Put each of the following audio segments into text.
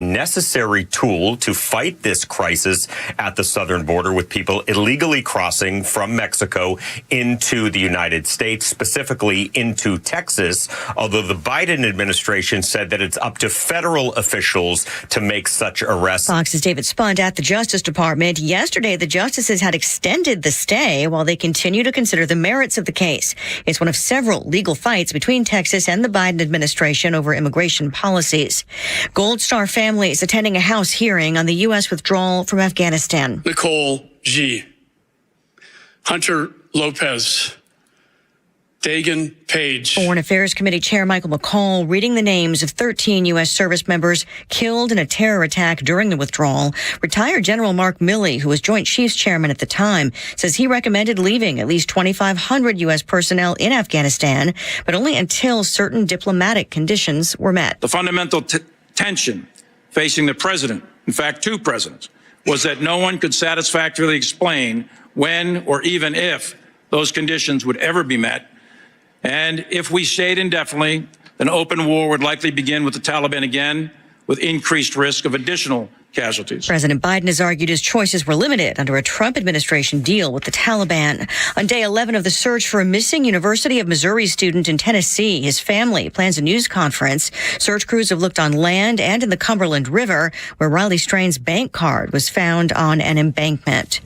necessary tool to fight this crisis at the southern border with people illegally crossing from Mexico into the United States, specifically into Texas, although the Biden administration said that it's up to federal officials to make such arrests. Fox's David Spunt at the Justice Department. Yesterday, the justices had extended the stay while they continue to consider the merits of the case. It's one of several legal fights between Texas and the Biden administration over immigration policies. Gold Star families attending a House hearing on the U.S. withdrawal from Afghanistan. Nicole G., Hunter Lopez, Dagan Page. Foreign Affairs Committee Chair Michael McCall reading the names of 13 U.S. service members killed in a terror attack during the withdrawal. Retired General Mark Milley, who was Joint Chiefs Chairman at the time, says he recommended leaving at least 2,500 U.S. personnel in Afghanistan, but only until certain diplomatic conditions were met. The fundamental tension facing the president, in fact, two presidents, was that no one could satisfactorily explain when or even if those conditions would ever be met. And if we stayed indefinitely, then open war would likely begin with the Taliban again, with increased risk of additional casualties. President Biden has argued his choices were limited under a Trump administration deal with the Taliban. On day 11 of the search for a missing University of Missouri student in Tennessee, his family plans a news conference. Search crews have looked on land and in the Cumberland River, where Riley Strain's bank card was found on an embankment.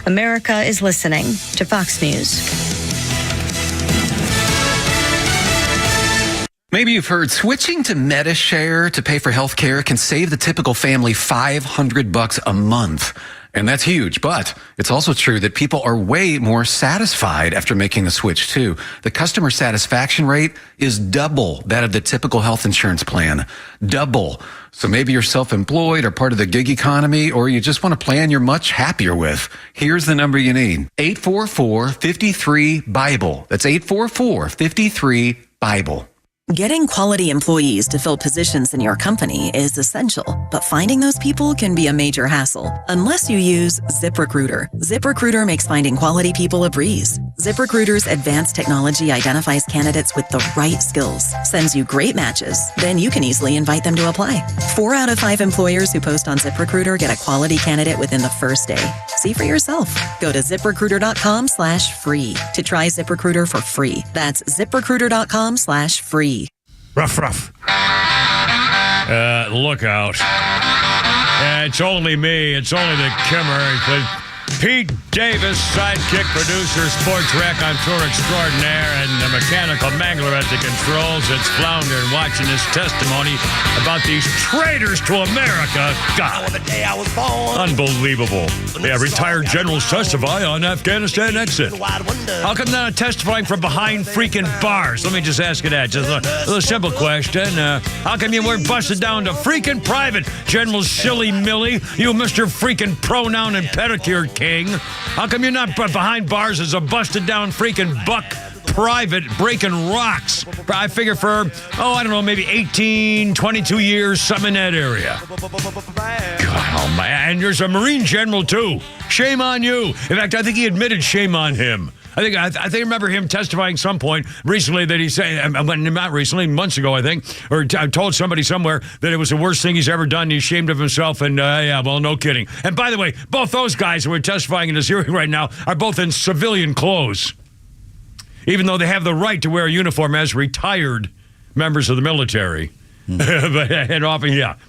America is listening to Fox News. Maybe you've heard switching to MediShare to pay for health care can save the typical family $500 a month. And that's huge, but it's also true that people are way more satisfied after making the switch too. The customer satisfaction rate is double that of the typical health insurance plan. Double. So maybe you're self-employed or part of the gig economy, or you just want a plan you're much happier with. Here's the number you need. 844-53-BIBLE. That's 844-53-BIBLE. Getting quality employees to fill positions in your company is essential, but finding those people can be a major hassle unless you use ZipRecruiter. ZipRecruiter makes finding quality people a breeze. ZipRecruiter's advanced technology identifies candidates with the right skills, sends you great matches, then you can easily invite them to apply. 4 out of 5 employers who post on ZipRecruiter get a quality candidate within the first day. See for yourself. Go to ZipRecruiter.com/free to try ZipRecruiter for free. That's ZipRecruiter.com/free. Rough. Look out. It's only me. It's only the Kimmer. Pete Davis, sidekick producer, sports rec on tour extraordinaire, and the mechanical mangler at the controls. It's Flounder watching his testimony about these traitors to America. God, the day I was born. Unbelievable. Yeah, retired generals testify on Afghanistan exit. How come they're not testifying from behind freaking bars? Let me just ask you that. Just a simple question. How come you weren't busted down to freaking private, General Silly Millie? You Mr. freaking pronoun and pedicure king. How come you're not behind bars as a busted down freaking buck private breaking rocks? I figure for, I don't know, maybe 18, 22 years, something in that area. God, oh my, and there's a Marine general too. Shame on you. In fact, I think he admitted shame on him. I remember him testifying some point recently that he said, not recently, months ago, I think, or told somebody somewhere that it was the worst thing he's ever done. He's ashamed of himself, and no kidding. And by the way, both those guys who are testifying in this hearing right now are both in civilian clothes, even though they have the right to wear a uniform as retired members of the military. But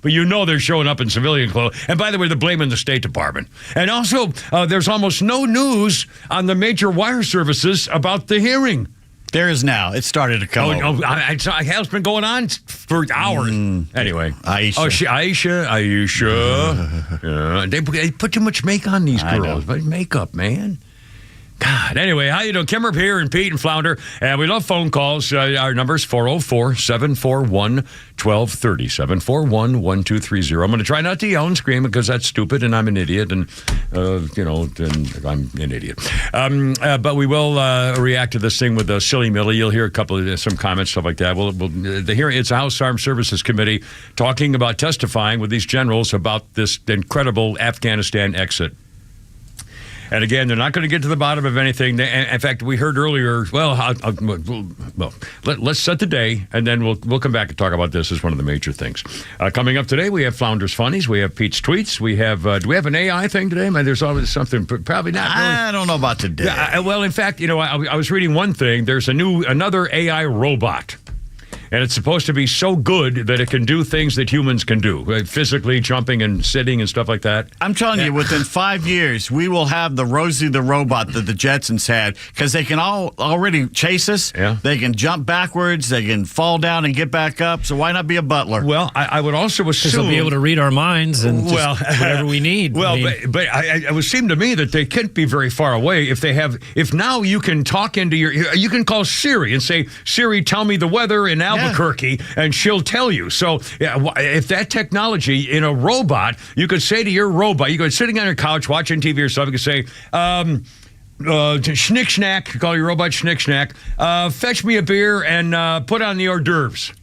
they're showing up in civilian clothes. And by the way, they're blaming the State Department. And also, there's almost no news on the major wire services about the hearing. There is now. It started to come over. It's been going on for hours. Anyway. Aisha. Aisha. They put too much makeup on these girls. Makeup, man. God. Anyway, how you doing? Kimmer here and Pete and Flounder. And we love phone calls. Our number is 404-741-1230. 741-1230. I'm going to try not to yell and scream because that's stupid and I'm an idiot. And, and I'm an idiot. But we will react to this thing with Silly Millie. You'll hear some comments, stuff like that. It's a House Armed Services Committee talking about testifying with these generals about this incredible Afghanistan exit. And again, they're not going to get to the bottom of anything. In fact, we heard earlier, let's set the day, and then we'll come back and talk about this as one of the major things. Coming up today, we have Flounders Funnies. We have Pete's Tweets. We have, do we have an AI thing today? Man, there's always something, probably not really. I don't know about today. Well, in fact, I was reading one thing. There's another AI robot. And it's supposed to be so good that it can do things that humans can do, like physically jumping and sitting and stuff like that. I'm telling you, within 5 years, we will have the Rosie the robot that the Jetsons had, because they can already chase us. Yeah. They can jump backwards. They can fall down and get back up. So why not be a butler? Well, I would also assume... Because they'll be able to read our minds and whatever we need. Well, but it would seem to me that they can't be very far away if now you can talk into you can call Siri and say, Siri, tell me the weather in Albuquerque, and she'll tell you. So if that technology in a robot, you could say to your robot, you could sitting on your couch watching TV or something, you could say, schnick schnack, call your robot schnick schnack, fetch me a beer and put on the hors d'oeuvres.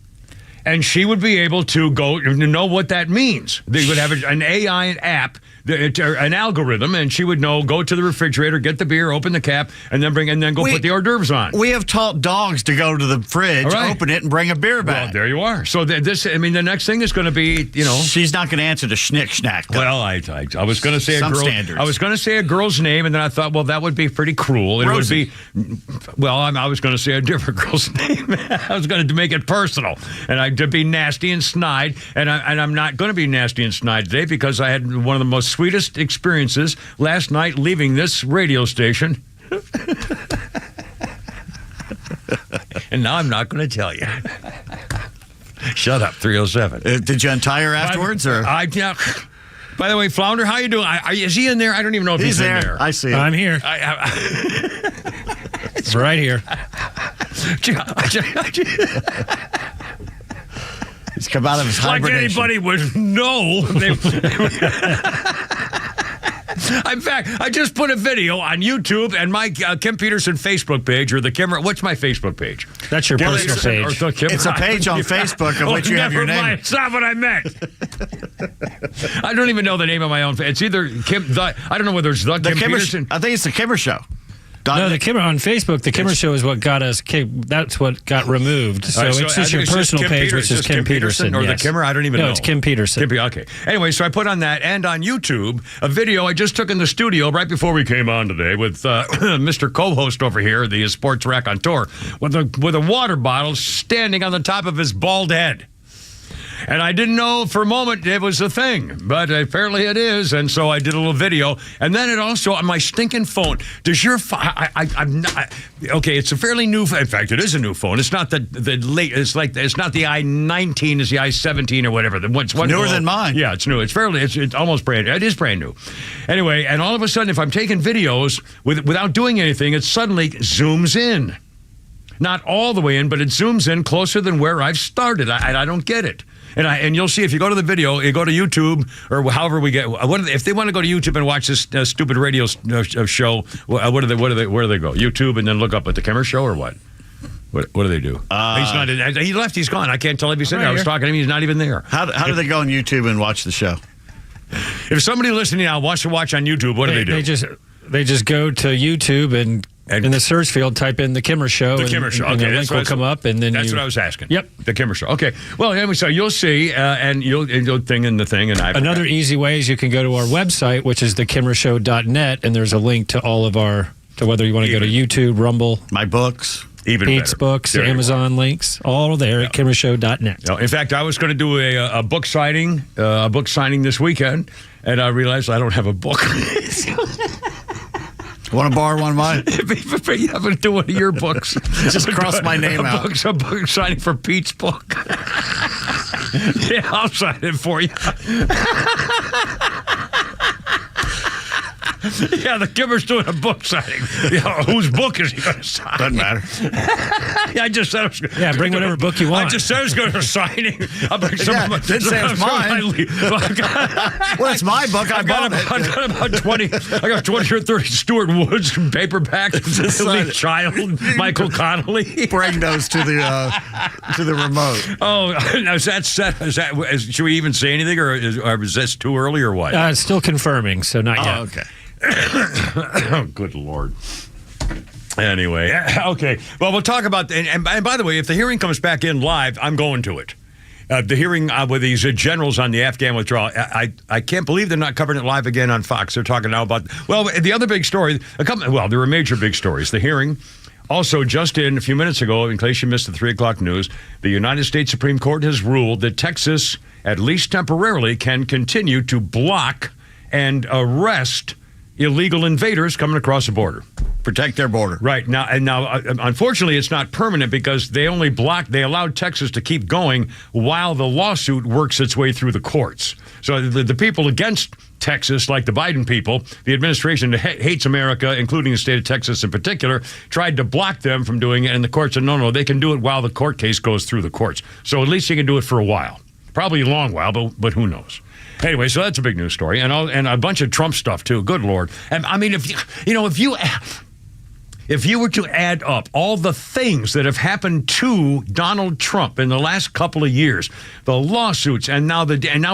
And she would be able to know what that means. They would have an AI app, an algorithm, and she would know, go to the refrigerator, get the beer, open the cap, and then put the hors d'oeuvres on. We have taught dogs to go to the fridge, open it, and bring a beer back. Well, there you are. So the next thing is going to be, She's not going to answer the schnick schnack. Though. Well, I was going to say I was going to say a girl's name, and then I thought, well, that would be pretty cruel. It would be, I was going to say a different girl's name. I was going to make it personal, and to be nasty and snide, and I'm not going to be nasty and snide today because I had one of the most sweetest experiences last night leaving this radio station. And now I'm not going to tell you. Shut up, 307. Did you untie her afterwards? By the way, Flounder, how you doing? Is he in there? I don't even know if he's in there. I see him. I'm here. It's right here. He's come out of his hibernation. Like anybody would know. In fact, I just put a video on YouTube and my Kim Peterson Facebook page, or the Kimmer. What's my Facebook page? That's your personal page. It's a page on Facebook of which you have your name. Mind. It's not what I meant. I don't even know the name of my own page. It's either Kim. I don't know whether it's the Kim Peterson. I think it's the Kimmer Show. No, the Kimmer on Facebook. The Kimmer Show is what got us. That's what got removed. So it's just your personal page, which is Kim Peterson, or the Kimmer. I don't even know. No, it's Kim Peterson. Okay. Anyway, so I put on that and on YouTube a video I just took in the studio right before we came on today with Mr. Co-host over here, the Sports Raconteur, with a water bottle standing on the top of his bald head. And I didn't know for a moment it was a thing, but apparently it is. And so I did a little video. And then it also, on my stinking phone, does your phone, I'm not, okay, it's a fairly new, in fact, it is a new phone. It's not the late, it's not the i19, it's the i17 or whatever. It's newer than mine. Yeah, it's new. It's almost brand new. It is brand new. Anyway, and all of a sudden, if I'm taking videos without doing anything, it suddenly zooms in. Not all the way in, but it zooms in closer than where I've started. I don't get it. And you'll see if you go to the video, you go to YouTube or however we get. If they want to go to YouTube and watch this stupid radio show, where do they go? YouTube and then look up at the Kimmer Show or what? What do they do? He's not. He left. He's gone. I can't tell if he's in there. I was talking to him. He's not even there. How do they go on YouTube and watch the show? If somebody listening now wants to watch on YouTube, what do they do? They just go to YouTube and in the search field, type in the Kimmer Show. The Kimmer Show. And Okay, the link will come up, and then that's what I was asking. Yep, the Kimmer Show. Okay. Well, anyway, so you'll see, and you'll thing in the thing, and another easy way is you can go to our website, which is thekimmershow.net, and there's a link to all of to whether you want to go to YouTube, Rumble, my books, even Pete's books, Amazon links, all there at kimmershow.net. No, in fact, I was going to do a book signing this weekend, and I realized I don't have a book. Want to borrow one of mine? You have to do one of your books. Just cross my name out. A book signing for Pete's book. Yeah, I'll sign it for you. Yeah, the Kimmer's doing a book signing. Yeah, whose book is he going to sign? Doesn't matter. Yeah, I just said I was going to. Bring whatever book you want. I just said I was going to signing. I'll bring some of my, didn't say it's mine. Well, it's my book. I got about 20. I got 20 or 30 Stuart Woods paperback. Lee Child, Michael Connolly. Bring those to the remote. Oh, now is that set? Should we even say anything, or is this too early, or what? It's still confirming, so not yet. Okay. Good Lord. Anyway, okay. Well, we'll talk about, and by the way, if the hearing comes back in live, I'm going to it. The hearing with these generals on the Afghan withdrawal, I can't believe they're not covering it live again on Fox. They're talking now about, well, the other big story, there were major big stories. The hearing, also just in a few minutes ago, in case you missed the 3 o'clock news, the United States Supreme Court has ruled that Texas, at least temporarily, can continue to block and arrest illegal invaders coming across the border. Protect their border. Right. Now, unfortunately, it's not permanent because they allowed Texas to keep going while the lawsuit works its way through the courts. So the people against Texas, like the Biden people, the administration that hates America, including the state of Texas in particular, tried to block them from doing it, and the court said, no, they can do it while the court case goes through the courts. So at least you can do it for a while. Probably a long while, but who knows? Anyway, so that's a big news story, and a bunch of Trump stuff too. Good Lord! And I mean, if you were to add up all the things that have happened to Donald Trump in the last couple of years, the lawsuits, and now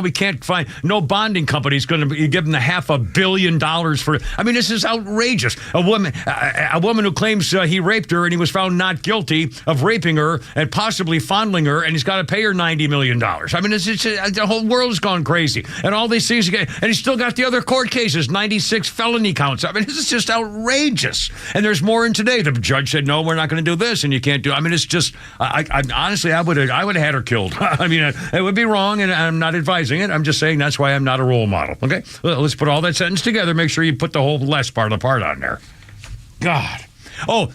we can't find, no bonding company is going to give him the $500 million for. I mean, this is outrageous. A woman who claims he raped her and he was found not guilty of raping her and possibly fondling her, and he's got to pay her $90 million. I mean, the whole world has gone crazy, and all these things, and he's still got the other court cases, 96 felony counts. I mean, this is just outrageous, and there's more. And today, the judge said, "No, we're not going to do this, and you can't do." I mean, it's just. Honestly, I would have had her killed. I mean, it would be wrong, and I'm not advising it. I'm just saying that's why I'm not a role model. Okay, well, let's put all that sentence together. Make sure you put the whole last part of the part on there. God. Oh,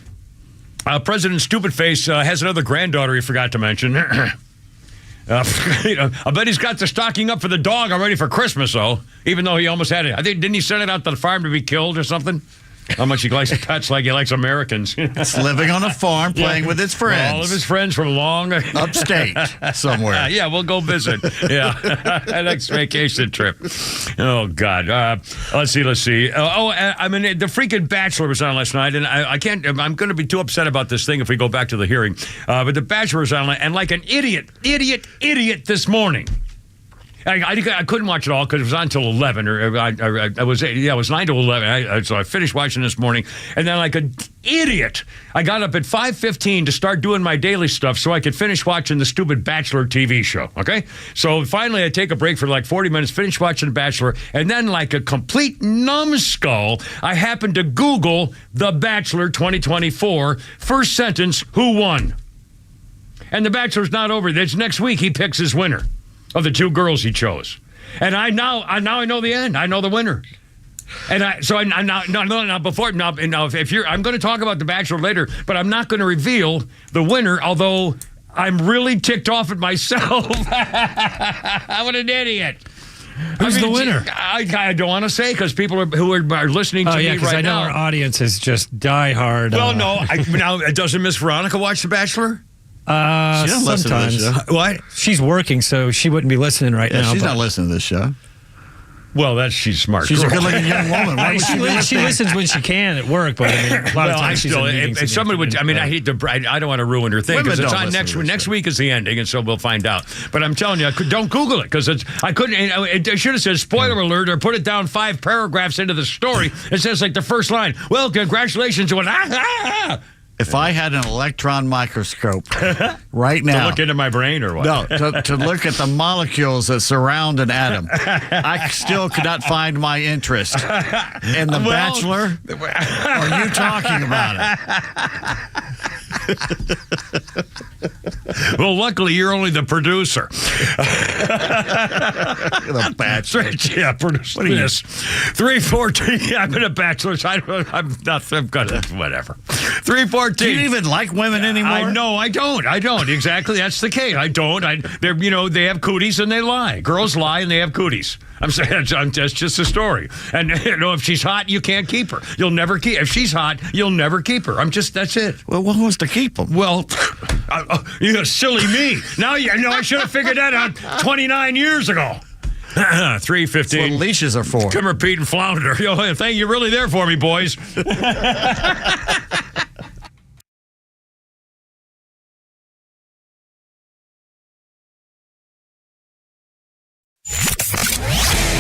President Stupidface has another granddaughter he forgot to mention. I bet he's got the stocking up for the dog already for Christmas, though. Even though he almost had it, I think didn't he send it out to the farm to be killed or something? How much he likes pets like he likes Americans. It's living on a farm, playing with his friends. All of his friends from long... upstate somewhere. Yeah, we'll go visit. Yeah, next vacation trip. Oh, God. Let's see. I mean, the freaking Bachelor was on last night, and I'm going to be too upset about this thing if we go back to the hearing. But the Bachelor was on, and like an idiot this morning. I couldn't watch it all because it was on until 11, or it was 9 to 11. So I finished watching this morning, and then like an idiot, I got up at 5:15 to start doing my daily stuff so I could finish watching the stupid Bachelor TV show. Okay, so finally I take a break for like 40 minutes, finish watching The Bachelor, and then like a complete numbskull, I happened to Google The Bachelor 2024. First sentence: who won? And The Bachelor's not over. It's next week. He picks his winner of the two girls he chose, and I know the end. I know the winner, and I'm going to talk about The Bachelor later, but I'm not going to reveal the winner. Although I'm really ticked off at myself. What an idiot! Who's the winner? I don't want to say because people who are listening to me right now. I know our audience is just diehard. Well, no. Now, doesn't Miss Veronica watch The Bachelor? Sometimes. What? She's working, so she wouldn't be listening right now. She's not listening to this show. Well, she's smart. She's a good-looking young woman. Why would she listens when she can at work, but I mean, a lot of times she's in meetings. If somebody would, I hate to. I don't want to ruin her thing because it's on next week is the ending, and so we'll find out. But I'm telling you, don't Google it because I couldn't. It should have said spoiler alert or put it down 5 paragraphs into the story. It says like the first line. Well, congratulations on. If I had an electron microscope right now... To look into my brain or what? No, to look at the molecules that surround an atom, I still could not find my interest in The Bachelor. Are you talking about it? Well, luckily, you're only the producer. The Bachelor. Yeah, producer. What are this? 314. I'm in a Bachelor. I'm not. I'm gonna whatever. 314. Do you even like women anymore? No, I don't. Exactly. That's the case. I don't. They have cooties and they lie. Girls lie and they have cooties. I'm saying that's just a story. And if she's hot, you can't keep her. You'll never keep. If she's hot, you'll never keep her. That's it. Well, what wants to keep them? Well, you silly me. Now I should have figured that out 29 years ago. 3:15. That's what leashes are for. Timber, Pete, and Flounder. Thank you. You're really there for me, boys.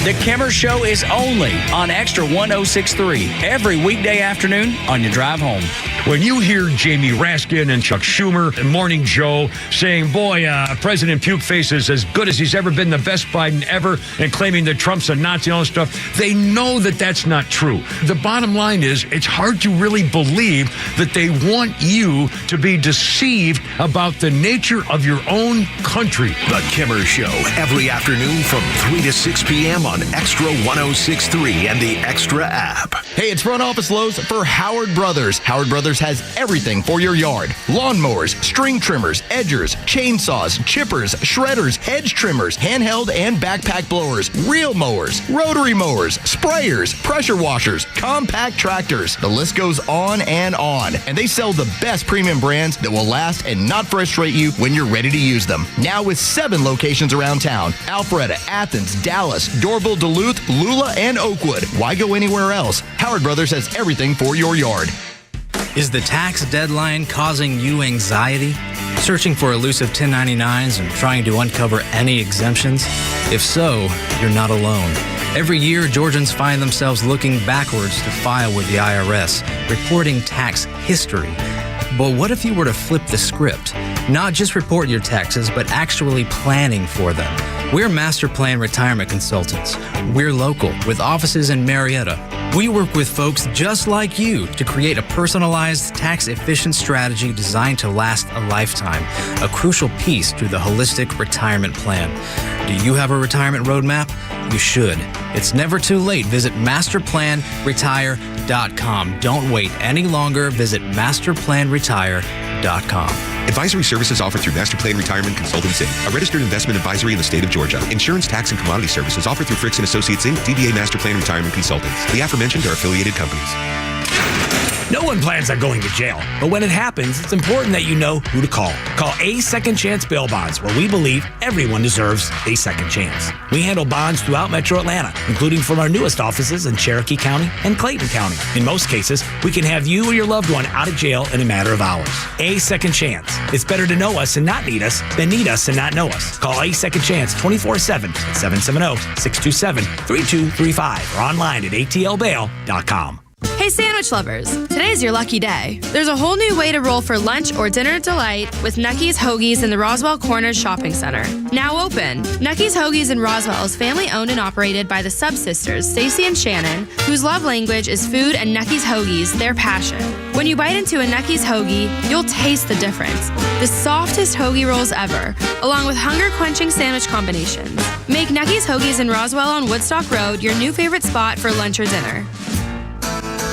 The Kimmer Show is only on Extra 106.3 every weekday afternoon on your drive home. When you hear Jamie Raskin and Chuck Schumer and Morning Joe saying, boy, President Pukeface is as good as he's ever been, the best Biden ever, and claiming that Trump's a Nazi and all this stuff, they know that that's not true. The bottom line is it's hard to really believe that they want you to be deceived about the nature of your own country. The Kimmer Show, every afternoon from 3 to 6 p.m. on Extra 106.3 and the Extra app. Hey, it's Front Office Lowe's for Howard Brothers. Howard Brothers has everything for your yard. Lawnmowers, string trimmers, edgers, chainsaws, chippers, shredders, hedge trimmers, handheld and backpack blowers, reel mowers, rotary mowers, sprayers, pressure washers, compact tractors. The list goes on. And they sell the best premium brands that will last and not frustrate you when you're ready to use them. Now with 7 locations around town: Alpharetta, Athens, Dallas, Dorville, Duluth, Lula, and Oakwood. Why go anywhere else? Howard Brothers has everything for your yard. Is the tax deadline causing you anxiety? Searching for elusive 1099s and trying to uncover any exemptions? If so, you're not alone. Every year, Georgians find themselves looking backwards to file with the IRS, reporting tax history. But what if you were to flip the script? Not just report your taxes, but actually planning for them. We're Master Plan Retirement Consultants. We're local, with offices in Marietta. We work with folks just like you to create a personalized, tax-efficient strategy designed to last a lifetime, a crucial piece to the holistic retirement plan. Do you have a retirement roadmap? You should. It's never too late. Visit masterplanretire.com. Don't wait any longer. Visit masterplanretire.com. Advisory services offered through Master Plan Retirement Consultants, Inc., a registered investment advisory in the state of Georgia. Insurance, tax, and commodity services offered through Fricks & Associates, Inc., DBA Master Plan Retirement Consultants. The aforementioned are affiliated companies. No one plans on going to jail, but when it happens, it's important that you know who to call. Call A Second Chance Bail Bonds, where we believe everyone deserves a second chance. We handle bonds throughout Metro Atlanta, including from our newest offices in Cherokee County and Clayton County. In most cases, we can have you or your loved one out of jail in a matter of hours. A Second Chance. It's better to know us and not need us than need us and not know us. Call A Second Chance 24/7 at 770-627-3235 or online at atlbail.com. Hey sandwich lovers, today's your lucky day. There's a whole new way to roll for lunch or dinner delight with Nucky's Hoagies in the Roswell Corners Shopping Center. Now open. Nucky's Hoagies in Roswell is family owned and operated by the Sub-Sisters, Stacy and Shannon, whose love language is food and Nucky's Hoagies, their passion. When you bite into a Nucky's Hoagie, you'll taste the difference. The softest hoagie rolls ever, along with hunger-quenching sandwich combinations. Make Nucky's Hoagies in Roswell on Woodstock Road your new favorite spot for lunch or dinner.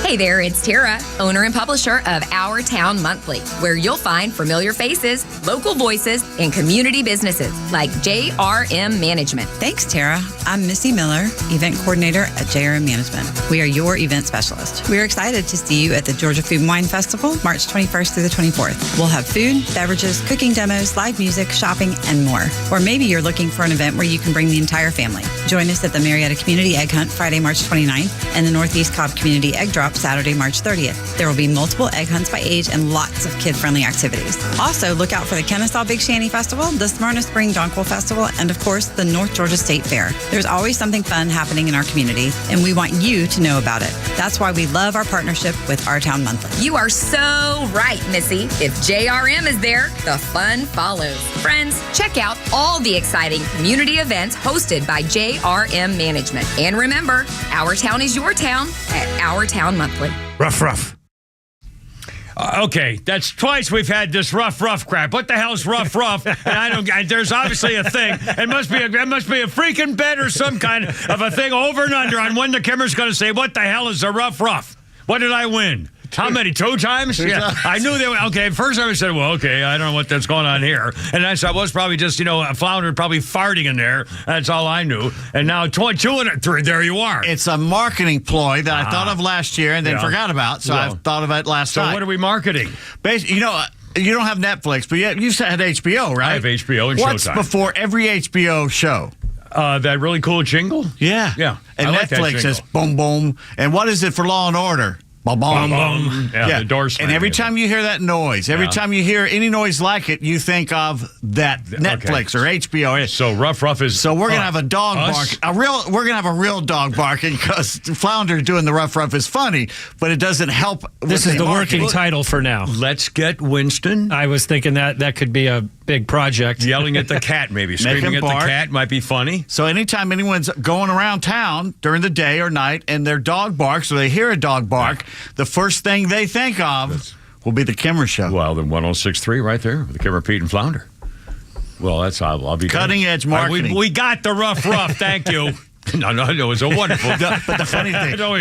Hey there, it's Tara, owner and publisher of Our Town Monthly, where you'll find familiar faces, local voices, and community businesses like JRM Management. Thanks, Tara. I'm Missy Miller, event coordinator at JRM Management. We are your event specialist. We are excited to see you at the Georgia Food and Wine Festival, March 21st through the 24th. We'll have food, beverages, cooking demos, live music, shopping, and more. Or maybe you're looking for an event where you can bring the entire family. Join us at the Marietta Community Egg Hunt Friday, March 29th, and the Northeast Cobb Community Egg Drop Saturday, March 30th. There will be multiple egg hunts by age and lots of kid-friendly activities. Also, look out for the Kennesaw Big Shanty Festival, the Smyrna Spring Jonquil Festival, and of course, the North Georgia State Fair. There's always something fun happening in our community, and we want you to know about it. That's why we love our partnership with Our Town Monthly. You are so right, Missy. If JRM is there, the fun follows. Friends, check out all the exciting community events hosted by JRM Management. And remember, our town is your town at Our Town Monthly. Rough. Okay, that's twice we've had this rough crap. What the hell's rough? And I don't. There's obviously a thing. It must be a freaking bet or some kind of a thing over and under on when the Kimmer's going to say, "What the hell is a rough?" What did I win? How many? 2 times? Yeah, I knew they were. Okay, first time I said, well, okay, I don't know what's going on here. And I was probably just, a flounder probably farting in there. That's all I knew. And now 2 and 3, there you are. It's a marketing ploy that I thought of last year and then forgot about. So I thought of it last night. So what are we marketing? Basically, you don't have Netflix, but you had HBO, right? I have HBO and What's Showtime. What's before every HBO show? That really cool jingle? Yeah. Yeah. And I like that Netflix jingle. is boom, boom. And what is it for Law and Order? Bum, bum, bum. Yeah, the door slamming. And every time you hear that noise, every time you hear any noise like it, you think of that Netflix or HBO. So Rough is. So we're gonna have a dog bark. We're gonna have a real dog barking because Flounders doing the Rough is funny, but it doesn't help. This is the working title for now. Let's get Winston. I was thinking that could be a big project. Yelling at the cat, maybe screaming at the cat might be funny. So anytime anyone's going around town during the day or night and their dog barks or they hear a dog bark, the first thing they think of will be the Kimmer Show. Well, then 106.3 right there with the Kimmer, Pete, and Flounder. Well, that's I'll be cutting edge marketing. We got the rough. Thank you. No, it was a wonderful. But the funny thing, I don't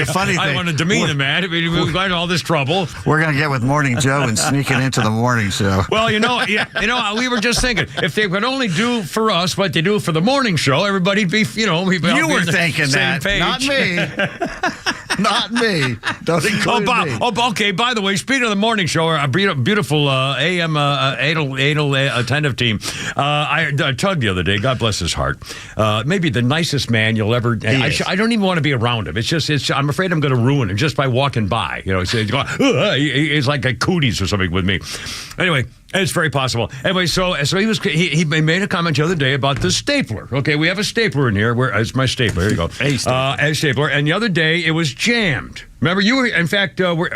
want to demean the man. I mean, we've got all this trouble. We're gonna get with Morning Joe and sneak it into the morning show. Well, we were just thinking if they could only do for us what they do for the morning show, everybody'd be, you were thinking that, page. not me. Not me. Don't include me. Okay. By the way, speaking of the morning show, our beautiful AM anal attentive team, I tugged the other day. God bless his heart. Maybe the nicest man you'll ever. I don't even want to be around him. It's just. I'm afraid I'm going to ruin him just by walking by. He's like a cooties or something with me. Anyway. It's very possible. Anyway, so he made a comment the other day about the stapler. Okay, we have a stapler in here. It's my stapler. Here you go. A stapler. And the other day it was jammed. Remember, you were, in fact, I went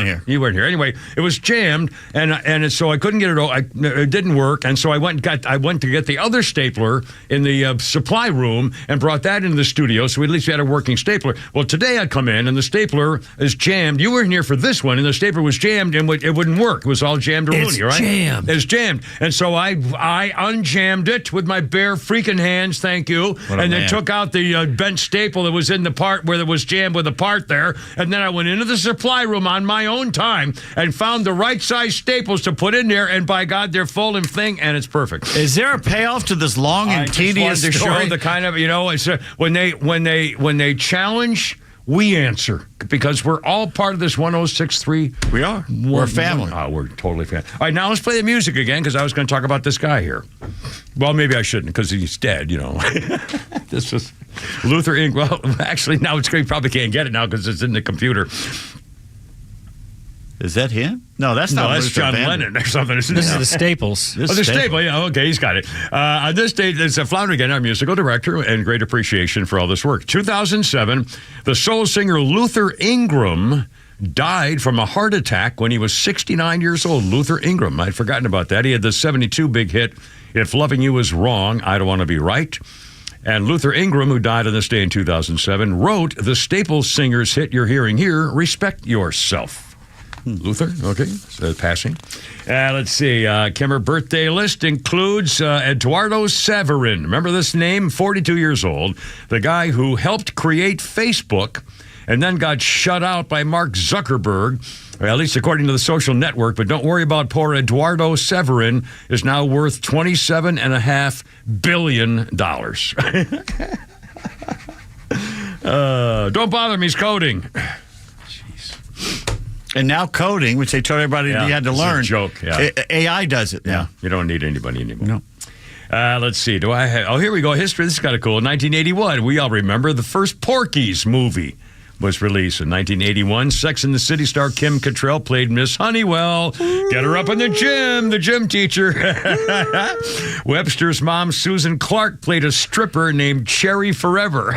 here. You weren't here. Anyway, it was jammed, and so I couldn't get it. It didn't work, and so I went to get the other stapler in the supply room and brought that into the studio. So at least we had a working stapler. Well, today I come in and the stapler is jammed. You weren't here for this one, and the stapler was jammed and it wouldn't work. It was all jammed to Rooney, right? Jammed. It's jammed, and so I unjammed it with my bare freaking hands. Thank you, and then took out the bent staple that was in the part where it was jammed with the part there, and then I went into the supply room on my own time and found the right size staples to put in there, and by God, they're full and thing, and it's perfect. Is there a payoff to this long and tedious to story? show the kind of it's when they challenge, we answer because we're all part of this 106.3. We are. We're family. We're totally family. All right, now let's play the music again because I was going to talk about this guy here. Well, maybe I shouldn't because he's dead. This was Luther Ingram. Well, actually, now it's great. Probably can't get it now because it's in the computer. Is that him? No, that's not. No, that's Luther John Vandross. Lennon or something. This is the Staples. The staple. Yeah, okay, he's got it. On this date, it's Flounder again, our musical director, and great appreciation for all this work. 2007, the soul singer Luther Ingram died from a heart attack when he was 69 years old. Luther Ingram. I'd forgotten about that. He had the 72 big hit, If Loving You Is Wrong, I Don't Want to Be Right. And Luther Ingram, who died on this day in 2007, wrote the Staples singers hit you're hearing here, Respect Yourself. Luther, okay, so passing. Let's see, Kimmer birthday list includes Eduardo Severin. Remember this name? 42 years old. The guy who helped create Facebook and then got shut out by Mark Zuckerberg, at least according to the social network. But don't worry about poor Eduardo Severin, is now worth $27.5 billion. Don't bother me, he's coding. And now coding, which they told everybody you had to learn. It's a joke, yeah. AI does it now. Yeah, you don't need anybody anymore. No. Let's see. Do I have... Oh, here we go. History. This is kind of cool. 1981, we all remember the first Porky's movie was released in 1981. Sex and the City star Kim Cattrall played Miss Honeywell. Get her up in the gym teacher. Webster's mom, Susan Clark, played a stripper named Cherry Forever.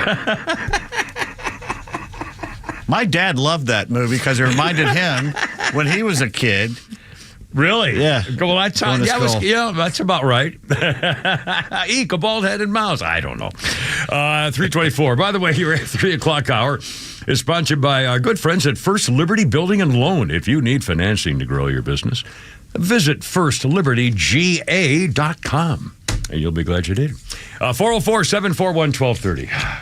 My dad loved that movie because it reminded him when he was a kid. Really? Yeah. Well, that's that's about right. Eek, a bald-headed mouse. I don't know. 324. By the way, your 3 o'clock hour is sponsored by our good friends at First Liberty Building and Loan. If you need financing to grow your business, visit firstlibertyga.com, and you'll be glad you did. 404-741-1230.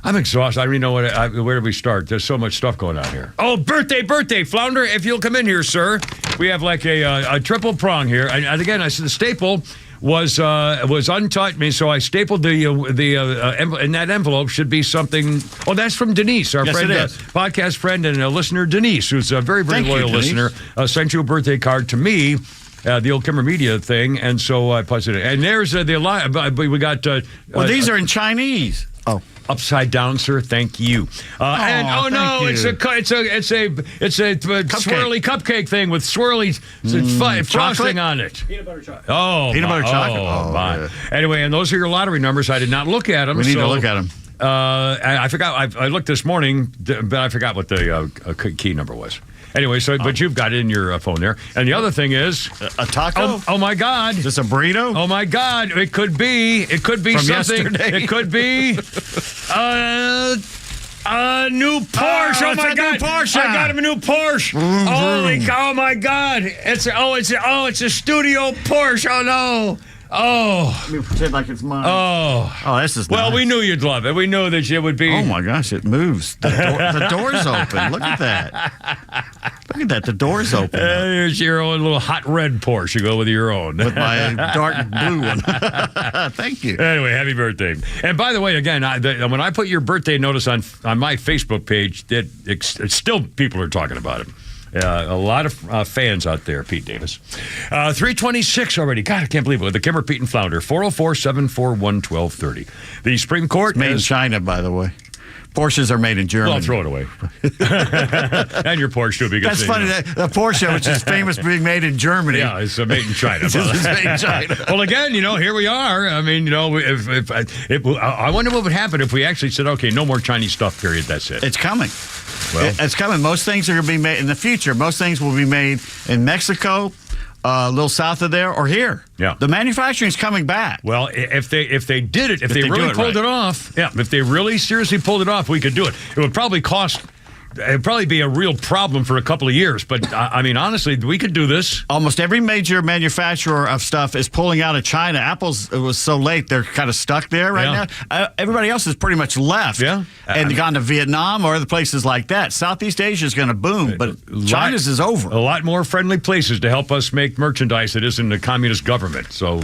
I'm exhausted. I don't even know where do we start. There's so much stuff going on here. Oh, birthday, Flounder. If you'll come in here, sir. We have like a triple prong here. And again, I said the staple was untouched. So I stapled the in that envelope should be something. Oh, that's from Denise, our friend, podcast friend and listener, Denise, who's a very, very loyal listener. Sent you a birthday card to me. The old Kimmer Media thing. And so I posted it. And there's we got... well, these are in Chinese. upside down, sir. Thank you. And it's a swirly cupcake thing with swirly frosting on it. Peanut butter chocolate. Oh, peanut butter chocolate. Oh, my. Anyway, and those are your lottery numbers. I did not look at them. We need to look at them. I forgot. I looked this morning, but I forgot what the key number was. Anyway, but you've got it in your phone there. And the other thing is a taco. Oh my God! Is this a burrito? Oh my God! It could be. It could be from something. Yesterday. It could be a new Porsche. Oh my God! New Porsche. I got him a new Porsche. Holy cow! Oh my God! It's a studio Porsche. Oh no! Oh. Let me pretend like it's mine. Oh, this is well, nice. We knew you'd love it. We knew that it would be. Oh, my gosh, it moves. The door's open. Look at that. Look at that. The door's open. There's your own little hot red Porsche. You go with your own. With my dark blue one. Thank you. Anyway, happy birthday. And by the way, again, when I put your birthday notice on my Facebook page, it's still people are talking about it. A lot of fans out there, Pete Davis. 326 already. God, I can't believe it. The Kimmer, Pete, and Flounder. 404-741-1230. The Supreme Court. Made in China, by the way. Porsches are made in Germany. Well, throw it away. And your Porsche, too. Because that's funny. The Porsche, which is famous for being made in Germany. Yeah, it's made in China. It's made in China. Well, again, here we are. I mean, I wonder what would happen if we actually said, okay, no more Chinese stuff, period. That's it. It's coming. Well, it's coming. Most things are going to be made in the future. Most things will be made in Mexico, a little south of there, or here. Yeah. The manufacturing is coming back. Well, if they did it, if they really pulled it off, if they really seriously pulled it off, we could do it. It would probably cost. It'd probably be a real problem for a couple of years, but I mean, honestly, we could do this. Almost every major manufacturer of stuff is pulling out of China. Apple's it was so late; they're kind of stuck there right now. Everybody else has pretty much left, and gone to Vietnam or other places like that. Southeast Asia is going to boom, but China's is over. A lot more friendly places to help us make merchandise that isn't a communist government. So.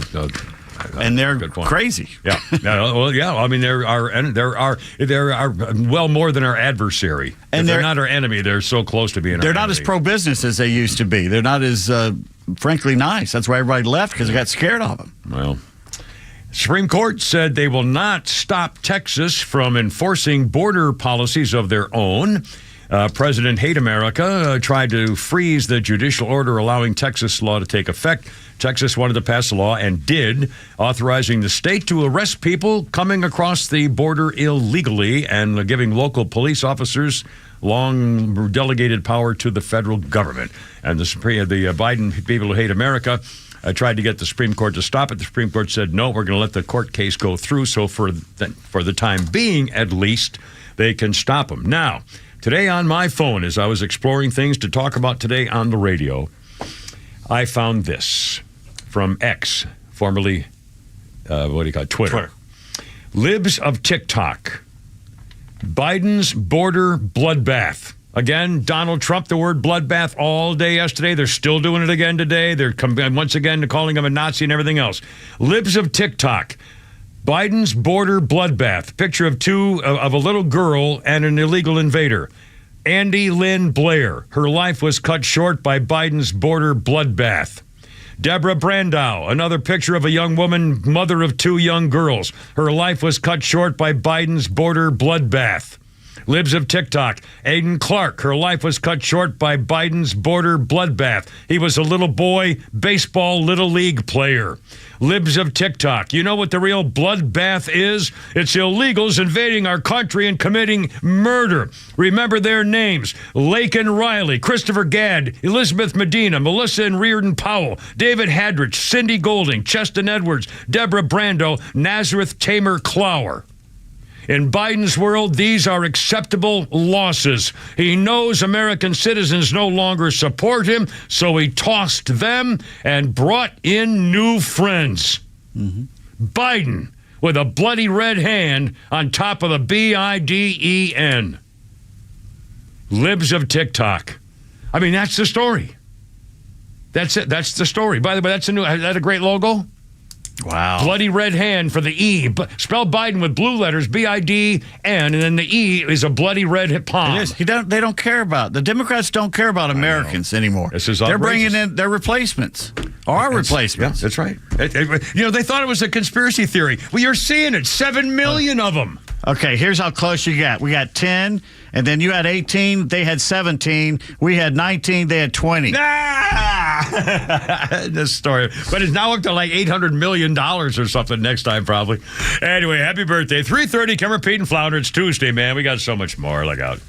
And they're crazy. Yeah. Well, yeah. I mean, there are well more than our adversary. And they're not our enemy. They're so close to being our enemy. They're not as pro-business as they used to be. They're not as, frankly, nice. That's why everybody left, because they got scared of them. Well, Supreme Court said they will not stop Texas from enforcing border policies of their own. President Hate America tried to freeze the judicial order allowing Texas law to take effect. Texas wanted to pass a law and did, authorizing the state to arrest people coming across the border illegally and giving local police officers long delegated power to the federal government. And the Biden people who hate America tried to get the Supreme Court to stop it. The Supreme Court said, no, we're going to let the court case go through. So for the time being, at least, they can stop them. Now, today on my phone, as I was exploring things to talk about today on the radio, I found this from X, formerly, Twitter. Libs of TikTok. Biden's border bloodbath. Again, Donald Trump, the word bloodbath all day yesterday. They're still doing it again today. They're once again calling him a Nazi and everything else. Libs of TikTok. Biden's border bloodbath. Picture of a little girl and an illegal invader. Andy Lynn Blair. Her life was cut short by Biden's border bloodbath. Deborah Brandow. Another picture of a young woman, mother of 2 young girls. Her life was cut short by Biden's border bloodbath. Libs of TikTok. Aiden Clark. Her life was cut short by Biden's border bloodbath. He was a little boy, baseball little league player. Libs of TikTok. You know what the real bloodbath is? It's illegals invading our country and committing murder. Remember their names. Laken Riley, Christopher Gadd, Elizabeth Medina, Melissa and Reardon Powell, David Hadrich, Cindy Golding, Cheston Edwards, Deborah Brandow, Nazareth Tamer Clower. In Biden's world, these are acceptable losses. He knows American citizens no longer support him, so he tossed them and brought in new friends. Mm-hmm. Biden with a bloody red hand on top of the BIDEN. Libs of TikTok. I mean, that's the story. That's it. That's the story. By the way, is that a great logo? Wow. Bloody red hand for the E. Spell Biden with blue letters, B-I-D-N, and then the E is a bloody red palm. It is. They don't care about, the Democrats don't care about Americans anymore. This is They're bringing in their replacements. Our replacements. Yeah, that's right. They thought it was a conspiracy theory. Well, you're seeing it. 7 million of them. Okay, here's how close you got. We got 10, and then you had 18. They had 17. We had 19. They had 20. This story. But it's now up to like $800 million or something next time, probably. Anyway, happy birthday. 3:30, Kimmer, Pete, and Flounder. It's Tuesday, man. We got so much more. Look out.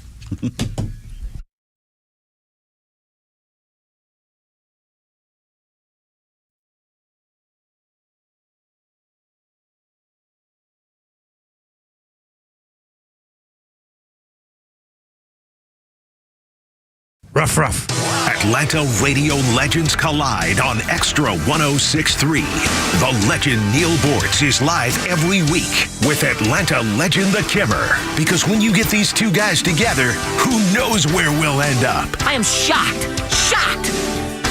Ruff. Atlanta radio legends collide on Extra 106.3. The legend Neil Bortz is live every week with Atlanta legend The Kimmer. Because when you get these two guys together, who knows where we'll end up? I am shocked.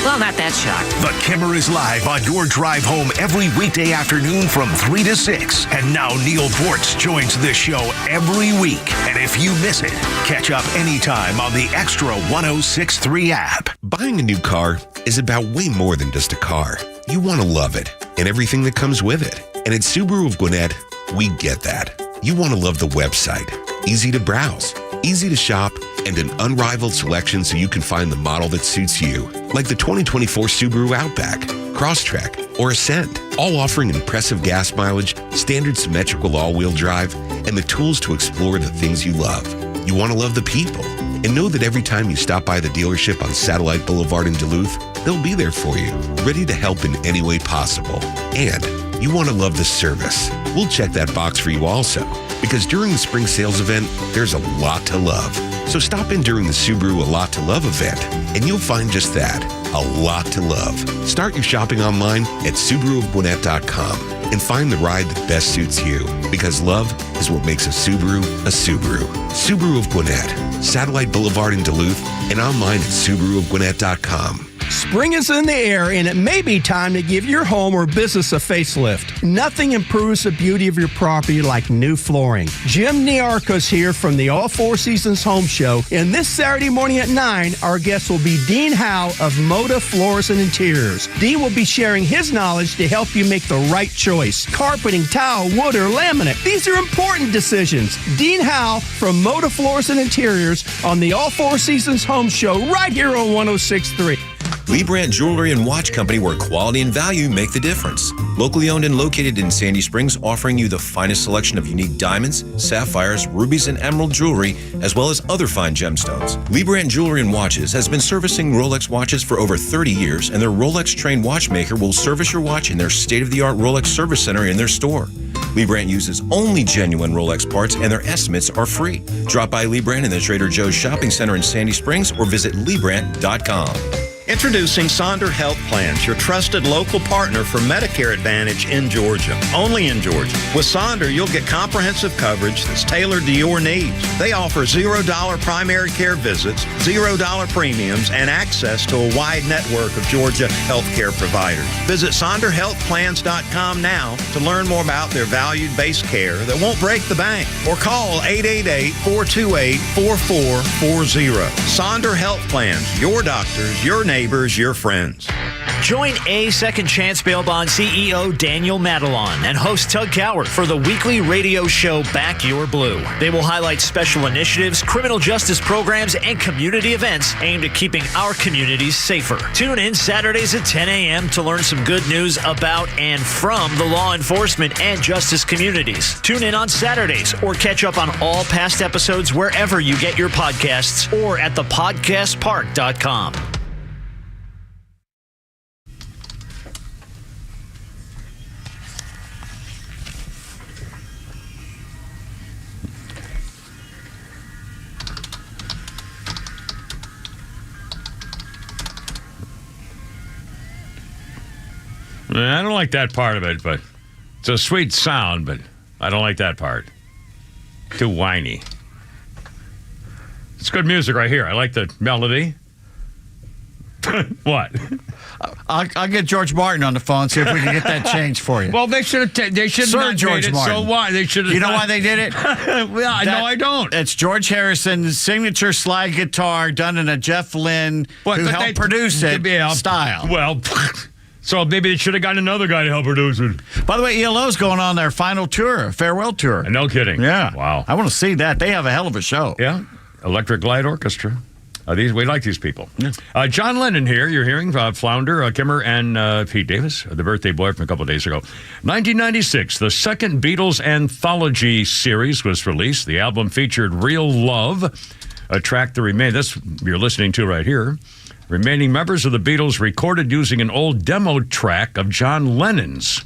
Well, not that shocked. The Kimmer is live on your drive home every weekday afternoon from 3 to 6. And now Neil Bortz joins this show every week. And if you miss it, catch up anytime on the Extra 106.3 app. Buying a new car is about way more than just a car. You want to love it and everything that comes with it. And at Subaru of Gwinnett, we get that. You want to love the website. Easy to browse, easy to shop, and an unrivaled selection so you can find the model that suits you. Like the 2024 Subaru Outback, Crosstrek, or Ascent. All offering impressive gas mileage, standard symmetrical all-wheel drive, and the tools to explore the things you love. You want to love the people. And know that every time you stop by the dealership on Satellite Boulevard in Duluth, they'll be there for you, ready to help in any way possible. And you want to love the service. We'll check that box for you also, because during the spring sales event, there's a lot to love. So stop in during the Subaru A Lot to Love event, and you'll find just that, a lot to love. Start your shopping online at SubaruofGwinnett.com and find the ride that best suits you, because love is what makes a Subaru a Subaru. Subaru of Gwinnett, Satellite Boulevard in Duluth, and online at SubaruofGwinnett.com. Spring is in the air, and it may be time to give your home or business a facelift. Nothing improves the beauty of your property like new flooring. Jim Niarco's here from the All Four Seasons Home Show, and this Saturday morning at 9, our guest will be Dean Howe of Moda Floors and Interiors. Dean will be sharing his knowledge to help you make the right choice. Carpeting, tile, wood, or laminate. These are important decisions. Dean Howe from Moda Floors and Interiors on the All Four Seasons Home Show right here on 106.3. Lee Brandt Jewelry and Watch Company, where quality and value make the difference. Locally owned and located in Sandy Springs, offering you the finest selection of unique diamonds, sapphires, rubies, and emerald jewelry, as well as other fine gemstones. Lee Brandt Jewelry and Watches has been servicing Rolex watches for over 30 years, and their Rolex-trained watchmaker will service your watch in their state-of-the-art Rolex service center in their store. Lee Brandt uses only genuine Rolex parts, and their estimates are free. Drop by Lee Brandt in the Trader Joe's Shopping Center in Sandy Springs or visit LeeBrandt.com. Introducing Sonder Health Plans, your trusted local partner for Medicare Advantage in Georgia. Only in Georgia. With Sonder, you'll get comprehensive coverage that's tailored to your needs. They offer $0 primary care visits, $0 premiums, and access to a wide network of Georgia healthcare providers. Visit SonderHealthPlans.com now to learn more about their valued-based care that won't break the bank. Or call 888-428-4440. Sonder Health Plans, your doctors, your neighbors, your friends. Join A Second Chance Bail Bond CEO Daniel Madelon and host Tug Coward for the weekly radio show Back Your Blue. They will highlight special initiatives, criminal justice programs, and community events aimed at keeping our communities safer. Tune in Saturdays at 10 a.m. to learn some good news about and from the law enforcement and justice communities. Tune in on Saturdays or catch up on all past episodes wherever you get your podcasts or at thepodcastpark.com. I don't like that part of it, but it's a sweet sound, but I don't like that part. Too whiny. It's good music right here. I like the melody. What? I'll get George Martin on the phone, see if we can get that changed for you. Well, they should have. They should Sir not George made it. Martin. So why they should have? You know why they did it? Well, I don't. It's George Harrison's signature slide guitar done in a Jeff Lynne, who helped produce it, style. Well, So maybe they should have gotten another guy to help produce it. By the way, ELO's going on their final tour, farewell tour. No kidding. Yeah. Wow. I want to see that. They have a hell of a show. Yeah. Electric Light Orchestra. We like these people. Yeah. John Lennon here. You're hearing Flounder, Kimmer, and Pete Davis, the birthday boy from a couple of days ago. 1996, the second Beatles anthology series was released. The album featured Real Love, a track that remained. That's you're listening to right here. Remaining members of the Beatles recorded using an old demo track of John Lennon's.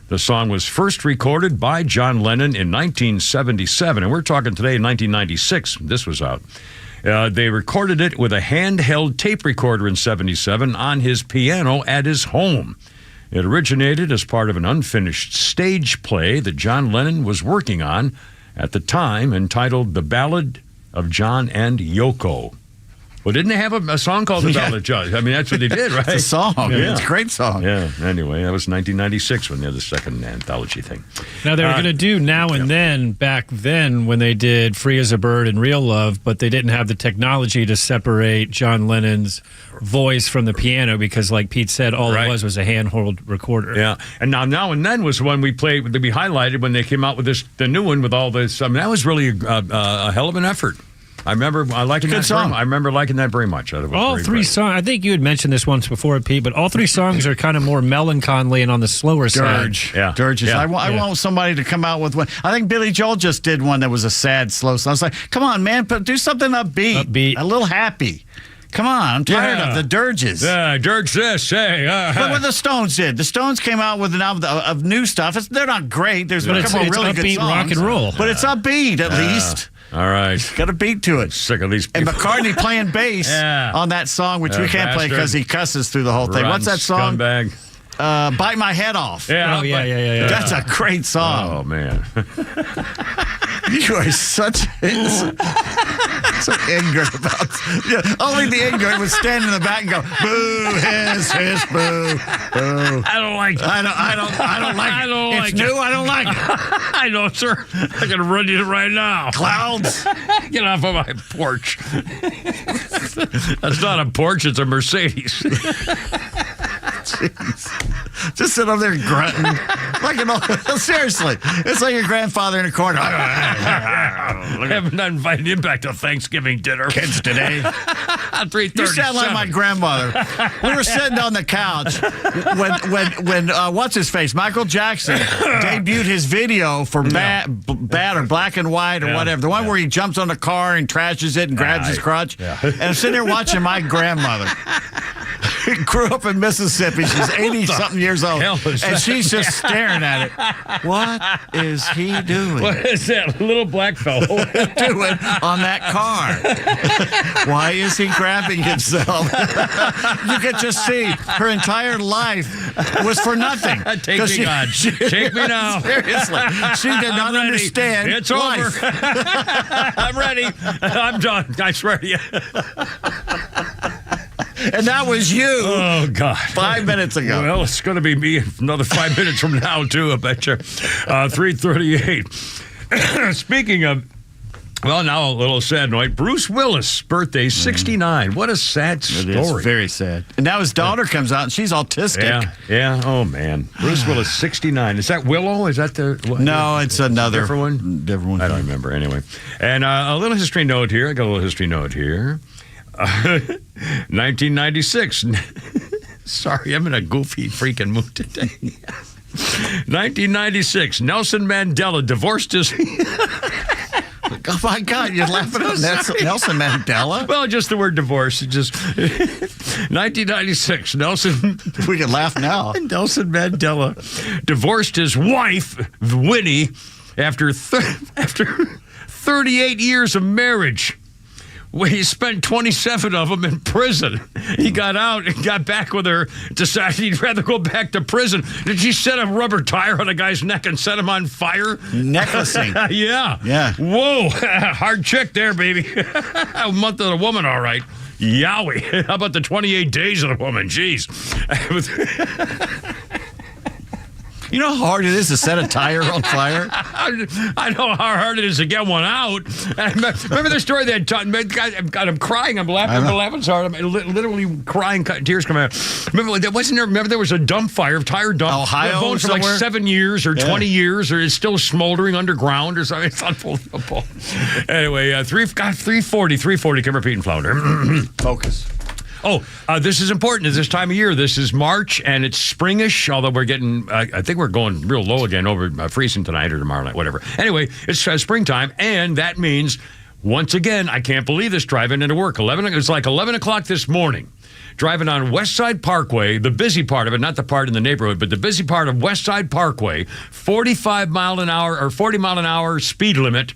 The song was first recorded by John Lennon in 1977, and we're talking today in 1996. This was out. They recorded it with a handheld tape recorder in 77 on his piano at his home. It originated as part of an unfinished stage play that John Lennon was working on at the time, entitled The Ballad of John and Yoko. Well, didn't they have a song called The Ballad of John? I mean, that's what they did, right? It's a song. Yeah. It's a great song. Yeah. Anyway, that was 1996 when they had the second anthology thing. Now, they were going to do Now and Then back then when they did Free as a Bird and Real Love, but they didn't have the technology to separate John Lennon's voice from the piano because, like Pete said, all it was a handheld recorder. Yeah. And Now and Then was one we played, that we highlighted when they came out with the new one with all this. I mean, that was really a hell of an effort. I remember liking that song. I remember liking that very much. All three songs. I think you had mentioned this once before, Pete, but all three songs are kind of more melancholy and on the slower side. Dirges. I want somebody to come out with one. I think Billy Joel just did one that was a sad, slow song. I was like, come on, man, do something upbeat, a little happy. Come on, I'm tired of the dirges. Yeah, dirge this. Hey, Look what the Stones did. The Stones came out with an album of new stuff. They're not great. There's a couple of really good songs. Rock and roll. But it's upbeat, at least. All right. Got a beat to it. Sick of these people. And McCartney playing bass on that song, which we can't play because he cusses through the whole thing. What's that song? Scumbag. Bite My Head Off. Yeah. Yeah. That's a great song. Oh, man. You are so ignorant about only the ignorant would stand in the back and go, boo, hiss, boo, boo. I don't like it. I don't like it. It's new, I don't like it. I know, sir. I can run you right now. Clouds. Get off of my porch. That's not a porch, it's a Mercedes. Jeez. Just sit up there grunting. Seriously. It's like your grandfather in a corner. I haven't invited him back to Thanksgiving dinner. Kids today. 3:37. You sound like my grandmother. We were sitting on the couch when what's his face? Michael Jackson debuted his video for Bad or Black and White or whatever. The one where he jumps on the car and trashes it and grabs his crotch. Yeah. And I'm sitting there watching my grandmother. Grew up in Mississippi. She's 80-something years old. And she's just staring at it. What is he doing? What is that little black fellow doing on that car? Why is he grabbing himself? You could just see her entire life was for nothing. Take me, God. Take me now. Seriously. She did not understand. It's life. over. I'm ready. I'm done. I swear to you. And that was you. Oh, God. 5 minutes ago. Well, it's going to be me another 5 minutes from now, too, I bet you. 3:38. Speaking of, well, now a little sad note. Bruce Willis' birthday, 69. What a sad story. It is very sad. And now his daughter comes out, and she's autistic. Yeah. Oh, man. Bruce Willis, 69. Is that Willow? Is that the... What? No, it's another. Different one? Different one. I don't remember. Anyway. And a little history note here. I got a little history note here. 1996. Sorry, I'm in a goofy freaking mood today. 1996. Nelson Mandela divorced his... Oh, my God, you're laughing at Nelson Mandela? Well, just the word divorce. Just 1996. Nelson... We can laugh now. Nelson Mandela divorced his wife, Winnie, after 38 years of marriage. Well, he spent 27 of them in prison. He got out and got back with her, decided he'd rather go back to prison. Did she set a rubber tire on a guy's neck and set him on fire? Necklacing. Yeah. Whoa. Hard chick there, baby. A month of the woman, all right. Yowie. How about the 28 days of the woman? Jeez. You know how hard it is to set a tire on fire? I know how hard it is to get one out. Remember the story that God, I'm crying. I'm laughing so hard. I'm literally crying, tears coming out. Remember there was a dump fire, tire dump. Ohio going for like 7 years or 20 years, or it's still smoldering underground or something. It's unbelievable. Anyway, 340, Kimmer, Pete, and Flounder. Focus. Oh, this is important at this time of year. This is March, and it's springish, although we're getting, I think we're going real low again over freezing tonight or tomorrow night, whatever. Anyway, it's springtime, and that means, once again, I can't believe this, driving into work. It's like 11 o'clock this morning. Driving on West Side Parkway, the busy part of it, not the part in the neighborhood, but the busy part of West Side Parkway, 40 mile an hour speed limit,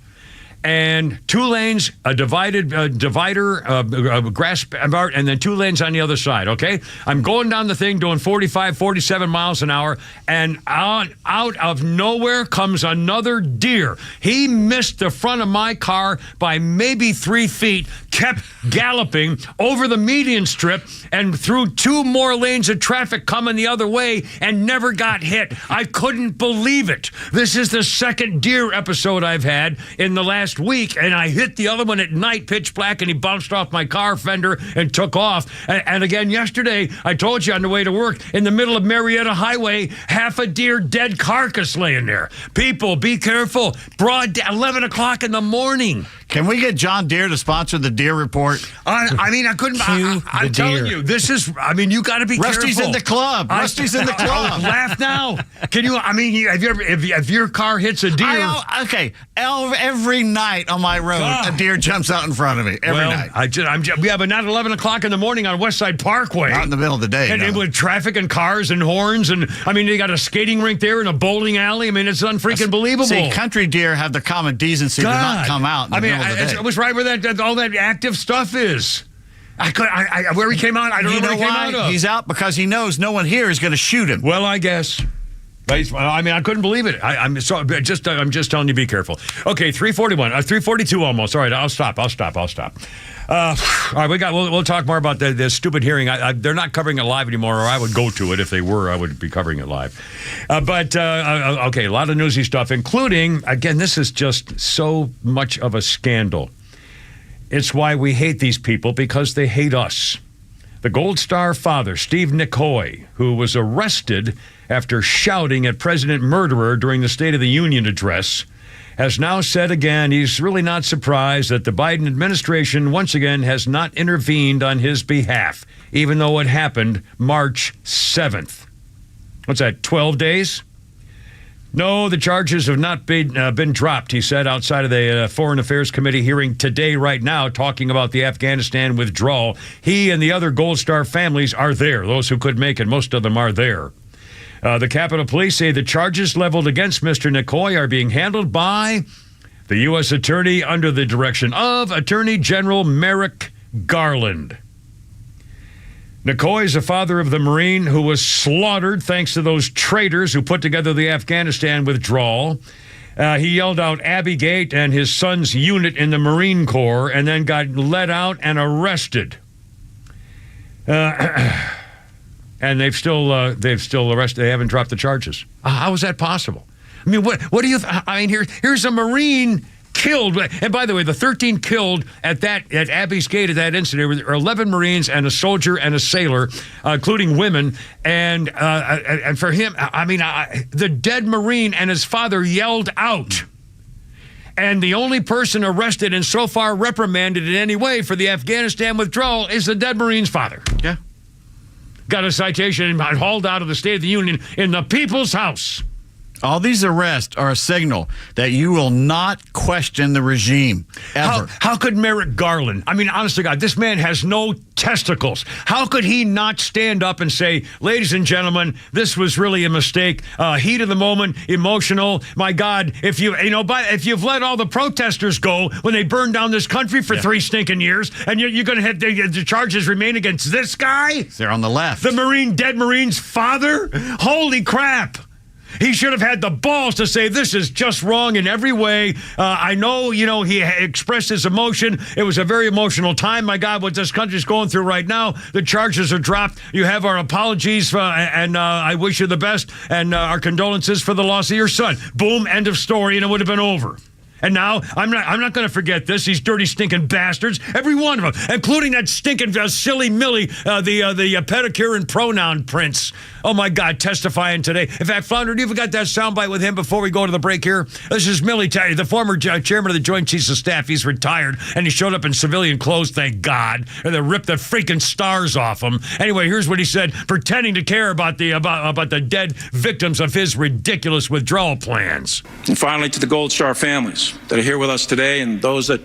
and 2 lanes, a divider, grass, and then 2 lanes on the other side, okay? I'm going down the thing doing 45, 47 miles an hour, and out of nowhere comes another deer. He missed the front of my car by maybe 3 feet, kept galloping over the median strip and through 2 more lanes of traffic coming the other way and never got hit. I couldn't believe it. This is the second deer episode I've had in the last week, and I hit the other one at night, pitch black, and he bounced off my car fender and took off. And again, yesterday, I told you on the way to work, in the middle of Marietta Highway, half a deer dead carcass laying there. People, be careful. Broad 11 o'clock in the morning. Can we get John Deere to sponsor the Deer Report? I mean, I couldn't. I'm telling you, this is. I mean, you got to be Rusty's careful. in the club. Rusty's in the club. Laugh now. Can you? I mean, if your car hits a deer? Every night on my road, a deer jumps out in front of me. Every night. But not 11 o'clock in the morning on West Side Parkway. Not in the middle of the day. And with traffic and cars and horns, and I mean, they got a skating rink there and a bowling alley. I mean, it's unfreaking believable. See, country deer have the common decency to not come out. It was right where all that active stuff is. Where he came out, I don't know where he came out of. He's out because he knows no one here is going to shoot him. Well, I guess. I mean, I couldn't believe it. I'm just telling you, be careful. Okay, 341, 342 almost. All right, I'll stop. All right, we'll talk more about the stupid hearing. They're not covering it live anymore, or I would go to it. If they were, I would be covering it live. Okay, a lot of newsy stuff, including, again, this is just so much of a scandal. It's why we hate these people, because they hate us. The Gold Star father, Steve Nicoy, who was arrested after shouting at President Murderer during the State of the Union address, has now said again he's really not surprised that the Biden administration once again has not intervened on his behalf, even though it happened March 7th. What's that, 12 days? No, the charges have not been dropped, he said, outside of the Foreign Affairs Committee hearing today, right now, talking about the Afghanistan withdrawal. He and the other Gold Star families are there. Those who could make it, most of them are there. The Capitol Police say the charges leveled against Mr. Nicoy are being handled by the U.S. Attorney under the direction of Attorney General Merrick Garland. Nicoy is the father of the Marine who was slaughtered thanks to those traitors who put together the Afghanistan withdrawal. He yelled out Abbey Gate and his son's unit in the Marine Corps, and then got let out and arrested. And they've still arrested. They haven't dropped the charges. How is that possible? I mean, what do you? I mean, here's a Marine killed. And by the way, the 13 killed at Abbey's Gate at that incident were 11 Marines and a soldier and a sailor, including women. And for him, I mean, the dead Marine and his father yelled out. And the only person arrested and so far reprimanded in any way for the Afghanistan withdrawal is the dead Marine's father. Yeah. Got a citation and hauled out of the State of the Union in the People's House. All these arrests are a signal that you will not question the regime, ever. How could Merrick Garland, I mean, honest to God, this man has no testicles. How could he not stand up and say, ladies and gentlemen, this was really a mistake, heat of the moment, emotional, my God, if you've let all the protesters go when they burned down this country for 3 stinking years, and you're going to have the charges remain against this guy? They're on the left. The dead Marine's father? Holy crap. He should have had the balls to say, this is just wrong in every way. I know, he expressed his emotion. It was a very emotional time. My God, what this country's going through right now. The charges are dropped. You have our apologies, and I wish you the best, and our condolences for the loss of your son. Boom, end of story, and it would have been over. And now, I'm not going to forget this. These dirty, stinking bastards, every one of them, including that stinking silly Millie, the pedicure and pronoun prince. Oh, my God, testifying today. In fact, Flounder, you even got that soundbite with him before we go to the break here? This is Millie, the former chairman of the Joint Chiefs of Staff. He's retired, and he showed up in civilian clothes, thank God, and they ripped the freaking stars off him. Anyway, here's what he said, pretending to care about the dead victims of his ridiculous withdrawal plans. And finally, to the Gold Star families that are here with us today and those that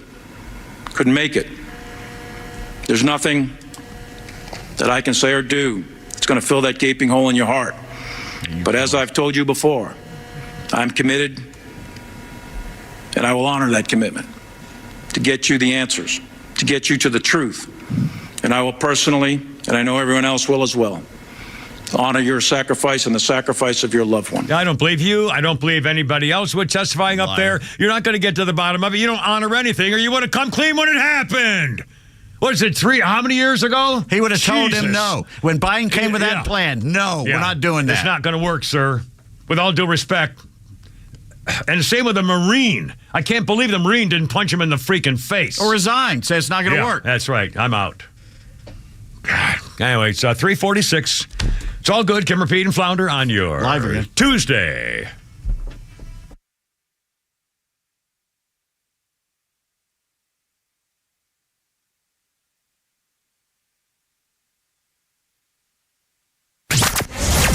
couldn't make it. There's nothing that I can say or do that's going to fill that gaping hole in your heart. But as I've told you before, I'm committed, and I will honor that commitment to get you the answers, to get you to the truth. And I will personally, and I know everyone else will as well, honor your sacrifice and the sacrifice of your loved one. I don't believe you. I don't believe anybody else who's testifying up there. You're not going to get to the bottom of it. You don't honor anything, or you want to come clean when it happened. What is it, how many years ago? He would have told him no. When Biden came with that plan, no, we're not doing that. It's not going to work, sir. With all due respect. And the same with the Marine. I can't believe the Marine didn't punch him in the freaking face. Or resign. Say it's not going to work. That's right. I'm out. God. Anyway, it's 3:46. It's all good. Kimmer, Pete, and Flounder on your Live again. Tuesday.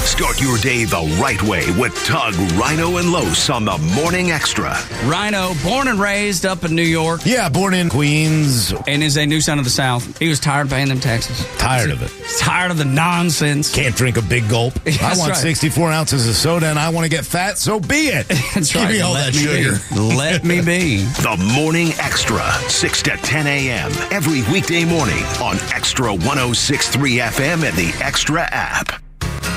Start your day the right way with Tug, Rhino, and Los on the Morning Extra. Rhino, born and raised up in New York. Yeah, born in Queens. And is a new son of the South. He was tired of paying them taxes. Tired of it. Tired of the nonsense. Can't drink a big gulp. I want 64 ounces of soda and I want to get fat, so be it. That's Give me all that sugar. Let me be. The Morning Extra, 6 to 10 a.m. every weekday morning on Extra 106.3 FM and the Extra app.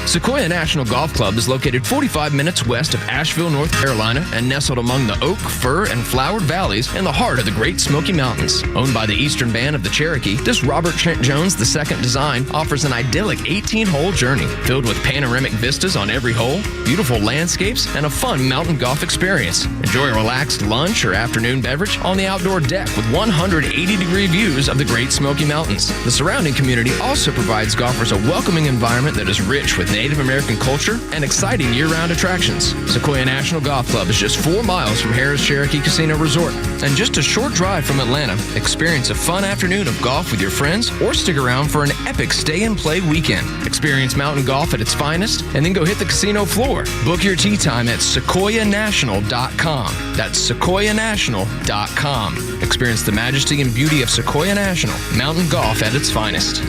Sequoia National Golf Club is located 45 minutes west of Asheville, North Carolina, and nestled among the oak, fir, and flowered valleys in the heart of the Great Smoky Mountains. Owned by the Eastern Band of the Cherokee, this Robert Trent Jones II design offers an idyllic 18-hole journey filled with panoramic vistas on every hole, beautiful landscapes, and a fun mountain golf experience. Enjoy a relaxed lunch or afternoon beverage on the outdoor deck with 180-degree views of the Great Smoky Mountains. The surrounding community also provides golfers a welcoming environment that is rich with Native American culture and exciting year-round attractions. Sequoia National Golf Club is just 4 miles from Harrah's Cherokee Casino Resort and just a short drive from Atlanta. Experience a fun afternoon of golf with your friends or stick around for an epic stay-and-play weekend. Experience mountain golf at its finest and then go hit the casino floor. Book your tee time at sequoianational.com. That's sequoianational.com. Experience the majesty and beauty of Sequoia National, mountain golf at its finest.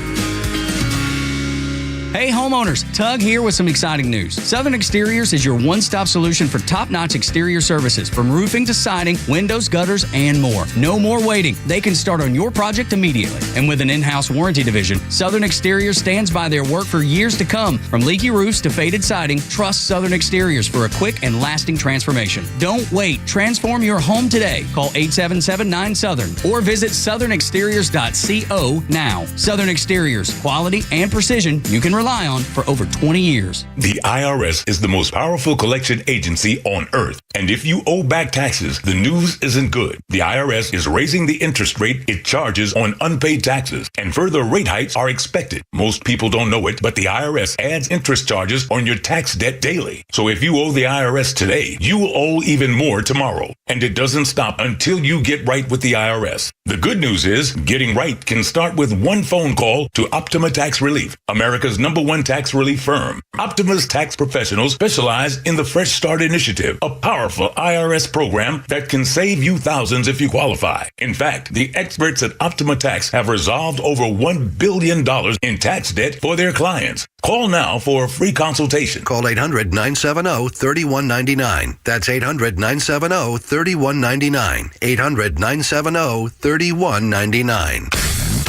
Hey homeowners, Tug here with some exciting news. Southern Exteriors is your one-stop solution for top-notch exterior services, from roofing to siding, windows, gutters, and more. No more waiting. They can start on your project immediately. And with an in-house warranty division, Southern Exteriors stands by their work for years to come. From leaky roofs to faded siding, trust Southern Exteriors for a quick and lasting transformation. Don't wait. Transform your home today. Call 877-9-SOUTHERN or visit southernexteriors.co now. Southern Exteriors, quality and precision you can rely on for over 20 years. The IRS is the most powerful collection agency on earth. And if you owe back taxes, the news isn't good. The IRS is raising the interest rate it charges on unpaid taxes, and further rate hikes are expected. Most people don't know it, but the IRS adds interest charges on your tax debt daily. So if you owe the IRS today, you will owe even more tomorrow. And it doesn't stop until you get right with the IRS. The good news is, getting right can start with one phone call to Optima Tax Relief, America's #1 tax relief firm. Optima's tax professionals specialize in the Fresh Start Initiative, a powerful IRS program that can save you thousands if you qualify. In fact, the experts at Optima Tax have resolved over $1 billion in tax debt for their clients. Call now for a free consultation. Call 800-970-3199. That's 800-970-3199. 800-970-3199.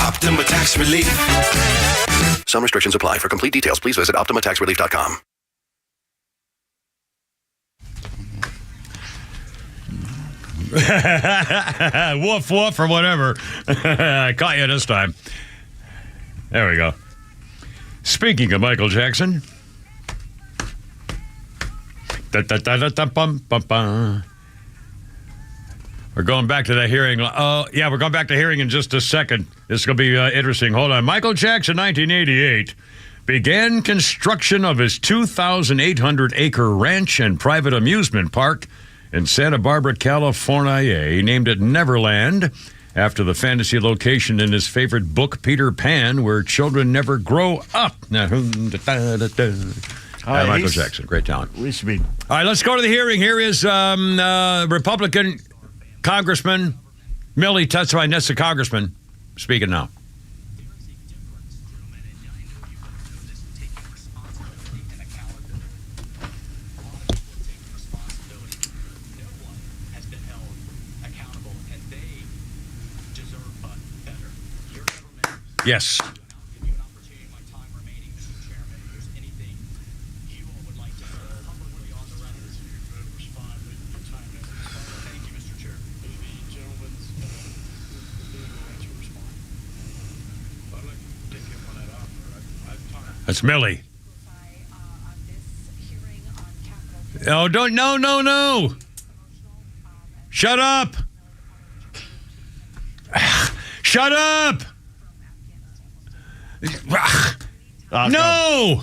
Optima Tax Relief. Some restrictions apply. For complete details, please visit OptimaTaxRelief.com. Woof, woof, or whatever. I caught you this time. There we go. Speaking of Michael Jackson. We're going back to that hearing. We're going back to hearing in just a second. This is going to be interesting. Hold on. Michael Jackson, 1988, began construction of his 2,800-acre ranch and private amusement park in Santa Barbara, California. He named it Neverland after the fantasy location in his favorite book, Peter Pan, where children never grow up. Michael Jackson, great talent. We should be. All right, let's go to the hearing. Here is Republican Congressman Milley testifying. That's the congressman speaking now. Yes. That's Milley. Oh, don't, no. Shut up. Shut up. No.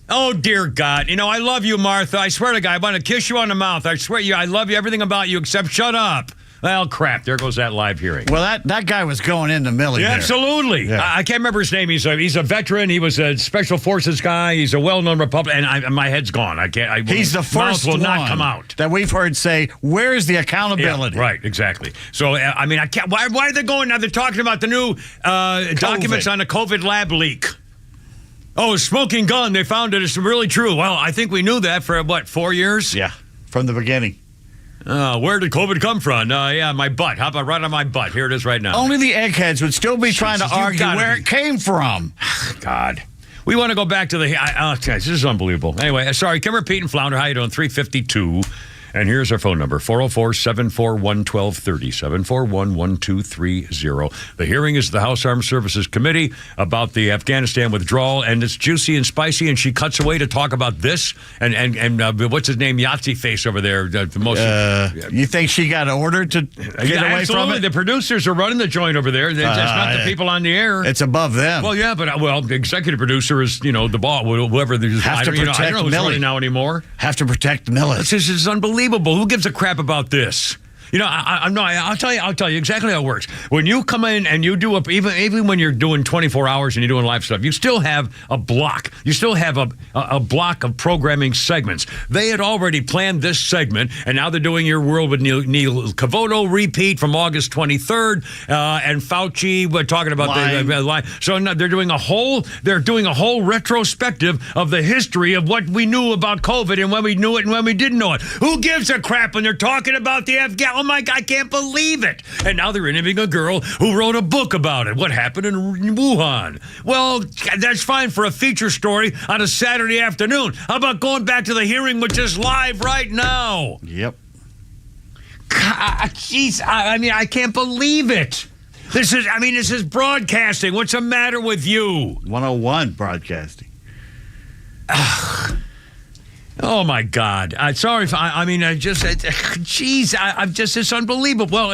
Oh, dear God. You know, I love you, Martha. I swear to God, I want to kiss you on the mouth. I swear to you, I love you, everything about you, except shut up. Well, crap. There goes that live hearing. Well, that guy was going into Milley. Yeah, absolutely. Yeah. I can't remember his name. He's a veteran. He was a special forces guy. He's a well-known Republican. And my head's gone. I can't. He's the first will one not come out that we've heard say, "Where's the accountability?" Yeah, right. Exactly. So I mean, I can't. Why are they going now? They're talking about the new documents on the COVID lab leak. Oh, smoking gun. They found it. It's really true. Well, I think we knew that for, 4 years? Yeah, from the beginning. Where did COVID come from? My butt. How about right on my butt? Here it is right now. Only the eggheads would still be trying to argue where it came from. God. We want to go back to the... this is unbelievable. Anyway, sorry. Kimmer, Pete, and Flounder, how you doing? 352. And here's our phone number, 404-741-1230, 741-1230. The hearing is the House Armed Services Committee about the Afghanistan withdrawal, and it's juicy and spicy, and she cuts away to talk about this, and what's his name, Yahtzee face over there. You think she got ordered to get away from it? The producers are running the joint over there. It's not the people on the air. It's above them. Well, yeah, but the executive producer is, the boss, whoever. Have to protect I don't know who's Milley running now anymore. Have to protect Milley. This is unbelievable. Who gives a crap about this? I'll tell you exactly how it works. When you come in and you do even when you're doing 24 hours and you're doing live stuff, you still have a block. You still have a block of programming segments. They had already planned this segment, and now they're doing Your World with Neil Cavoto repeat from August 23rd, and Fauci. We're talking about the line. So now they're doing a whole retrospective of the history of what we knew about COVID and when we knew it and when we didn't know it. Who gives a crap when they're talking about the Afghan? Oh my God, I can't believe it. And now they're interviewing a girl who wrote a book about it. What happened in Wuhan? Well, that's fine for a feature story on a Saturday afternoon. How about going back to the hearing, which is live right now? Yep. Jeez, I can't believe it. This is broadcasting. What's the matter with you? 101 broadcasting. Oh my God! Sorry if it's unbelievable. Well,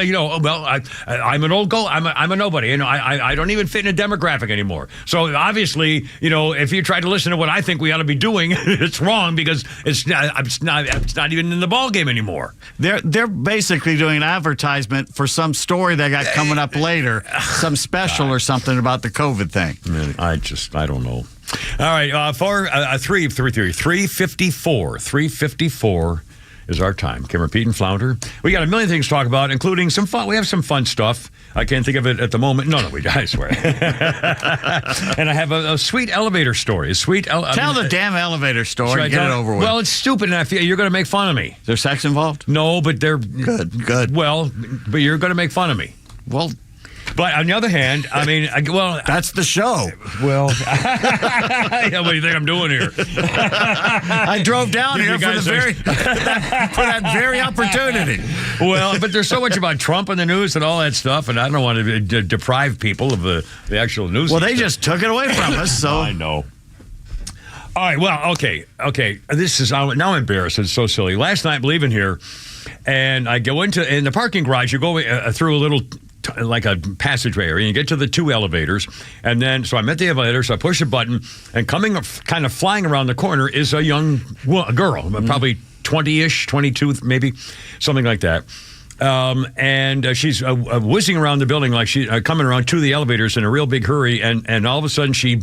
I'm an old I'm a nobody. I don't even fit in a demographic anymore. So obviously, if you try to listen to what I think we ought to be doing, it's wrong because it's not even in the ball game anymore. They're basically doing an advertisement for some story they got coming up later, some special or something about the COVID thing. I don't know. All right, 354 is our time. Kimmer, Pete, and Flounder. We got a million things to talk about, including some fun. We have some fun stuff. I can't think of it at the moment. No, I swear. And I have a sweet elevator story. Tell the damn elevator story. Get it over with. Well, it's stupid, and I feel you're going to make fun of me. Is there sex involved? No, but they're good. Well, but you're going to make fun of me. Well, But on the other hand, I mean, that's the show. Well, yeah, what do you think I'm doing here? I drove down here for that very opportunity. Well, but there's so much about Trump in the news and all that stuff, and I don't want to deprive people of the actual news. Well, they just took it away from us, so. I know. All right, well, okay. This is, now I'm embarrassed. It's so silly. Last night, leaving here, and I go in the parking garage. You go through a little, like a passageway area, and you get to the 2 elevators. And then, so I'm at the elevator, so I push a button, and kind of flying around the corner is a young girl, probably 20-ish, 22 maybe, something like that. And she's whizzing around the building like she's coming around to the elevators in a real big hurry, and all of a sudden she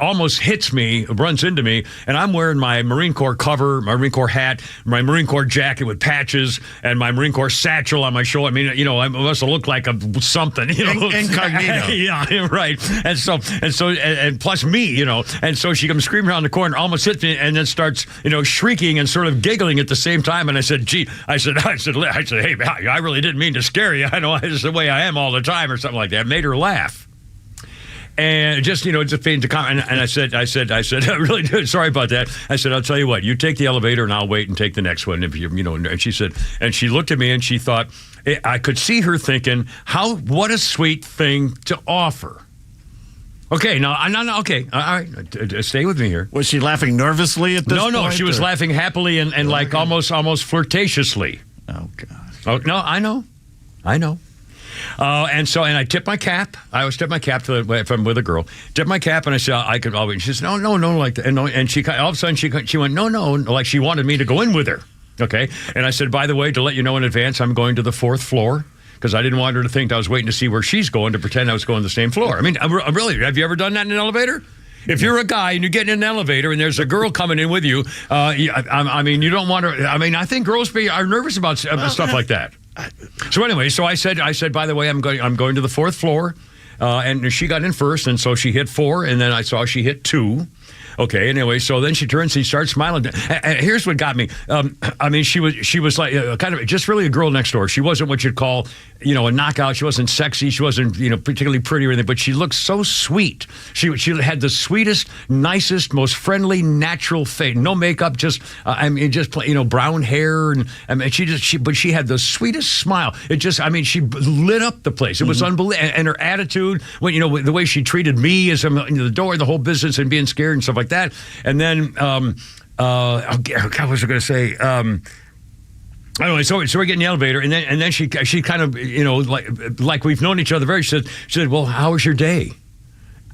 almost hits me, runs into me, and I'm wearing my Marine Corps cover, my Marine Corps hat, my Marine Corps jacket with patches, and my Marine Corps satchel on my shoulder. I mean, I must have looked like something, incognito. Yeah, right. And plus me, and so she comes screaming around the corner, almost hits me, and then starts, shrieking and sort of giggling at the same time. And I said, "Gee," I said, "Hey, I really didn't mean to scare you. I know it's the way I am all the time," or something like that. Made her laugh. And just being to comment. And I said, I really do. Sorry about that. I said, I'll tell you what, you take the elevator and I'll wait and take the next one. If and she said, and she looked at me and she thought, I could see her thinking, what a sweet thing to offer. Okay, no, okay, all right, stay with me here. Was she laughing nervously at this point? No, she was laughing happily and like almost flirtatiously. Oh, God. Oh, no, I know. And I tipped my cap. I always tip my cap if I'm with a girl. Tip my cap, and I said, I could always. She said, no, like that. And she all of a sudden she went, no, like she wanted me to go in with her. Okay. And I said, by the way, to let you know in advance, I'm going to the 4th floor, because I didn't want her to think I was waiting to see where she's going to pretend I was going to the same floor. I mean, really, have you ever done that in an elevator? If you're a guy and you get in an elevator and there's a girl coming in with you, I mean, you don't want to. I mean, I think girls are nervous about stuff like that. So anyway, I said, by the way, I'm going to the 4th floor, and she got in first, and so she hit 4, and then I saw she hit 2. Okay, anyway, so then she turns and she starts smiling. And here's what got me. I mean, she was like kind of just really a girl next door. She wasn't what you'd call, a knockout. She wasn't sexy. She wasn't, particularly pretty or anything, but she looked so sweet. She had the sweetest, nicest, most friendly, natural face. No makeup, just brown hair, and I mean, but she had the sweetest smile. She lit up the place. It was unbelievable. And her attitude, the way she treated me as the door, the whole business, and being scared and stuff like that. And then, what was I going to say? Anyway, so we're getting the elevator, and then she kind of, like we've known each other she said, well, how was your day?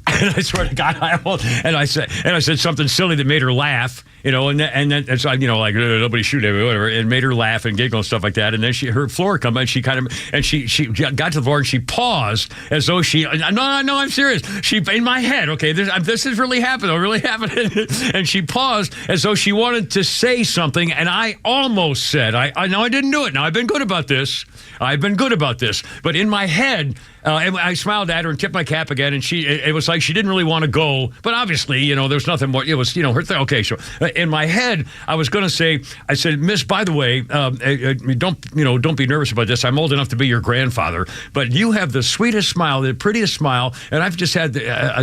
And I swear to God, I said something silly that made her laugh, and so like nobody shoot at me, whatever. It made her laugh and giggle and stuff like that. And then her floor come and she got to the floor and she paused as though no, I'm serious. She in my head, okay, this is really happening, and she paused as though she wanted to say something, and I almost said, I know I didn't do it. Now I've been good about this, but in my head. And I smiled at her and tipped my cap again, and it was like she didn't really want to go, but obviously, there's nothing more. It was, her thing. Okay, so in my head, I was going to say, I said, Miss, by the way, don't be nervous about this. I'm old enough to be your grandfather, but you have the sweetest smile, the prettiest smile, and I've just had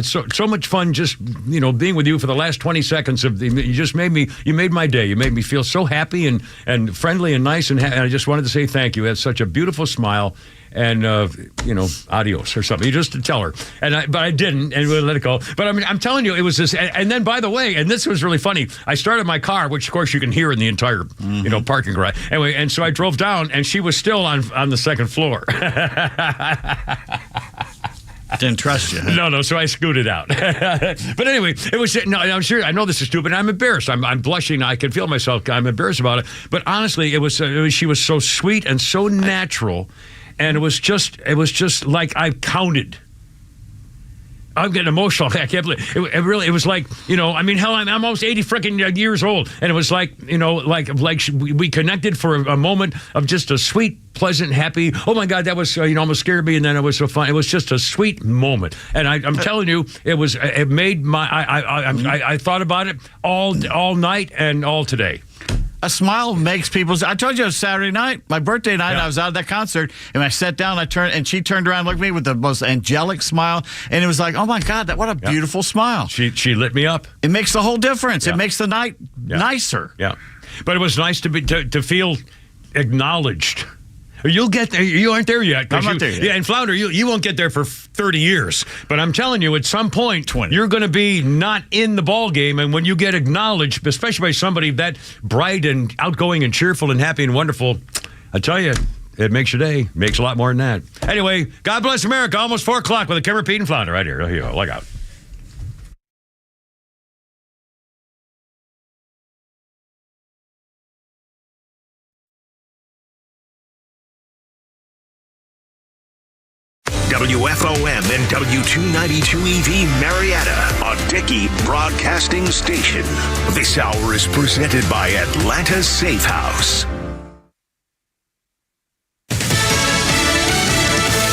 so much fun just, being with you for the last 20 seconds you made my day. You made me feel so happy and friendly and nice, and I just wanted to say thank you. You had such a beautiful smile. And adios or something. You just tell her, but I didn't, and we let it go. But I mean, I'm telling you, it was this. And then, by the way, and this was really funny. I started my car, which of course you can hear in the entire, parking garage. Anyway, and so I drove down, and she was still on the 2nd floor. Didn't trust you. No. So I scooted out. But anyway, it was. No, I'm sure. I know this is stupid. I'm embarrassed. I'm blushing. I can feel myself. I'm embarrassed about it. But honestly, it was. She was so sweet and so natural. And it was just like I counted. I'm getting emotional. I can't believe it. It was like, hell, I'm almost 80 freaking years old. And it was like, we connected for a moment of just a sweet, pleasant, happy. Oh my God, that was, almost scared me. And then it was so fun. It was just a sweet moment. And I'm telling you, it made I thought about it all night and all today. A smile makes people. I told you it was Saturday night, my birthday night. Yeah. I was out at that concert, and I sat down. She turned around, and looked at me with the most angelic smile, and it was like, oh my God, what a beautiful smile. She lit me up. It makes the whole difference. Yeah. It makes the night nicer. Yeah, but it was nice to feel acknowledged. You'll get there. You aren't there yet. I'm not there yet. Yeah, and Flounder, you won't get there for 30 years. But I'm telling you, at some point, 20. You're going to be not in the ball game. And when you get acknowledged, especially by somebody that bright and outgoing and cheerful and happy and wonderful, I tell you, it makes your day. Makes a lot more than that. Anyway, God bless America. Almost 4 o'clock with a Kimmer, Pete, and Flounder right here. Here you go. Look out. WFOM and W292EV Marietta, a Dickey Broadcasting Station. This hour is presented by Atlanta Safe House.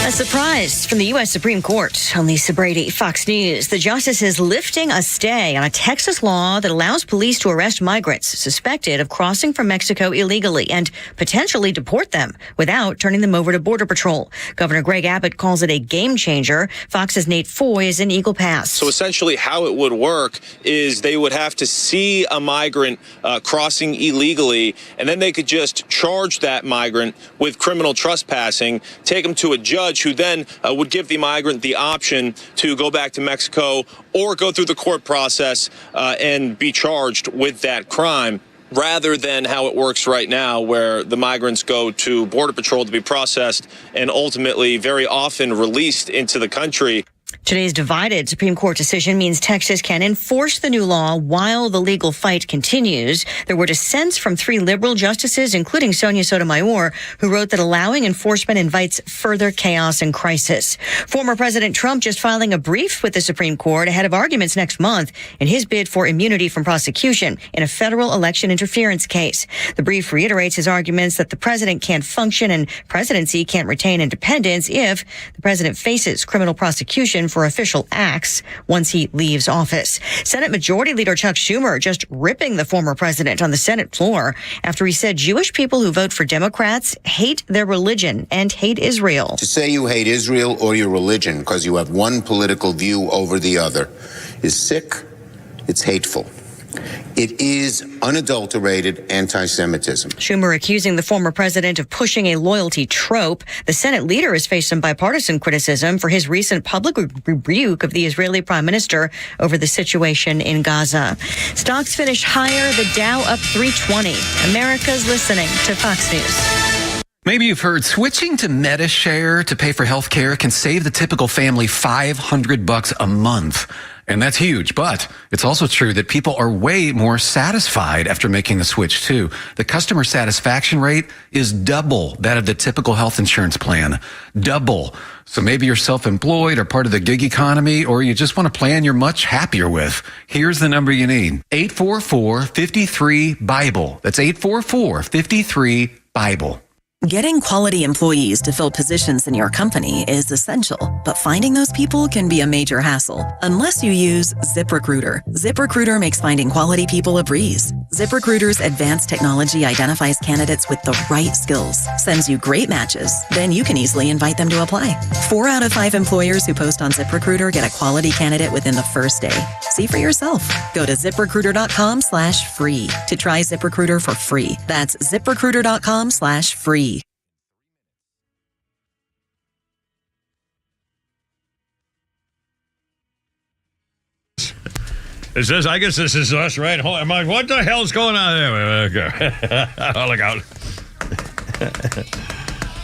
A surprise from the U.S. Supreme Court. On Lisa Brady, Fox News. The justice is lifting a stay on a Texas law that allows police to arrest migrants suspected of crossing from Mexico illegally and potentially deport them without turning them over to Border Patrol. Governor Greg Abbott calls it a game changer. Fox's Nate Foy is in Eagle Pass. So essentially how it would work is they would have to see a migrant crossing illegally, and then they could just charge that migrant with criminal trespassing, take him to a judge who then would give the migrant the option to go back to Mexico or go through the court process and be charged with that crime, rather than how it works right now, where the migrants go to Border Patrol to be processed and ultimately very often released into the country. Today's divided Supreme Court decision means Texas can enforce the new law while the legal fight continues. There were dissents from 3 liberal justices, including Sonia Sotomayor, who wrote that allowing enforcement invites further chaos and crisis. Former President Trump just filing a brief with the Supreme Court ahead of arguments next month in his bid for immunity from prosecution in a federal election interference case. The brief reiterates his arguments that the president can't function and presidency can't retain independence if the president faces criminal prosecution for official acts once he leaves office. Senate Majority Leader Chuck Schumer just ripping the former president on the Senate floor after he said Jewish people who vote for Democrats hate their religion and hate Israel. To say you hate Israel or your religion because you have one political view over the other is sick, it's hateful. It is unadulterated anti-Semitism. Schumer accusing the former president of pushing a loyalty trope. The Senate leader has faced some bipartisan criticism for his recent public rebuke of the Israeli prime minister over the situation in Gaza. Stocks finished higher, the Dow up 320. America's listening to Fox News. Maybe you've heard switching to MediShare to pay for health care can save the typical family $500 a month. And that's huge, but it's also true that people are way more satisfied after making the switch too. The customer satisfaction rate is double that of the typical health insurance plan. Double. So maybe you're self-employed or part of the gig economy, or you just want a plan you're much happier with. Here's the number you need. 844-53-BIBLE. That's 844-53-BIBLE. Getting quality employees to fill positions in your company is essential, but finding those people can be a major hassle unless you use ZipRecruiter. ZipRecruiter makes finding quality people a breeze. ZipRecruiter's advanced technology identifies candidates with the right skills, sends you great matches, then you can easily invite them to apply. 4 out of 5 employers who post on ZipRecruiter get a quality candidate within the first day. See for yourself. Go to ZipRecruiter.com/free to try ZipRecruiter for free. That's ZipRecruiter.com/free. It says, I guess this is us, right? I'm like, what the hell's going on there? Okay. Oh, look out.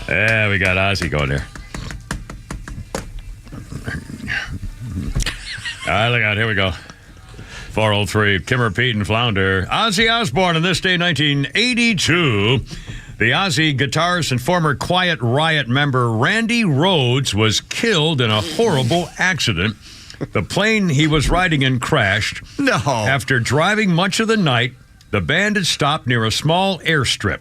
Yeah, we got Ozzy going there. All right, look out. Here we go. 403, Kimmer, Pete, and Flounder. Ozzy Osbourne on this day, 1982. The Ozzy guitarist and former Quiet Riot member Randy Rhoads was killed in a horrible accident. The plane he was riding in crashed. No. After driving much of the night, the band had stopped near a small airstrip.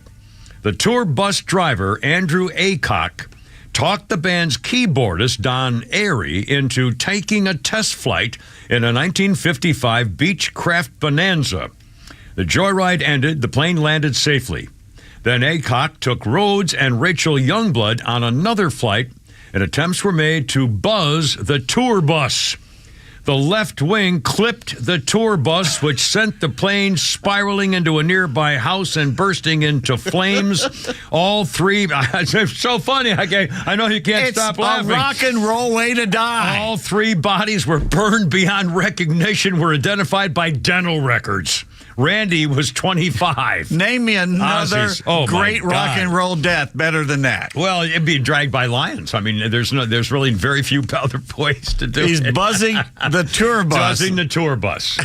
The tour bus driver, Andrew Aycock, talked the band's keyboardist, Don Airy, into taking a test flight in a 1955 Beechcraft Bonanza. The joyride ended. The plane landed safely. Then Aycock took Rhodes and Rachel Youngblood on another flight, and attempts were made to buzz the tour bus. The left wing clipped the tour bus, which sent the plane spiraling into a nearby house and bursting into flames. All three, it's so funny. I know you can't stop laughing. It's a rock and roll way to die. All three bodies were burned beyond recognition, were identified by dental records. Randy was 25. Name me another great rock and roll death better than that. Well, it'd be dragged by lions. I mean, there's really very few other ways to do it. He's buzzing the tour bus. Buzzing the tour bus.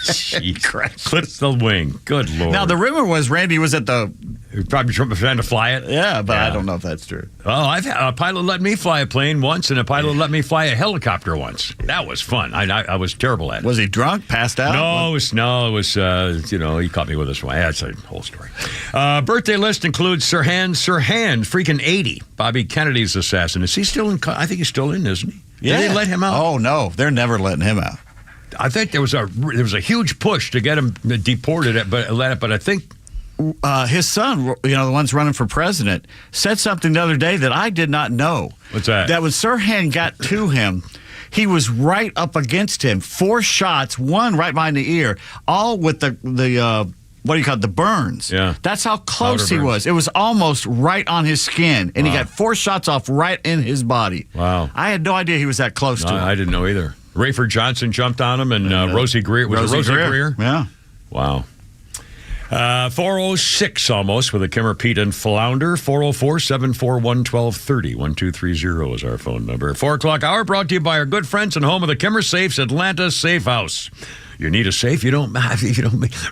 Clipped the wing. Good Lord. Now, the rumor was Randy was at the... Probably trying to fly it? Yeah, but I don't know if that's true. Well, I've had a pilot let me fly a plane once, and a pilot let me fly a helicopter once. That was fun. I was terrible at it. Was he drunk? Passed out? No, it was he caught me with this one. That's a whole story. Birthday list includes Sirhan, freaking 80. Bobby Kennedy's assassin. Is he still in? I think he's still in, isn't he? Yeah. Did they let him out? Oh, no. They're never letting him out. I think there was a huge push to get him deported, but I think his son, the one's running for president, said something the other day that I did not know. What's that? That when Sirhan got to him, he was right up against him. 4 shots, one right behind the ear, all with the what do you call it, the burns. Yeah. That's how close he burns. was. It was almost right on his skin, and he got 4 shots off right in his body. Wow. I had no idea he was that close to him. I didn't know either. Rayford Johnson jumped on him, and Rosie Greer. Was it Rosie Greer? Yeah. Wow. 4:06 almost with a Kimmer, Pete, and Flounder. 404-741-1230. 1230 is our phone number. 4 o'clock hour brought to you by our good friends and home of the Kimmer Safes, Atlanta Safe House. You need a safe. You don't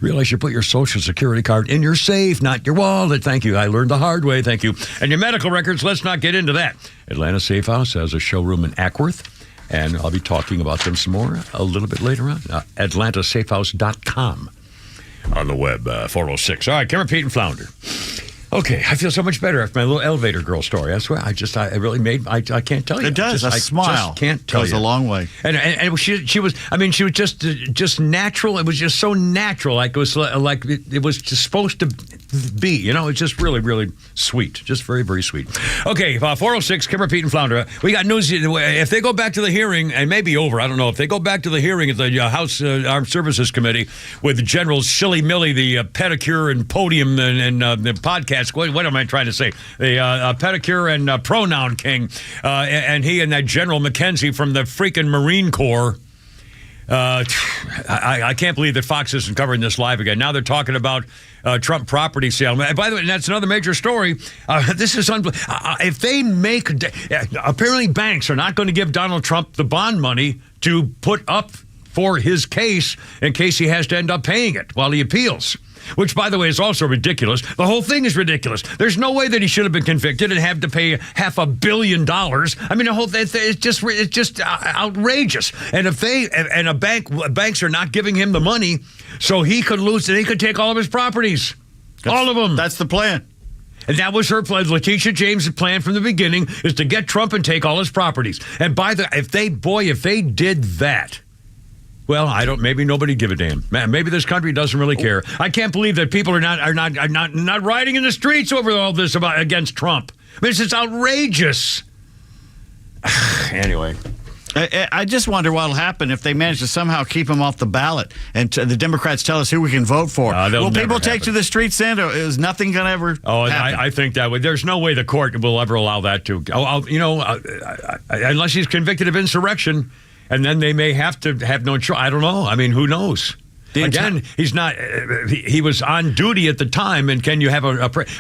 realize you put your Social Security card in your safe, not your wallet. Thank you. I learned the hard way. Thank you. And your medical records, let's not get into that. Atlanta Safe House has a showroom in Ackworth, and I'll be talking about them some more a little bit later on. AtlantaSafeHouse.com. On the web, 406. All right, Kimmer, Pete, and Flounder. Okay, I feel so much better after my little elevator girl story. I swear, I really made, I can't tell you. It does, a smile. Just can't tell goes you. a long way. And she was just natural. It was just so natural, like it was just supposed to be. It's just really, really sweet. Just very, very sweet. Okay, 406, Kimmer, Pete, and Flounder. We got news. If they go back to the hearing, and maybe over, I don't know. If they go back to the hearing at the House Armed Services Committee with General Silly Millie, the pedicure and podium and the podcast. What am I trying to say? The pedicure and pronoun king, and he and that General McKenzie from the freaking Marine Corps. I can't believe that Fox isn't covering this live again. Now they're talking about Trump property sale. And by the way, that's another major story. This is if they make apparently banks are not going to give Donald Trump the bond money to put up for his case in case he has to end up paying it while he appeals. Which, by the way, is also ridiculous. The whole thing is ridiculous. There's no way that he should have been convicted and have to pay $500 million. I mean, the whole thing it's just outrageous. And if banks are not giving him the money, so he could lose it, he could take all of his properties, all of them. That's the plan. And that was her plan. Letitia James' plan from the beginning is to get Trump and take all his properties. And if they did that. Well, maybe nobody give a damn. Man, maybe this country doesn't really care. I can't believe that people are not riding in the streets over all this against Trump. I mean, it's just outrageous. Anyway. I just wonder what will happen if they manage to somehow keep him off the ballot and the Democrats tell us who we can vote for. Will people take to the streets then, or is nothing going to ever happen? I think that way. There's no way the court will ever allow that to. Unless he's convicted of insurrection. And then they may have to have no choice. I don't know. I mean, who knows? Again, he's not. He was on duty at the time. And can you have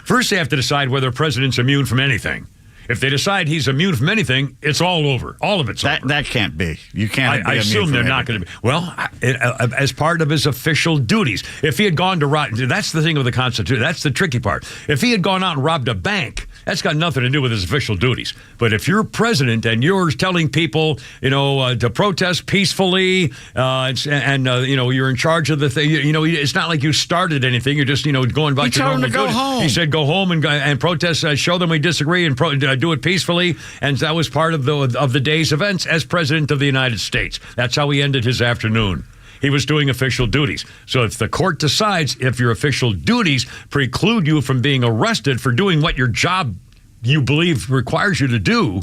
first? They have to decide whether a president's immune from anything. If they decide he's immune from anything, it's all over. All of it's over. That can't be. You can't. I assume they're not going to be. Well, as part of his official duties, if he had gone to rob, that's the thing with the Constitution. That's the tricky part. If he had gone out and robbed a bank, that's got nothing to do with his official duties. But if you're president and you're telling people, to protest peacefully, and you're in charge of the thing, it's not like you started anything. You're just, going back to normal duty. Home. He said, go home and protest, show them we disagree, and do it peacefully. And that was part of the day's events as president of the United States. That's how he ended his afternoon. he was doing official duties. So if the court decides if your official duties preclude you from being arrested for doing what your job you believe requires you to do,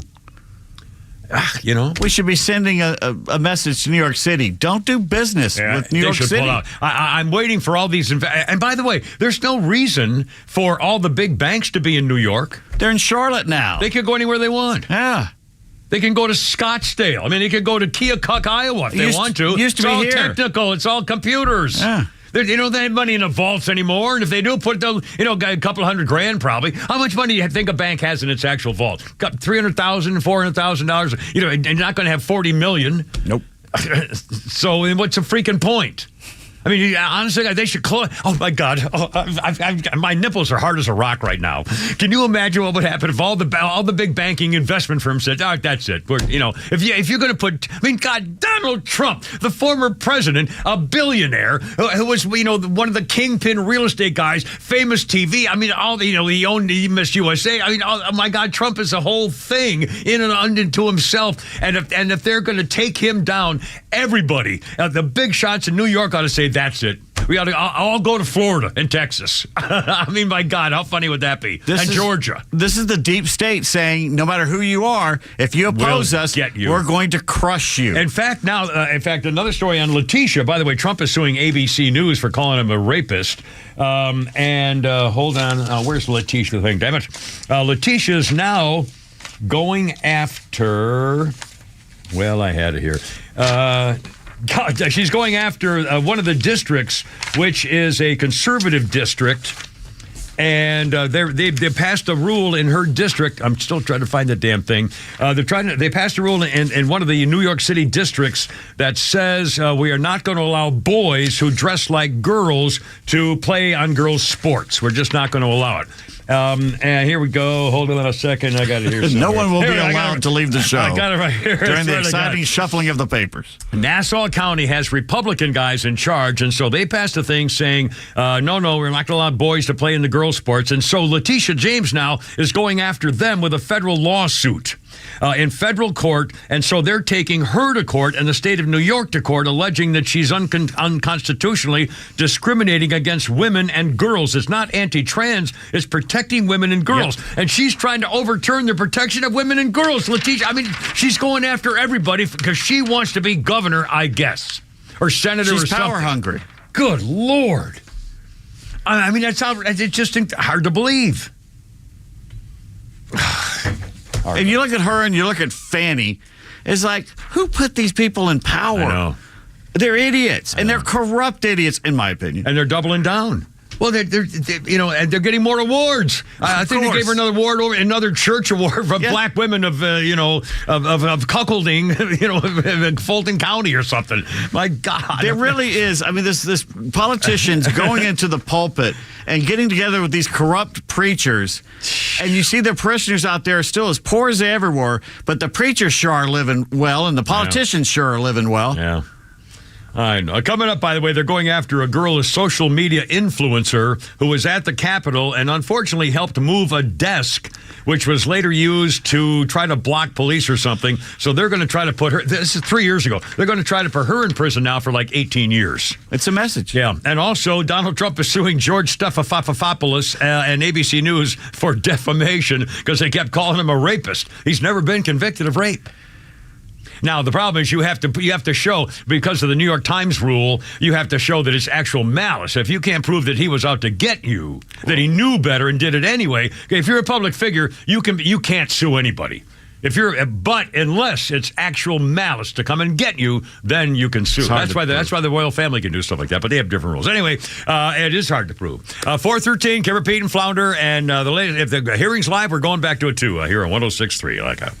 we should be sending a message to New York City. Don't do business with New York City. Pull out. I'm waiting for all these. And by the way, there's no reason for all the big banks to be in New York. They're in Charlotte now. They can go anywhere they want. Yeah. They can go to Scottsdale. I mean, they could go to Keokuk, Iowa if they want to. Used to it's be all here. Technical. It's all computers. Yeah. They don't have money in the vaults anymore, and if they do, put a couple $100,000 probably. How much money do you think a bank has in its actual vault? Got $300,000, $400,000. You're not going to have $40 million. Nope. So what's the freaking point? I mean, honestly, they should close. Oh my God, my nipples are hard as a rock right now. Can you imagine what would happen if all the big banking investment firms said, "Oh, that's it." If you're going to put, God, Donald Trump, the former president, a billionaire who was one of the kingpin real estate guys, famous TV. I mean, he owned Miss USA. I mean, oh my God, Trump is a whole thing in and unto himself. And if they're going to take him down, everybody, the big shots in New York ought to say, "That's it. We ought to all go to Florida and Texas." I mean, my God, how funny would that be? Georgia. This is the deep state saying, no matter who you are, if you oppose us, we're going to crush you. In fact, another story on Letitia. By the way, Trump is suing ABC News for calling him a rapist. Hold on. Where's Letitia thing? Damn it. Letitia is now going after... Well, I had it here. God, she's going after one of the districts, which is a conservative district, and they passed a rule in her district. I'm still trying to find the damn thing. They passed a rule in one of the New York City districts that says we are not going to allow boys who dress like girls to play on girls' sports. We're just not going to allow it. And here we go. Hold on a second. I got it here. No one will be allowed to leave the show. I got it right here. During the exciting shuffling of the papers. Nassau County has Republican guys in charge, and so they passed a thing saying, no, we're not going to allow boys to play in the girls' sports. And so Letitia James now is going after them with a federal lawsuit in federal court. And so they're taking her to court and the state of New York to court, alleging that she's unconstitutionally discriminating against women and girls. It's not anti-trans. It's protecting women and girls. Yep. And she's trying to overturn the protection of women and girls. Letitia, I mean, she's going after everybody because she wants to be governor, I guess, or senator or something. She's power hungry. Good Lord. I mean, it's just hard to believe. And you look at her and you look at Fannie, it's like, who put these people in power? I know. They're idiots, and they're corrupt idiots, in my opinion. And they're doubling down. Well, they're and they're getting more awards. I think they gave her another church award for black women of cuckolding, in Fulton County or something. My God, there really is. I mean, this politicians going into the pulpit and getting together with these corrupt preachers, and you see their parishioners out there still as poor as they ever were, but the preachers sure are living well, and the politicians sure are living well. Yeah. I know. Coming up, by the way, they're going after a girl, a social media influencer who was at the Capitol and unfortunately helped move a desk, which was later used to try to block police or something. So they're going to try to put her, this is 3 years ago, they're going to try to put her in prison now for like 18 years. It's a message. Yeah. And also, Donald Trump is suing George Stephanopoulos and ABC News for defamation because they kept calling him a rapist. He's never been convicted of rape. Now, the problem is you have to show, because of the New York Times rule, you have to show that it's actual malice. If you can't prove that he was out to get you, that he knew better and did it anyway, if you're a public figure, you can't sue anybody. But unless it's actual malice to come and get you, then you can sue. That's why the royal family can do stuff like that, but they have different rules. Anyway, it is hard to prove. 413, Kimmer, Pete, and Flounder, and if the hearing's live, we're going back to it too here on 106.3. I like that.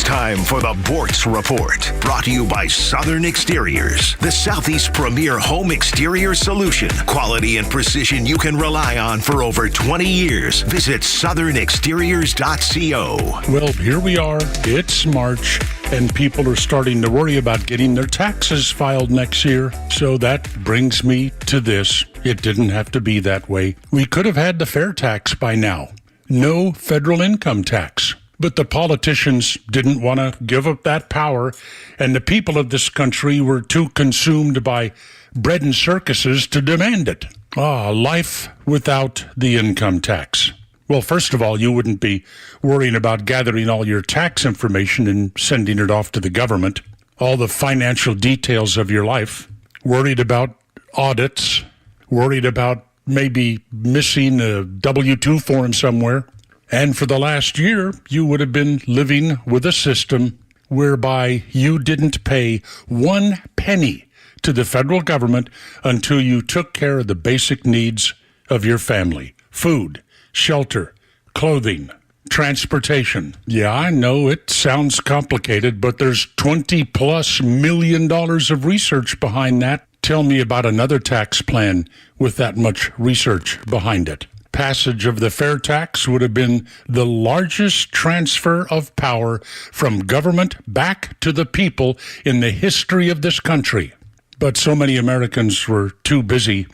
Time for the Bortz Report, brought to you by Southern Exteriors, the Southeast premier home exterior solution. Quality and precision you can rely on for over 20 years. Visit southernexteriors.co. Well, here we are. It's March, and people are starting to worry about getting their taxes filed next year. So that brings me to this. It didn't have to be that way. We could have had the fair tax by now. No federal income tax. But the politicians didn't want to give up that power, and the people of this country were too consumed by bread and circuses to demand it. Life without the income tax. Well, first of all, you wouldn't be worrying about gathering all your tax information and sending it off to the government. All the financial details of your life. Worried about audits. Worried about maybe missing a W-2 form somewhere. And for the last year, you would have been living with a system whereby you didn't pay 1 penny to the federal government until you took care of the basic needs of your family. Food, shelter, clothing, transportation. Yeah, I know it sounds complicated, but there's $20+ million of research behind that. Tell me about another tax plan with that much research behind it. Passage of the fair tax would have been the largest transfer of power from government back to the people in the history of this country. But so many Americans were too busy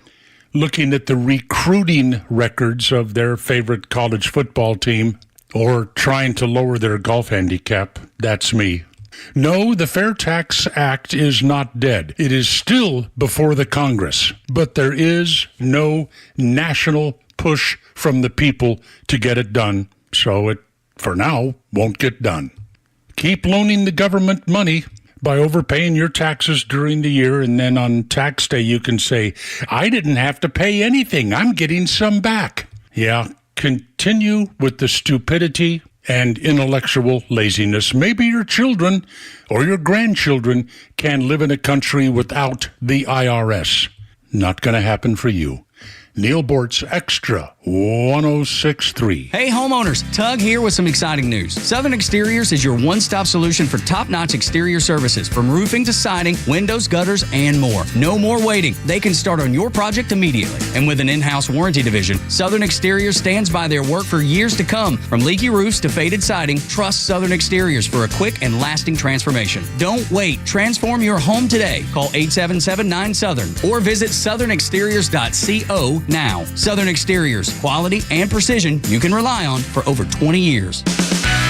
looking at the recruiting records of their favorite college football team or trying to lower their golf handicap. That's me. No, the Fair Tax Act is not dead. It is still before the Congress, but there is no national push from the people to get it done, so it, for now, won't get done. Keep loaning the government money by overpaying your taxes during the year, and then on tax day you can say, I didn't have to pay anything. I'm getting some back. Yeah, continue with the stupidity and intellectual laziness. Maybe your children or your grandchildren can live in a country without the IRS. Not going to happen for you. Neil Bortz Extra 1063. Hey homeowners, Tug here with some exciting news. Southern Exteriors is your one-stop solution for top-notch exterior services, from roofing to siding, windows, gutters, and more. No more waiting. They can start on your project immediately. And with an in-house warranty division, Southern Exteriors stands by their work for years to come. From leaky roofs to faded siding, trust Southern Exteriors for a quick and lasting transformation. Don't wait. Transform your home today. Call 877-9-SOUTHERN or visit southernexteriors.co now. Southern Exteriors, quality and precision you can rely on for over 20 years.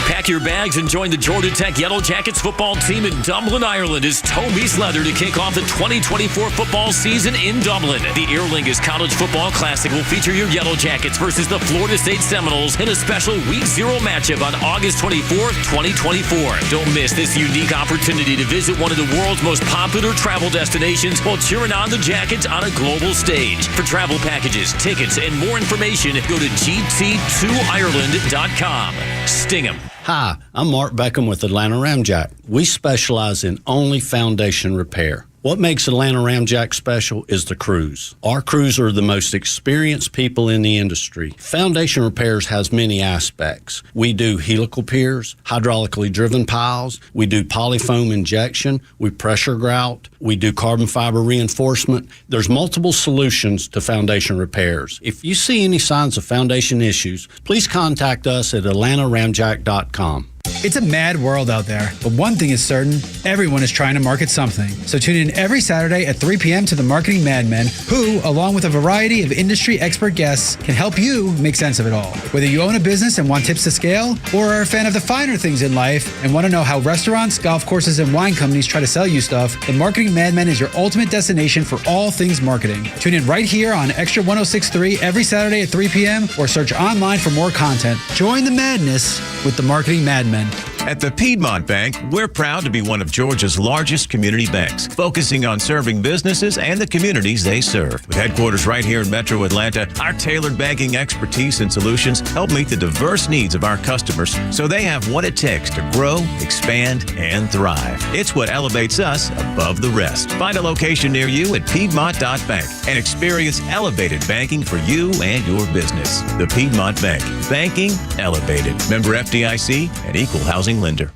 Pack your bags and join the Georgia Tech Yellow Jackets football team in Dublin, Ireland as Toe meets leather to kick off the 2024 football season in Dublin. The Aer Lingus College Football Classic will feature your Yellow Jackets versus the Florida State Seminoles in a special Week 0 matchup on August 24th, 2024. Don't miss this unique opportunity to visit one of the world's most popular travel destinations while cheering on the Jackets on a global stage. For travel packages, tickets, and more information, go to gt2ireland.com. Sting 'em. Hi, I'm Mark Beckham with Atlanta Ramjack. We specialize in only foundation repair. What makes Atlanta Ramjack special is the crews. Our crews are the most experienced people in the industry. Foundation repairs has many aspects. We do helical piers, hydraulically driven piles, we do polyfoam injection, we pressure grout, we do carbon fiber reinforcement. There's multiple solutions to foundation repairs. If you see any signs of foundation issues, please contact us at atlantaramjack.com. It's a mad world out there, but one thing is certain, everyone is trying to market something. So tune in every Saturday at 3 p.m. to the Marketing Madmen, who, along with a variety of industry expert guests, can help you make sense of it all. Whether you own a business and want tips to scale, or are a fan of the finer things in life and want to know how restaurants, golf courses, and wine companies try to sell you stuff, the Marketing Madmen is your ultimate destination for all things marketing. Tune in right here on Extra 1063 every Saturday at 3 p.m. or search online for more content. Join the madness with the Marketing Madmen. At the Piedmont Bank, we're proud to be one of Georgia's largest community banks, focusing on serving businesses and the communities they serve. With headquarters right here in Metro Atlanta, our tailored banking expertise and solutions help meet the diverse needs of our customers so they have what it takes to grow, expand, and thrive. It's what elevates us above the rest. Find a location near you at Piedmont.bank and experience elevated banking for you and your business. The Piedmont Bank. Banking elevated. Member FDIC and Equal Housing Lender.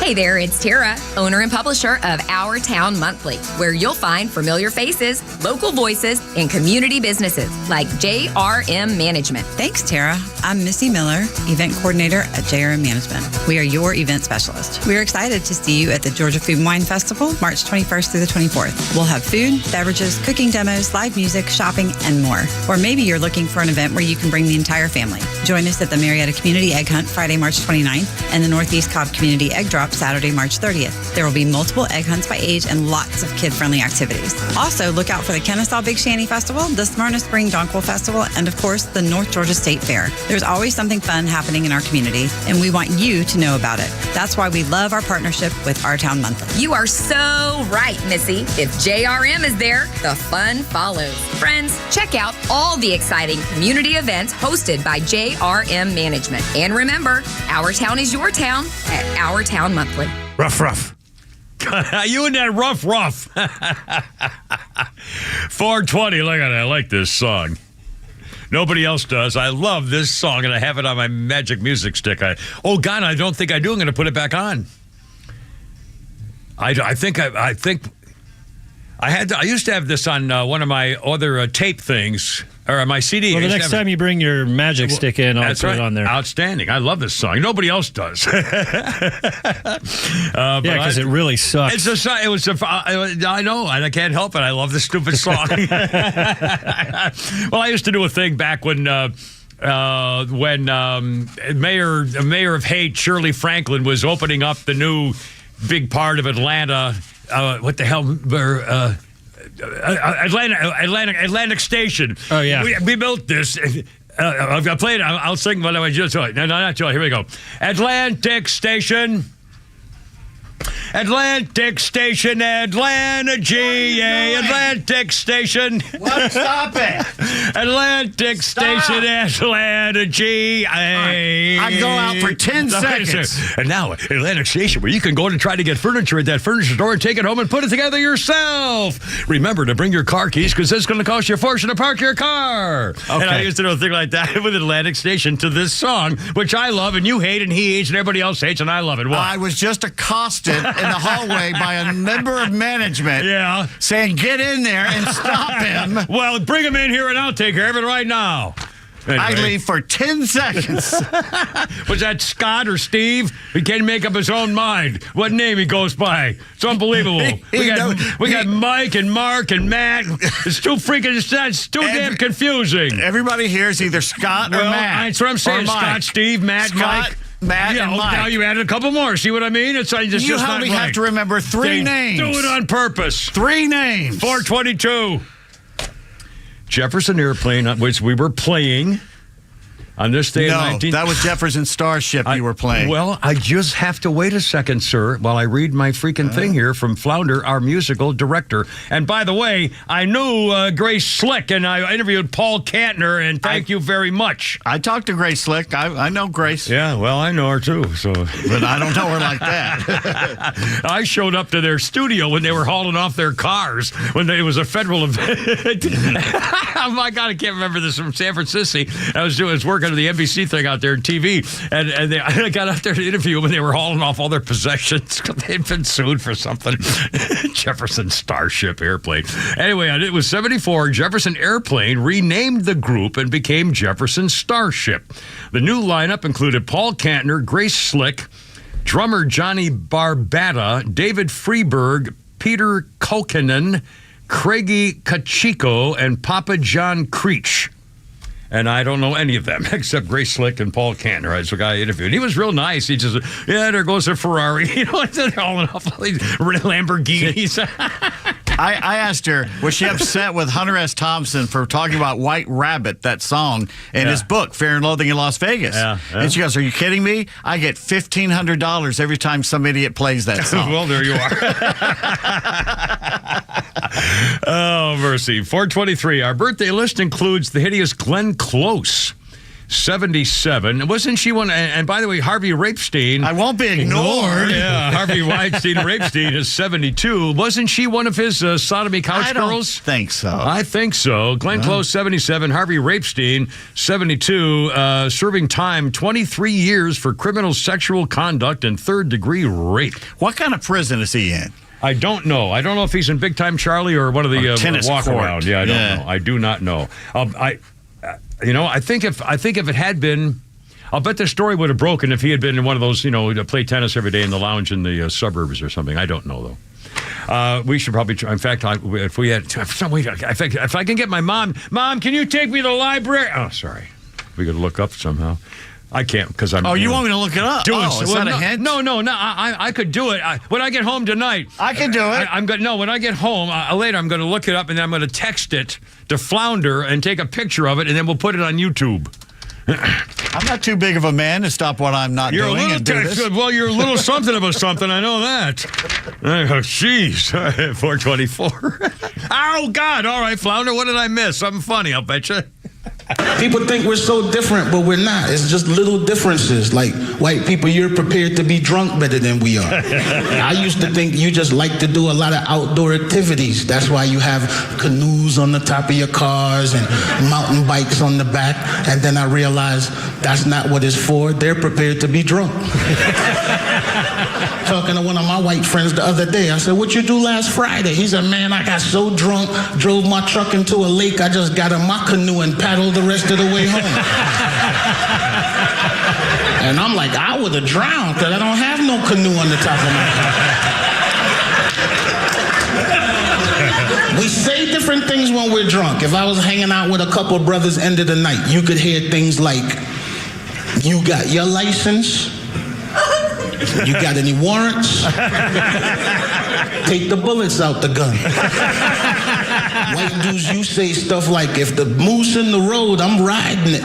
Hey there, it's Tara, owner and publisher of Our Town Monthly, where you'll find familiar faces, local voices, and community businesses like JRM Management. Thanks, Tara. I'm Missy Miller, event coordinator at JRM Management. We are your event specialist. We are excited to see you at the Georgia Food and Wine Festival, March 21st through the 24th. We'll have food, beverages, cooking demos, live music, shopping, and more. Or maybe you're looking for an event where you can bring the entire family. Join us at the Marietta Community Egg Hunt Friday, March 29th, and the Northeast Cobb Community Egg Drop Saturday, March 30th. There will be multiple egg hunts by age and lots of kid-friendly activities. Also, look out for the Kennesaw Big Shanty Festival, the Smyrna Spring Donquil Festival, and of course, the North Georgia State Fair. There's always something fun happening in our community, and we want you to know about it. That's why we love our partnership with Our Town Monthly. You are so right, Missy. If JRM is there, the fun follows. Friends, check out all the exciting community events hosted by JRM Management. And remember, our town is your town at Our Town Monthly. Rough. You and that rough. 420, look at it. I like this song. Nobody else does. I love this song, and I have it on my magic music stick. God, I don't think I do. I'm going to put it back on. I think I used to have this on one of my other tape things. Or my CD. Well, the next time you bring your magic stick in, I'll put it on there. Outstanding. I love this song. Nobody else does. Because it really sucks. I know, and I can't help it. I love this stupid song. Well, I used to do a thing back when Mayor of Haight, Shirley Franklin, was opening up the new big part of Atlanta. What the hell? Atlantic Station. Oh, yeah. We built this. I'll play it. I'll sing what I just saw. No, not Joy. Here we go. Atlantic Station. Atlantic Station, Atlanta, GA, Atlantic Station. What? Stop it. Atlantic Station, Atlanta, GA. I go out for 10 seconds. And now, Atlantic Station, where you can go and try to get furniture at that furniture store and take it home and put it together yourself. Remember to bring your car keys, because it's going to cost you a fortune to park your car. Okay. And I used to do a thing like that with Atlantic Station to this song, which I love, and you hate, and he hates, and everybody else hates, and I love it. Why? I was just accosted in the hallway by a member of management saying, get in there and stop him. Well, bring him in here and I'll take care of it right now. Anyway. I leave for 10 seconds. Was that Scott or Steve? He can't make up his own mind. What name he goes by. It's unbelievable. We got Mike and Mark and Matt. It's too damn confusing. Everybody here is either Scott or Matt. That's what I'm saying. Scott, Steve, Matt, Mike. Matt and Mike. Now you added a couple more. See what I mean? It's just you not only right. have to remember three names. Do it on purpose. 3 names. 422. Jefferson Airplane, which we were playing on this day in 19... that was Jefferson Starship you were playing. Well, I just have to wait a second, sir, while I read my freaking thing here from Flounder, our musical director. And by the way, I knew Grace Slick, and I interviewed Paul Kantner, and thank you very much. I talked to Grace Slick. I know Grace. Yeah, well, I know her too. But I don't know her like that. I showed up to their studio when they were hauling off their cars, when it was a federal event. Oh, my God, I can't remember this from San Francisco. I was working on the NBC thing out there on TV, and I got out there to interview them, and they were hauling off all their possessions because they'd been sued for something. Jefferson Starship Airplane. Anyway, it was 74. Jefferson Airplane renamed the group and became Jefferson Starship. The new lineup included Paul Kantner, Grace Slick, drummer Johnny Barbata, David Freeberg, Peter Kulkinen, Craigie Kachiko, and Papa John Creech. And I don't know any of them except Grace Slick and Paul Kantner. That's the guy I interviewed. And he was real nice. He just, there goes a Ferrari. You know, they're hauling off all these Lamborghinis. I asked her, was she upset with Hunter S. Thompson for talking about White Rabbit, that song, in his book, Fear and Loathing in Las Vegas? And she goes, are you kidding me? I get $1,500 every time some idiot plays that song. Well, there you are. Oh, mercy. 423. Our birthday list includes the hideous Glenn Close, 77. Wasn't she one? And by the way, Harvey Rapestein. I won't be ignored. Yeah, Harvey Weinstein Rapestein is 72. Wasn't she one of his sodomy couch girls? I think so. I think so. Glenn Close, 77. Harvey Rapestein, 72. Serving time 23 years for criminal sexual conduct and third-degree rape. What kind of prison is he in? I don't know. I don't know if he's in Big Time Charlie or one of the tennis walk court. around. Yeah, I don't know. I do not know. I think if it had been, I'll bet the story would have broken if he had been in one of those, to play tennis every day in the lounge in the suburbs or something. I don't know though. We should probably try. In fact, if we had some way, if I can get my mom, can you take me to the library? Oh, sorry, we got to look up somehow. I can't because I'm. Oh, you want me to look it up? Is that a hint? No. I could do it when I get home tonight. I can do it. I'm going. No, when I get home later, I'm going to look it up and then I'm going to text it to Flounder and take a picture of it and then we'll put it on YouTube. I'm not too big of a man to stop what I'm not You're doing. a little well, you're a little something of a something. I know that. Oh, jeez. 424. Oh, God. All right, Flounder, what did I miss? Something funny, I'll bet you. People think we're so different, but we're not. It's just little differences. Like white people, you're prepared to be drunk better than we are. I used to think you just like to do a lot of outdoor activities. That's why you have canoes on the top of your cars and mountain bikes on the back. And then I realized that's not what it's for. They're prepared to be drunk. Talking to one of my white friends the other day, I said, "What you do last Friday?" He said, "Man, I got so drunk, drove my truck into a lake. I just got in my canoe and paddled the rest of the way home." And I'm like, I would have drowned because I don't have no canoe on the top of my car. We say different things when we're drunk. If I was hanging out with a couple of brothers end of the night, you could hear things like, "You got your license? You got any warrants? Take the bullets out the gun." White dudes, you say stuff like, "If the moose in the road, I'm riding it."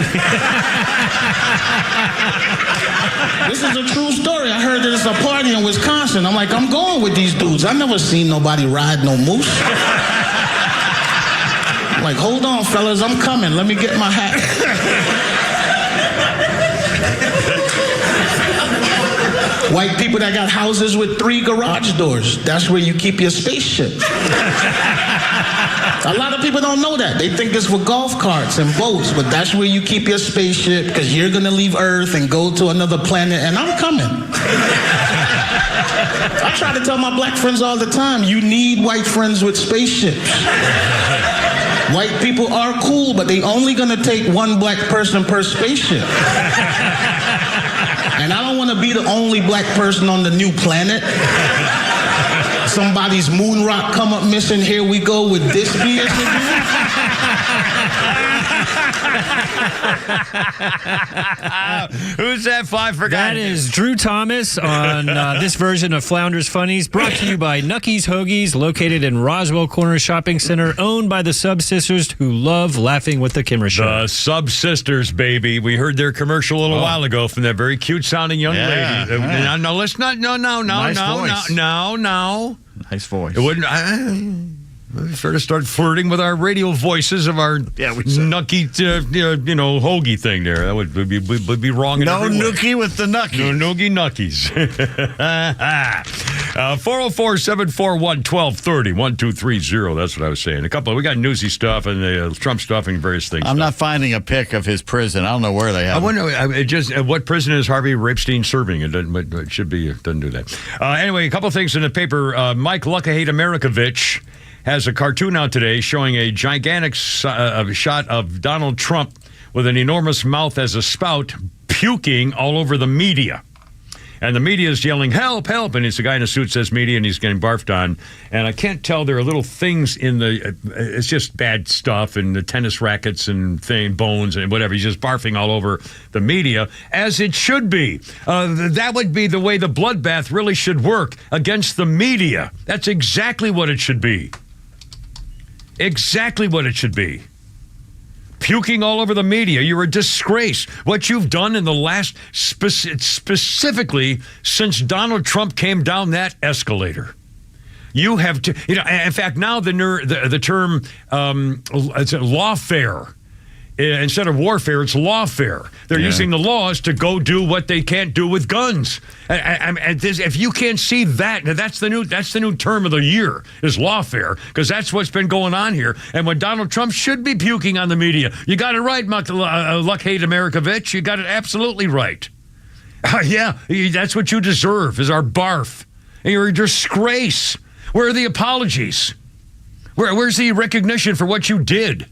This is a true story. I heard that it's a party in Wisconsin. I'm like, I'm going with these dudes. I never seen nobody ride no moose. I'm like, hold on, fellas, I'm coming. Let me get my hat. White people that got houses with 3 garage doors. That's where you keep your spaceship. A lot of people don't know that. They think it's for golf carts and boats, but that's where you keep your spaceship because you're going to leave Earth and go to another planet, and I'm coming. I try to tell my black friends all the time, you need white friends with spaceships. White people are cool, but they only going to take one black person per spaceship. And I don't want to be the only black person on the new planet. Somebody's moon rock come up missing. Here we go with this beer. Who's that? 5 forgot. That is Drew Thomas on this version of Flounders Funnies, brought to you by Nucky's Hoagies, located in Roswell Corner Shopping Center, owned by the Sub-Sisters who love laughing with the Kimmer Show. The Sub-Sisters, baby. We heard their commercial a little while ago from that very cute-sounding young lady. Yeah. No, let's not. No. Nice voice. It wouldn't. Sort of start flirting with our radio voices of our nucky, hoagie thing there. That would be wrong. No nookie with the nuckies. No noogie nuckies. 404-741-1230, 1230. That's what I was saying. We got newsy stuff and the Trump stuff and various things. I'm not finding a pic of his prison. I don't know where they have. I wonder. What prison is Harvey Rapestein serving? It should be. It doesn't do that. Anyway, a couple things in the paper. Mike Luckahate Americovich has a cartoon out today showing a gigantic shot of Donald Trump with an enormous mouth as a spout puking all over the media. And the media is yelling, "Help, help." And it's a guy in a suit says media, and he's getting barfed on. And I can't tell. There are little things in it's just bad stuff and the tennis rackets and bones and whatever. He's just barfing all over the media, as it should be. That would be the way the bloodbath really should work against the media. That's exactly what it should be. Exactly what it should be. Puking all over the media. You're a disgrace. What you've done in the last, specifically since Donald Trump came down that escalator. You have to, in fact, now the term it's lawfare instead of warfare, it's lawfare. They're using the laws to go do what they can't do with guns. And if you can't see that, that's the new term of the year is lawfare, because that's what's been going on here. And when Donald Trump should be puking on the media, you got it right, Luck-Hate Americovich. You got it absolutely right. Yeah, that's what you deserve is our barf. And you're a disgrace. Where are the apologies? Where's the recognition for what you did?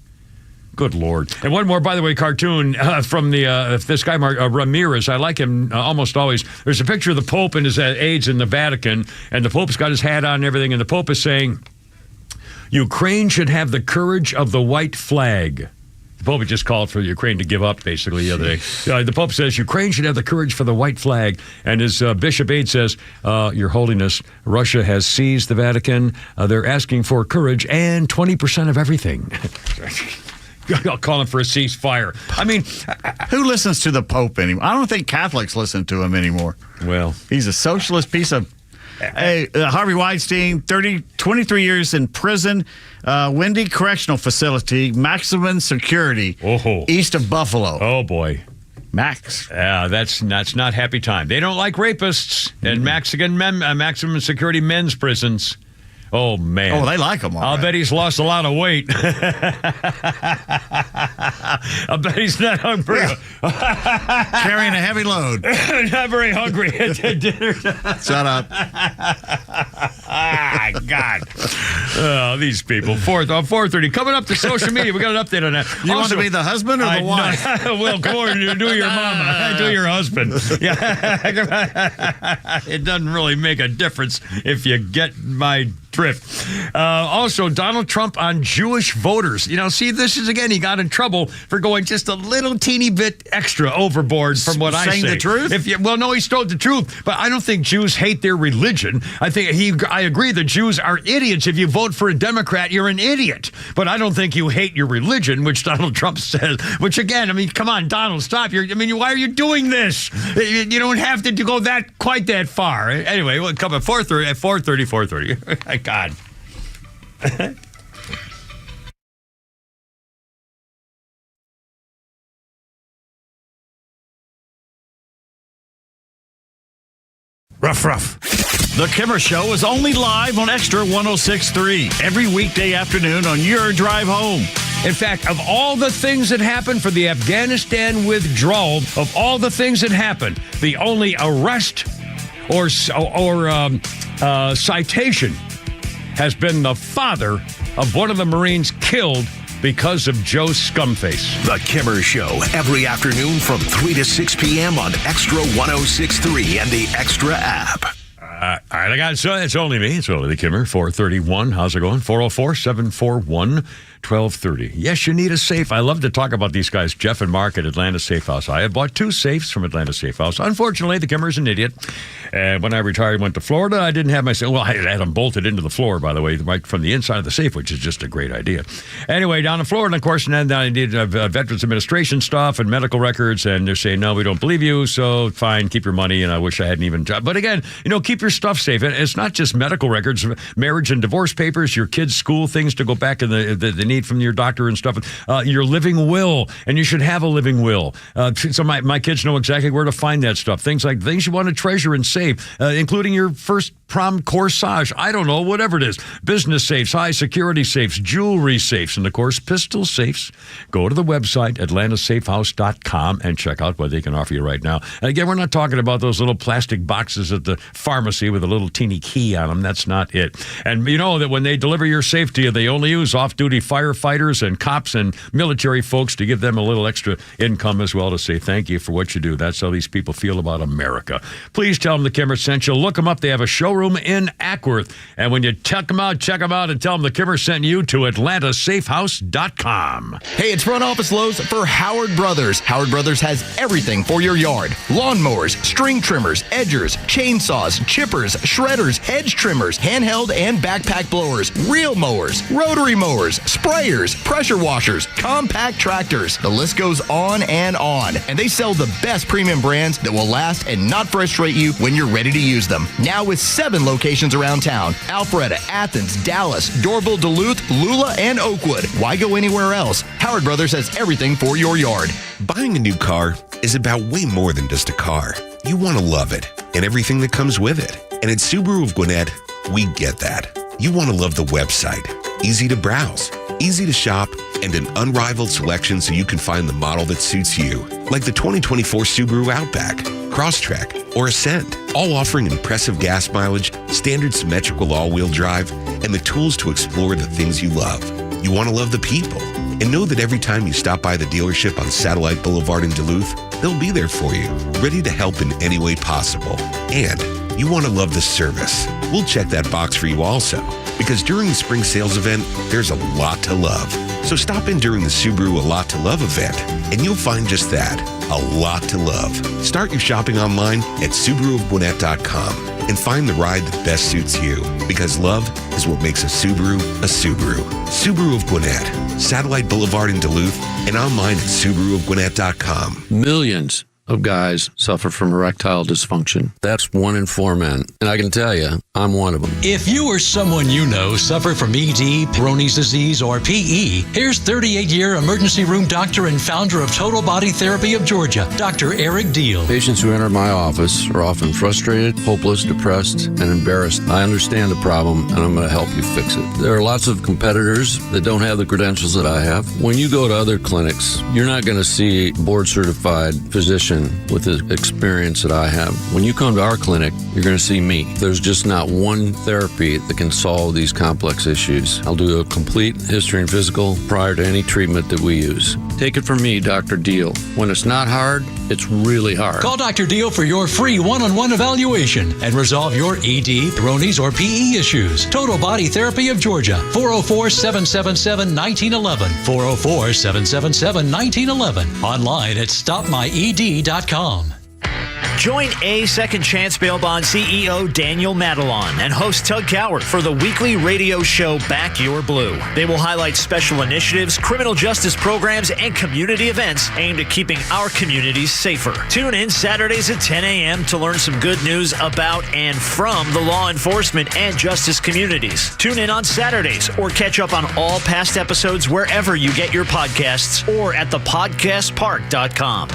Good Lord. And one more, by the way, cartoon from this guy, Ramirez. I like him almost always. There's a picture of the Pope and his aides in the Vatican, and the Pope's got his hat on and everything, and the Pope is saying, Ukraine should have the courage of the white flag. The Pope had just called for Ukraine to give up, basically, the other day. The Pope says, Ukraine should have the courage for the white flag. And his bishop aide says, Your Holiness, Russia has seized the Vatican. They're asking for courage and 20% of everything. I'll call him for a ceasefire. I mean, who listens to the Pope anymore? I don't think Catholics listen to him anymore. Well, he's a socialist piece of... Hey, Harvey Weinstein, 23 years in prison, Wendy Correctional Facility, maximum security, east of Buffalo. Oh, boy. Max. That's not happy time. They don't like rapists in maximum security men's prisons. Oh, man. Oh, they like him. I'll bet he's lost a lot of weight. I bet he's not hungry. Carrying a heavy load. Not very hungry at dinner. Shut up. God. Oh, these people. 4:30. Coming up to social media. We got an update on that. You want to be the husband or the wife? Well, come on, do your mama. Do your husband. Yeah. It doesn't really make a difference if you get my drift. Also, Donald Trump on Jewish voters. See, this is, again, he got in trouble for going just a little teeny bit extra overboard from what I say. Saying the truth? Well, no, he told the truth, but I don't think Jews hate their religion. I agree that Jews are idiots. If you vote for a Democrat, you're an idiot. But I don't think you hate your religion, which Donald Trump says, which, again, come on, Donald, stop. Why are you doing this? You don't have to go quite that far. Anyway, we'll come at 4:30. God. Rough. The Kimmer Show is only live on Extra 106.3 every weekday afternoon on your drive home. In fact, of all the things that happened for the Afghanistan withdrawal, of all the things that happened, the only arrest or citation has been the father of one of the Marines killed because of Joe Scumface. The Kimmer Show, every afternoon from 3 to 6 p.m. on Extra 106.3 and the Extra app. All right, I got it. So it's only me. It's only the Kimmer. 431. How's it going? 404-741-1230. Yes, you need a safe. I love to talk about these guys, Jeff and Mark at Atlanta Safe House. I have bought 2 safes from Atlanta Safe House. Unfortunately, the Kimmer's an idiot. And when I retired and went to Florida, I didn't have my safe. Well, I had them bolted into the floor, by the way, right from the inside of the safe, which is just a great idea. Anyway, down in Florida, of course, and then I needed Veterans Administration stuff and medical records, and they're saying, no, we don't believe you, so fine, keep your money, and I wish I hadn't even... But again, keep your stuff safe. And it's not just medical records, marriage and divorce papers, your kids' school things to go back and the need from your doctor and stuff, your living will, and you should have a living will. So my kids know exactly where to find that stuff. Things you want to treasure and save, including your first prom corsage. I don't know, whatever it is. Business safes, high security safes, jewelry safes, and of course, pistol safes. Go to the website, atlantasafehouse.com, and check out what they can offer you right now. And again, we're not talking about those little plastic boxes at the pharmacy with a little teeny key on them. That's not it. And you know that when they deliver your safe to you, they only use off-duty firefighters and cops and military folks to give them a little extra income as well to say thank you for what you do. That's how these people feel about America. Please tell them the Kimmer sent you. Look them up. They have a showroom in Ackworth. And when you check them out and tell them the Kimmer sent you to atlantasafehouse.com. Hey, it's Front Office Lowe's for Howard Brothers. Howard Brothers has everything for your yard. Lawnmowers, string trimmers, edgers, chainsaws, chippers, shredders, hedge trimmers, handheld and backpack blowers, reel mowers, rotary mowers, sprayers, pressure washers, compact tractors. The list goes on and on. And they sell the best premium brands that will last and not frustrate you when you're ready to use them. Now with 7 7 locations around town: Alpharetta, Athens, Dallas, Dorville, Duluth, Lula, and Oakwood. Why go anywhere else? Howard Brothers has everything for your yard. Buying a new car is about way more than just a car. You want to love it and everything that comes with it. And at Subaru of Gwinnett, we get that. You want to love the website. Easy to browse, easy to shop, and an unrivaled selection so you can find the model that suits you. Like the 2024 Subaru Outback, Crosstrek, or Ascent. All offering impressive gas mileage, standard symmetrical all-wheel drive, and the tools to explore the things you love. You want to love the people. And know that every time you stop by the dealership on Satellite Boulevard in Duluth, they'll be there for you, ready to help in any way possible. And you want to love the service. We'll check that box for you also, because during the spring sales event, there's a lot to love. So stop in during the Subaru A Lot to Love event, and you'll find just that, a lot to love. Start your shopping online at SubaruofGwinnett.com and find the ride that best suits you, because love is what makes a Subaru a Subaru. Subaru of Gwinnett, Satellite Boulevard in Duluth, and online at SubaruofGwinnett.com. Millions of guys suffer from erectile dysfunction. That's 1 in 4 men. And I can tell you, I'm one of them. If you or someone you know suffer from ED, Peyronie's disease, or PE, here's 38-year emergency room doctor and founder of Total Body Therapy of Georgia, Dr. Eric Deal. Patients who enter my office are often frustrated, hopeless, depressed, and embarrassed. I understand the problem, and I'm going to help you fix it. There are lots of competitors that don't have the credentials that I have. When you go to other clinics, you're not going to see a board-certified physician with the experience that I have. When you come to our clinic, you're going to see me. There's just not one therapy that can solve these complex issues. I'll do a complete history and physical prior to any treatment that we use. Take it from me, Dr. Deal. When it's not hard, it's really hard. Call Dr. Deal for your free one-on-one evaluation and resolve your ED, Peyronie's, or PE issues. Total Body Therapy of Georgia, 404-777-1911, 404-777-1911, online at stopmyed.com. Join A Second Chance Bail Bond CEO Daniel Madelon and host Tug Coward for the weekly radio show Back Your Blue. They will highlight special initiatives, criminal justice programs, and community events aimed at keeping our communities safer. Tune in Saturdays at 10 a.m. to learn some good news about and from the law enforcement and justice communities. Tune in on Saturdays or catch up on all past episodes wherever you get your podcasts or at thepodcastpark.com.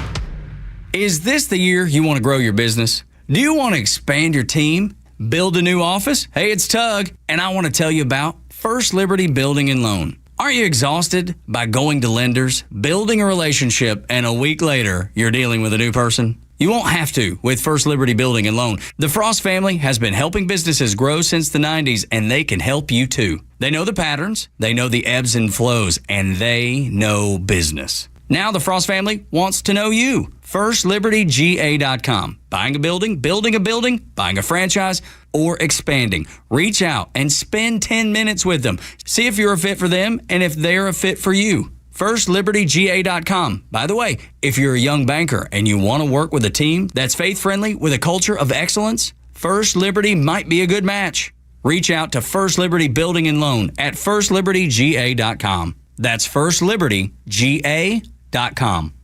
Is this the year you want to grow your business? Do you want to expand your team? Build a new office? Hey, it's Tug, and I want to tell you about First Liberty Building and Loan. Aren't you exhausted by going to lenders, building a relationship, and a week later, you're dealing with a new person? You won't have to with First Liberty Building and Loan. The Frost family has been helping businesses grow since the 90s, and they can help you too. They know the patterns, they know the ebbs and flows, and they know business. Now the Frost family wants to know you. FirstLibertyGA.com. Buying a building, building a building, buying a franchise, or expanding. Reach out and spend 10 minutes with them. See if you're a fit for them and if they're a fit for you. FirstLibertyGA.com. By the way, if you're a young banker and you want to work with a team that's faith-friendly with a culture of excellence, First Liberty might be a good match. Reach out to First Liberty Building and Loan at FirstLibertyGA.com. That's FirstLibertyGA.com.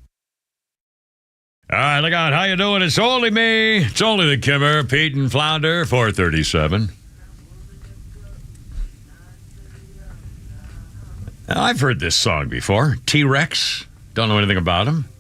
All right, look out. How you doing? It's only me. It's only the Kimmer, Pete and Flounder, 437. Now, I've heard this song before. T-Rex. Don't know anything about them.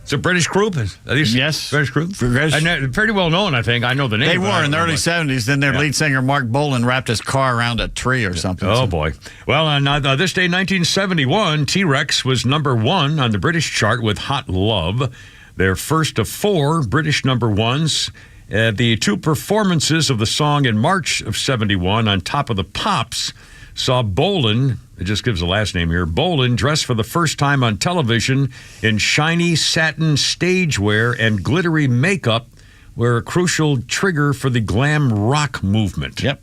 It's a British group. Yes. British group. And pretty well known, I think. I know the name. They were in the early 70s. Then their lead singer, Mark Bolan, wrapped his car around a tree or something. Oh, boy. Well, on this day, 1971, T-Rex was number 1 on the British chart with Hot Love. Their first of 4 British number 1s. The 2 performances of the song in March of 71 on Top of the Pops saw Bolan, it just gives the last name here, Bolan dressed for the first time on television in shiny satin stage wear and glittery makeup were a crucial trigger for the glam rock movement. Yep.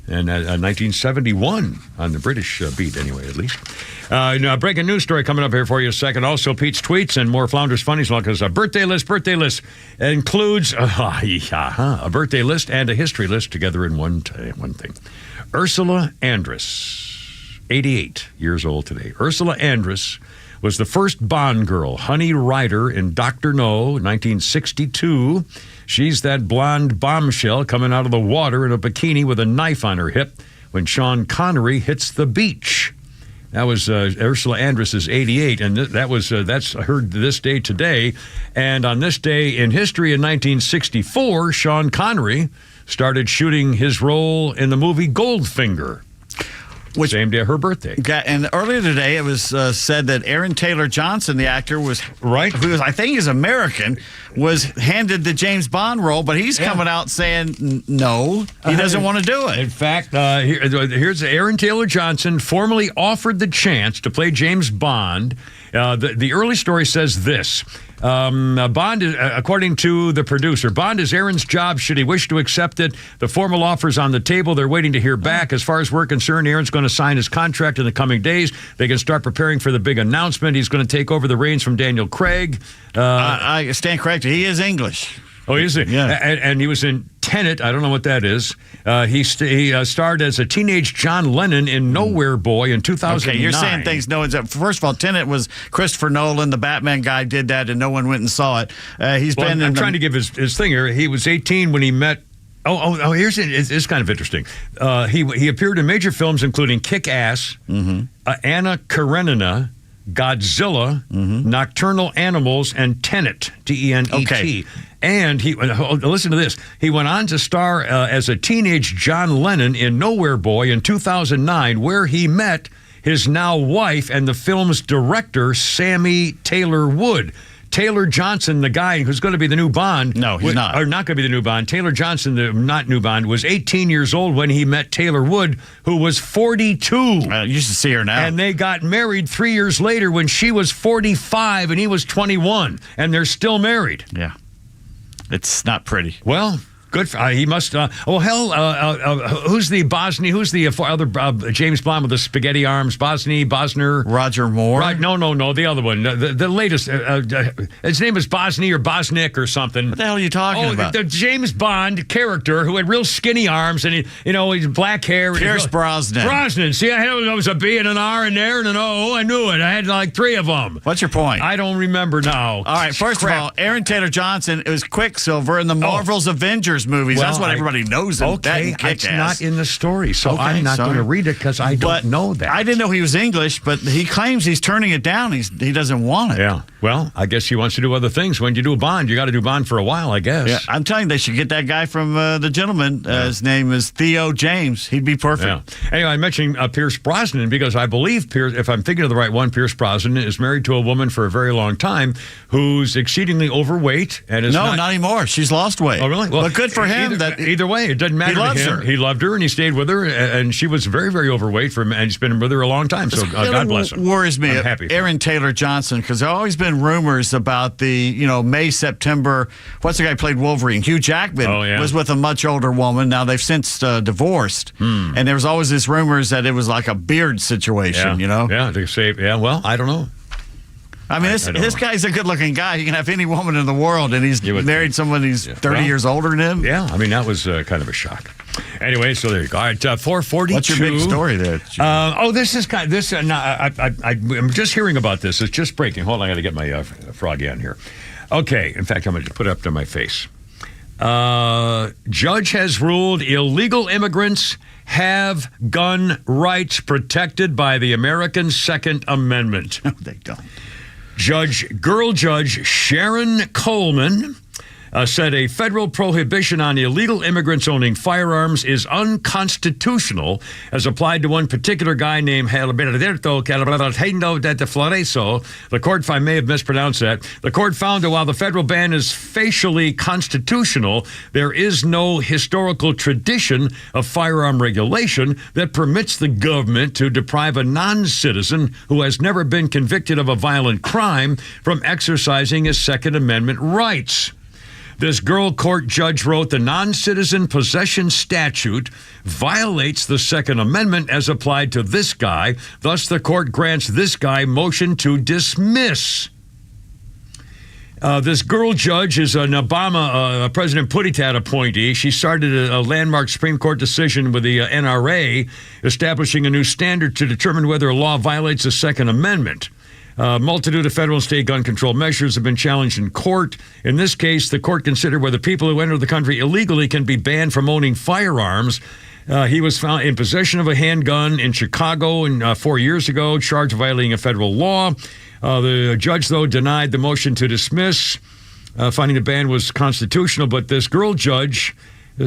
And 1971 on the British beat, anyway, at least. Now, breaking news story coming up here for you in a second. Also, Pete's tweets and more Flounders Funnies, because a birthday list includes a birthday list and a history list together in one thing. Ursula Andress, 88 years old today. Ursula Andress was the first Bond girl, Honey Ryder in Dr. No, 1962. She's that blonde bombshell coming out of the water in a bikini with a knife on her hip when Sean Connery hits the beach. That was Ursula Andress's 88, and that's heard this day today. And on this day in history in 1964, Sean Connery started shooting his role in the movie Goldfinger. Same day of her birthday. And earlier today, it was said that Aaron Taylor Johnson, the actor, who I think is American, was handed the James Bond role, but he's coming out saying no, he doesn't want to do it. In fact, here's Aaron Taylor Johnson, formally offered the chance to play James Bond. The early story says this. Bond, according to the producer, Bond is Aaron's job should he wish to accept it. The formal offer's on the table. They're waiting to hear back. As far as we're concerned, Aaron's going to sign his contract in the coming days. They can start preparing for the big announcement. He's going to take over the reins from Daniel Craig. I stand corrected. He is English. Oh, is he? Yeah. And he was in Tenet. I don't know what that is. He starred as a teenage John Lennon in Nowhere Boy in 2009. Okay, you're saying things no one's... First of all, Tenet was Christopher Nolan. The Batman guy did that, and no one went and saw it. I'm trying to give his thing here. He was 18 when he met... Here's it. It's kind of interesting. He appeared in major films including Kick-Ass, Anna Karenina, Godzilla, Nocturnal Animals, and Tenet, Tenet. Okay. And listen to this. He went on to star as a teenage John Lennon in Nowhere Boy in 2009, where he met his now wife and the film's director, Sammy Taylor Wood. Taylor Johnson, the guy who's going to be the new Bond. No, he's not. Or not going to be the new Bond. Taylor Johnson, the not new Bond, was 18 years old when he met Taylor Wood, who was 42. You should see her now. And they got married 3 years later when she was 45 and he was 21. And they're still married. Yeah. It's not pretty. Well... Good. He must. Who's the Bosnia? Who's the other James Bond with the spaghetti arms? Bosner. Roger Moore. Right. No. The other one. The latest. His name is Bosnia or Bosnick or something. What the hell are you talking about? The James Bond character who had real skinny arms and he's black hair. Pierce Brosnan. Brosnan. See, I had there was a B and an R in there and an O. I knew it. I had like 3 of them. What's your point? I don't remember now. All right. First of all, Aaron Taylor Johnson. It was Quicksilver in the Marvel's Avengers movies. Well, that's what everybody knows. Okay, it's not in the story, so I'm not going to read it because I don't know that. I didn't know he was English, but he claims he's turning it down. He doesn't want it. Yeah. Well, I guess he wants to do other things. When you do Bond, you got to do Bond for a while, I guess. Yeah, I'm telling you, they should get that guy from The Gentleman. His name is Theo James. He'd be perfect. Yeah. Anyway, I mentioned Pierce Brosnan because I believe Pierce, if I'm thinking of the right one, Pierce Brosnan is married to a woman for a very long time who's exceedingly overweight and is not anymore. She's lost weight. Oh, really? Well, but good for him. Either way, it doesn't matter. He loves to him. her. He loved her and he stayed with her, and she was very, very overweight and he's been with her a long time. So God bless him. Worries me, I'm happy Aaron Taylor Johnson, because there have always been rumors about the May, September. What's the guy who played Wolverine? Hugh Jackman was with a much older woman. Now they've since divorced, and there was always this rumors that it was like a beard situation. Yeah, they say. Yeah, well, I don't know. I mean, this guy's a good-looking guy. He can have any woman in the world, and he's married someone who's 30 years older than him. Yeah, I mean, that was kind of a shock. Anyway, so there you go. All right, 442. What's your big story there? I'm just hearing about this. It's just breaking. Hold on, I got to get my froggy on here. Okay, in fact, I'm going to put it up to my face. Judge has ruled illegal immigrants have gun rights protected by the American Second Amendment. No, they don't. Judge Sharon Coleman said a federal prohibition on illegal immigrants owning firearms is unconstitutional as applied to one particular guy named Alberto Calabretino de Floreso. The court, I may have mispronounced that, the court found that while the federal ban is facially constitutional, there is no historical tradition of firearm regulation that permits the government to deprive a non-citizen who has never been convicted of a violent crime from exercising his Second Amendment rights. This girl court judge wrote the non-citizen possession statute violates the Second Amendment as applied to this guy. Thus, the court grants this guy motion to dismiss. This girl judge is an Obama President Putitat appointee. She started a landmark Supreme Court decision with the NRA establishing a new standard to determine whether a law violates the Second Amendment. A multitude of federal and state gun control measures have been challenged in court. In this case, the court considered whether people who enter the country illegally can be banned from owning firearms. He was found in possession of a handgun in Chicago 4 years ago, charged with violating a federal law. The judge, though, denied the motion to dismiss, finding the ban was constitutional. But this girl judge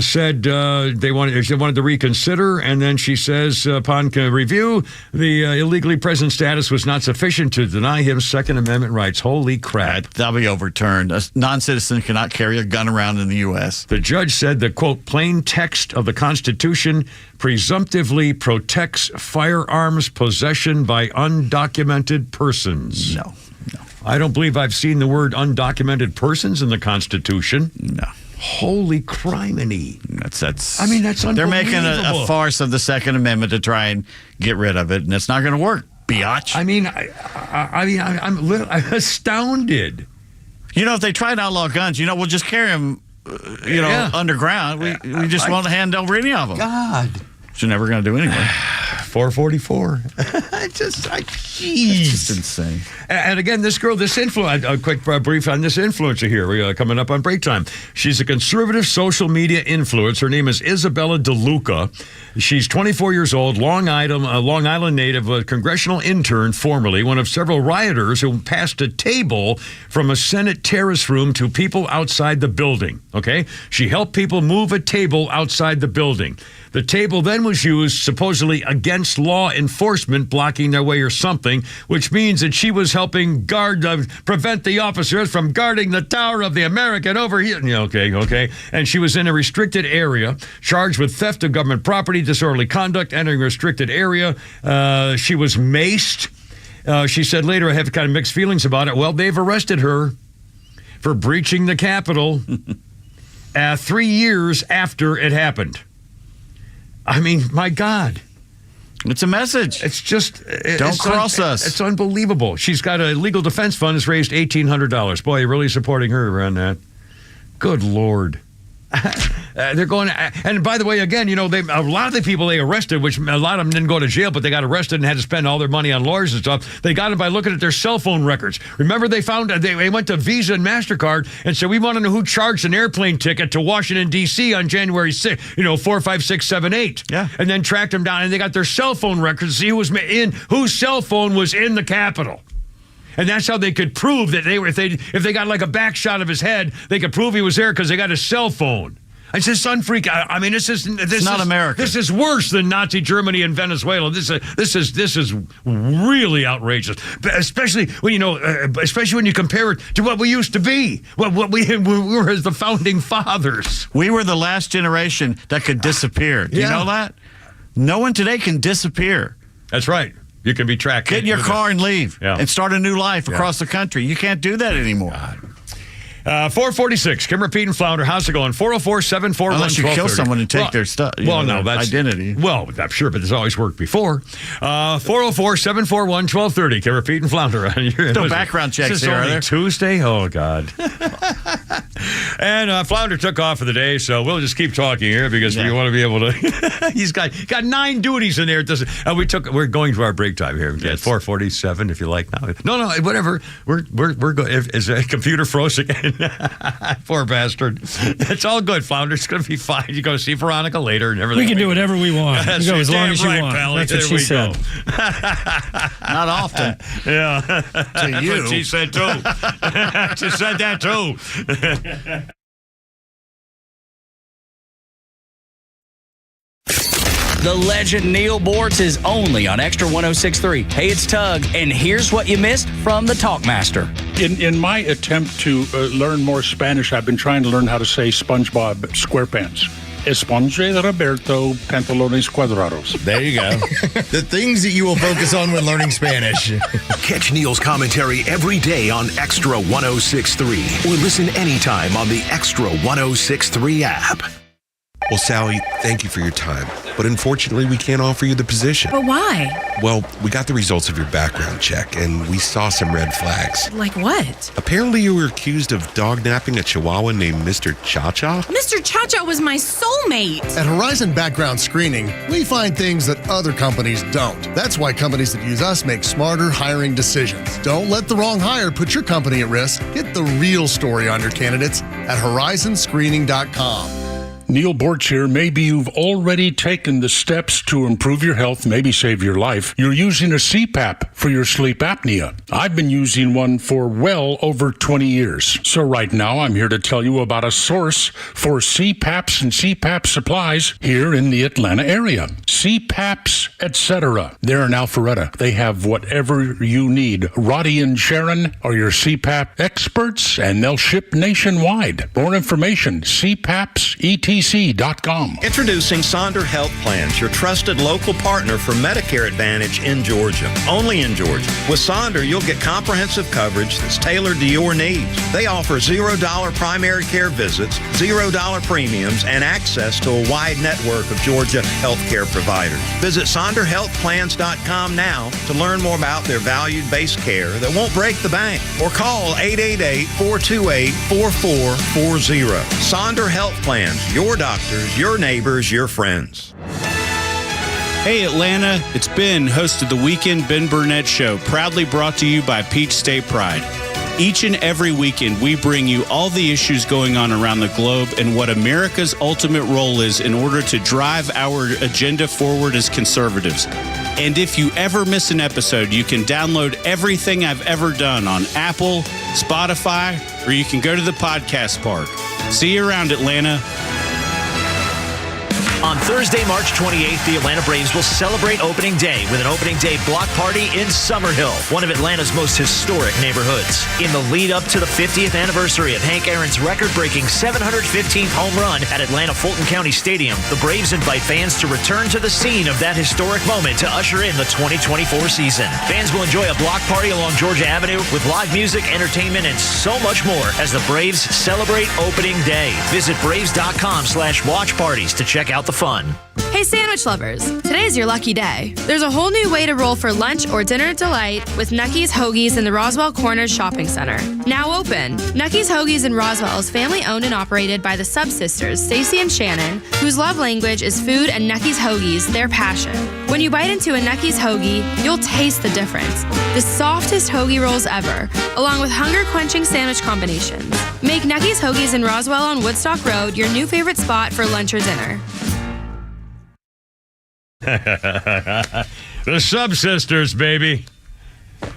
said they wanted to reconsider, and then she says, upon review, the illegally present status was not sufficient to deny him Second Amendment rights. Holy crap. That'll be overturned. A non-citizen cannot carry a gun around in the U.S. The judge said the, quote, plain text of the Constitution presumptively protects firearms possession by undocumented persons. No. I don't believe I've seen the word undocumented persons in the Constitution. No. Holy criminy. That's unbelievable. They're making a farce of the Second Amendment to try and get rid of it, and it's not going to work, biatch. I'm astounded. If they try to outlaw guns, we'll just carry them, underground. We just won't hand over any of them. God. Which you're never going to do anyway. 444. Jeez. It's just insane. And again, this girl, a quick brief on this influencer here. We're coming up on break time. She's a conservative social media influencer. Her name is Isabella DeLuca. She's 24 years old, Long Island native, a congressional intern, formerly one of several rioters who passed a table from a Senate terrace room to people outside the building. Okay? She helped people move a table outside the building. The table then was used supposedly against law enforcement blocking their way or something, which means that she was helping prevent the officers from guarding the Tower of the American over here. Okay. And she was in a restricted area, charged with theft of government property, disorderly conduct, entering a restricted area. She was maced. She said later, I have kind of mixed feelings about it. Well, they've arrested her for breaching the Capitol 3 years after it happened. I mean, my God. It's a message. It's just... Don't cross us. It's unbelievable. She's got a legal defense fund that's raised $1,800. Boy, you're really supporting her around that. Good Lord. They're going... And by the way, again, a lot of the people they arrested, which a lot of them didn't go to jail, but they got arrested and had to spend all their money on lawyers and stuff. They got them by looking at their cell phone records. Remember, they went to Visa and MasterCard and said, we want to know who charged an airplane ticket to Washington, D.C. on January 6th, 4, 5, 6, 7, 8. Yeah. And then tracked them down, and they got their cell phone records to see whose cell phone was in the Capitol. And that's how they could prove that if they got like a back shot of his head, they could prove he was there because they got his cell phone. It's just unfreak. I mean, this is America. This is worse than Nazi Germany and Venezuela. This is really outrageous, especially when you compare it to what we used to be. What we were as the founding fathers. We were the last generation that could disappear. Do you know that? No one today can disappear. That's right. You can be tracked. Get in your car and leave and start a new life across the country. You can't do that anymore. God. 446, Kimmer, Pete, and Flounder. How's it going? 404-741-1230. Unless you kill someone and take their stuff. That's identity. Well, I'm sure, but it's always worked before. 404-741-1230, Kimmer, Pete, and Flounder. No background checks here, are there? Tuesday? Oh, God. And Flounder took off for the day, so we'll just keep talking here because we want to be able to. He's got 9 duties in there. We're going to our break time here. Yes. 447, if you like now. No, whatever. We're good. Is a computer froze again? Poor bastard. It's all good, Flounder. It's going to be fine. You go see Veronica later and everything. We can do whatever we want. We go as long as you want. Pal. That's what she said. Not often. Yeah. To you. That's what she said, too. She said that, too. The legend Neil Bortz is only on Extra 106.3. Hey, it's Tug, and here's what you missed from the Talkmaster. In my attempt to learn more Spanish, I've been trying to learn how to say SpongeBob SquarePants. Esponje Roberto Pantalones Cuadrados. There you go. The things that you will focus on when learning Spanish. Catch Neil's commentary every day on Extra 106.3 or listen anytime on the Extra 106.3 app. Well, Sally, thank you for your time. But unfortunately, we can't offer you the position. But why? Well, we got the results of your background check, and we saw some red flags. Like what? Apparently, you were accused of dog-napping a Chihuahua named Mr. Cha-Cha. Mr. Cha-Cha was my soulmate. At Horizon Background Screening, we find things that other companies don't. That's why companies that use us make smarter hiring decisions. Don't let the wrong hire put your company at risk. Get the real story on your candidates at horizonscreening.com. Neil Borch here. Maybe you've already taken the steps to improve your health, maybe save your life. You're using a CPAP for your sleep apnea. I've been using one for well over 20 years. So right now, I'm here to tell you about a source for CPAPs and CPAP supplies here in the Atlanta area. CPAPs, etc. They're in Alpharetta. They have whatever you need. Roddy and Sharon are your CPAP experts, and they'll ship nationwide. More information, CPAPs.com. Introducing Sonder Health Plans, your trusted local partner for Medicare Advantage in Georgia. Only in Georgia. With Sonder, you'll get comprehensive coverage that's tailored to your needs. They offer $0 primary care visits, $0 premiums, and access to a wide network of Georgia healthcare providers. Visit SonderHealthPlans.com now to learn more about their value-based care that won't break the bank. Or call 888-428-4440. Sonder Health Plans, your doctors, your neighbors, your friends. Hey Atlanta, it's Ben, host of the Weekend Ben Burnett Show, proudly brought to you by Peach State Pride. Each and every weekend, we bring you all the issues going on around the globe and what America's ultimate role is in order to drive our agenda forward as conservatives. And if you ever miss an episode, you can download everything I've ever done on Apple, Spotify, or you can go to the podcast park. See you around, Atlanta. On Thursday, March 28th, the Atlanta Braves will celebrate opening day with an opening day block party in Summerhill, one of Atlanta's most historic neighborhoods. In the lead up to the 50th anniversary of Hank Aaron's record-breaking 715th home run at Atlanta Fulton County Stadium, the Braves invite fans to return to the scene of that historic moment to usher in the 2024 season. Fans will enjoy a block party along Georgia Avenue with live music, entertainment, and so much more as the Braves celebrate opening day. Visit Braves.com/watch parties to check out the fun. Hey sandwich lovers, today's your lucky day. There's a whole new way to roll for lunch or dinner delight with Nucky's Hoagies in the Roswell Corners Shopping Center. Now open. Nucky's Hoagies in Roswell is family owned and operated by the Sub-Sisters, Stacy and Shannon, whose love language is food and Nucky's Hoagies, their passion. When you bite into a Nucky's Hoagie, you'll taste the difference. The softest hoagie rolls ever, along with hunger-quenching sandwich combinations. Make Nucky's Hoagies in Roswell on Woodstock Road your new favorite spot for lunch or dinner. The Sub-Sisters, baby.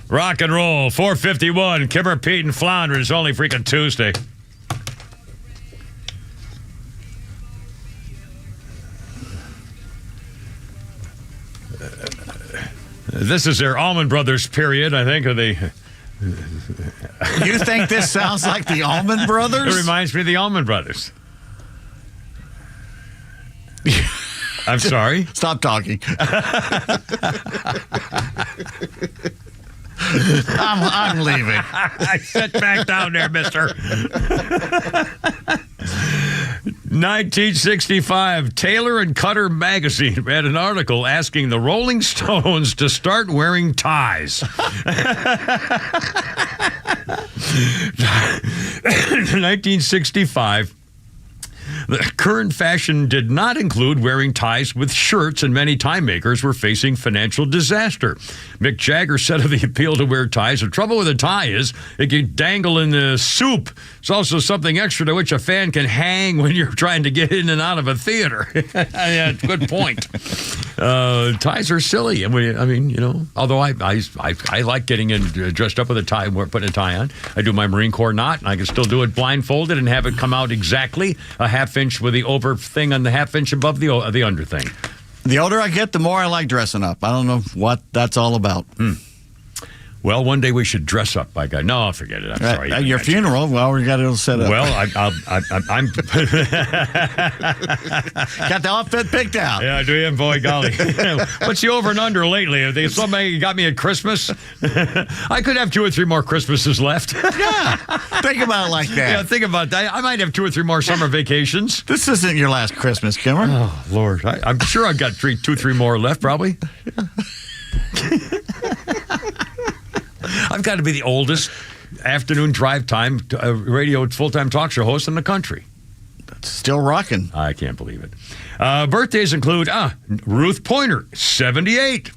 Rock and roll. 451. Kimmer, Pete, and Flounders. Only freaking Tuesday. This is their Allman Brothers period, I think, of the... You think this sounds like the Allman Brothers? It reminds me of the Allman Brothers. I'm sorry? Stop talking. I'm leaving. I sit back down there, mister. 1965, Taylor and Cutter magazine read an article asking the Rolling Stones to start wearing ties. 1965. The current fashion did not include wearing ties with shirts, and many tie makers were facing financial disaster. Mick Jagger said of the appeal to wear ties, the trouble with a tie is it can dangle in the soup. It's also something extra to which a fan can hang when you're trying to get in and out of a theater. Yeah, good point. Ties are silly. I mean, you know, although I like getting in dressed up with a tie, putting a tie on. I do my Marine Corps knot, and I can still do it blindfolded and have it come out exactly a half inch with the over thing on the half inch above the under thing. The older I get, the more I like dressing up. I don't know what that's all about. Well, one day we should dress up like no, forget it. I'm sorry. At your funeral, well, we got it all set up. Well, I'm got the outfit picked out. Yeah, do you? Boy, golly. What's the over and under lately? Have they somebody got me at Christmas? I could have 2 or 3 more Christmases left. Yeah, think about it like that. Yeah, think about that. I might have 2 or 3 more summer vacations. This isn't your last Christmas, Kimmer. Oh, Lord. I'm sure I've got 2 or 3 more left, probably. I've got to be the oldest afternoon drive time radio full-time talk show host in the country. That's still rocking. I can't believe it. Birthdays include Ruth Pointer, 78.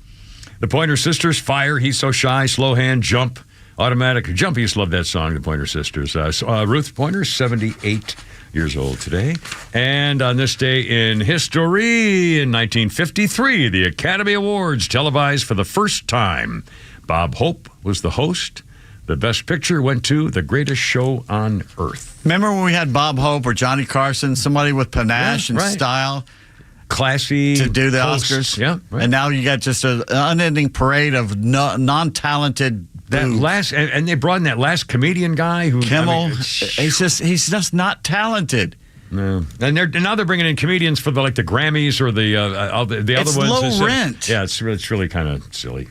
The Pointer Sisters, Fire, He's So Shy, Slow Hand, Jump, Automatic. Jump, I used to love that song, the Pointer Sisters. Ruth Pointer, 78 years old today. And on this day in history, in 1953, the Academy Awards televised for the first time. Bob Hope was the host. The Best Picture went to The Greatest Show on Earth. Remember when we had Bob Hope or Johnny Carson, somebody with panache and style? Classy. To do the hosts. Oscars. Yeah. Right. And now you got just an unending parade of non-talented that and they brought in that last comedian guy who Kimmel. He's just not talented. No, and now they're bringing in comedians for the Grammys or the other ones. It's low rent. Yeah, it's really kind of silly.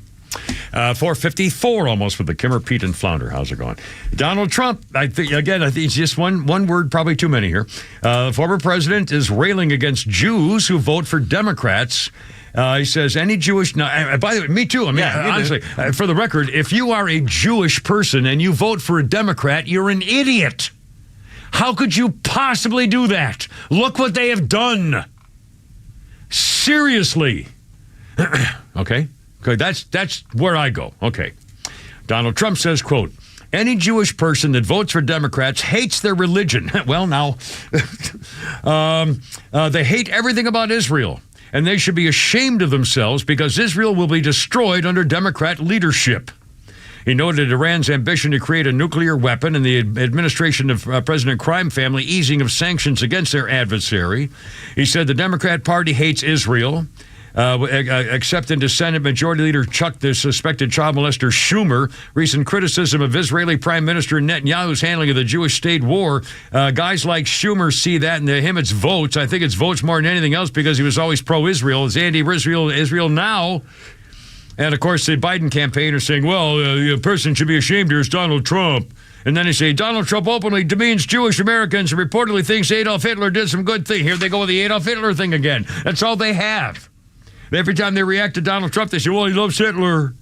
4:54 almost with the Kimmer, Pete, and Flounder. How's it going? Donald Trump, I think it's just one word, probably too many here. Former president is railing against Jews who vote for Democrats. He says any Jewish... Now, by the way, me too. I mean, honestly, for the record, if you are a Jewish person and you vote for a Democrat, you're an idiot. How could you possibly do that? Look what they have done. Seriously. Okay, that's where I go. Okay. Donald Trump says, quote, any Jewish person that votes for Democrats hates their religion. Well, now, they hate everything about Israel. And they should be ashamed of themselves because Israel will be destroyed under Democrat leadership. He noted Iran's ambition to create a nuclear weapon and the administration of President Crime family easing of sanctions against their adversary. He said the Democrat Party hates Israel, except into Senate Majority Leader Chuck, the suspected child molester Schumer. Recent criticism of Israeli Prime Minister Netanyahu's handling of the Jewish state war. Guys like Schumer see that, and to him it's votes. I think it's votes more than anything else because he was always pro-Israel. It's anti-Israel now. And, of course, the Biden campaign are saying, well, the person should be ashamed here is Donald Trump. And then they say, Donald Trump openly demeans Jewish Americans and reportedly thinks Adolf Hitler did some good thing. Here they go with the Adolf Hitler thing again. That's all they have. Every time they react to Donald Trump, they say, well, he loves Hitler.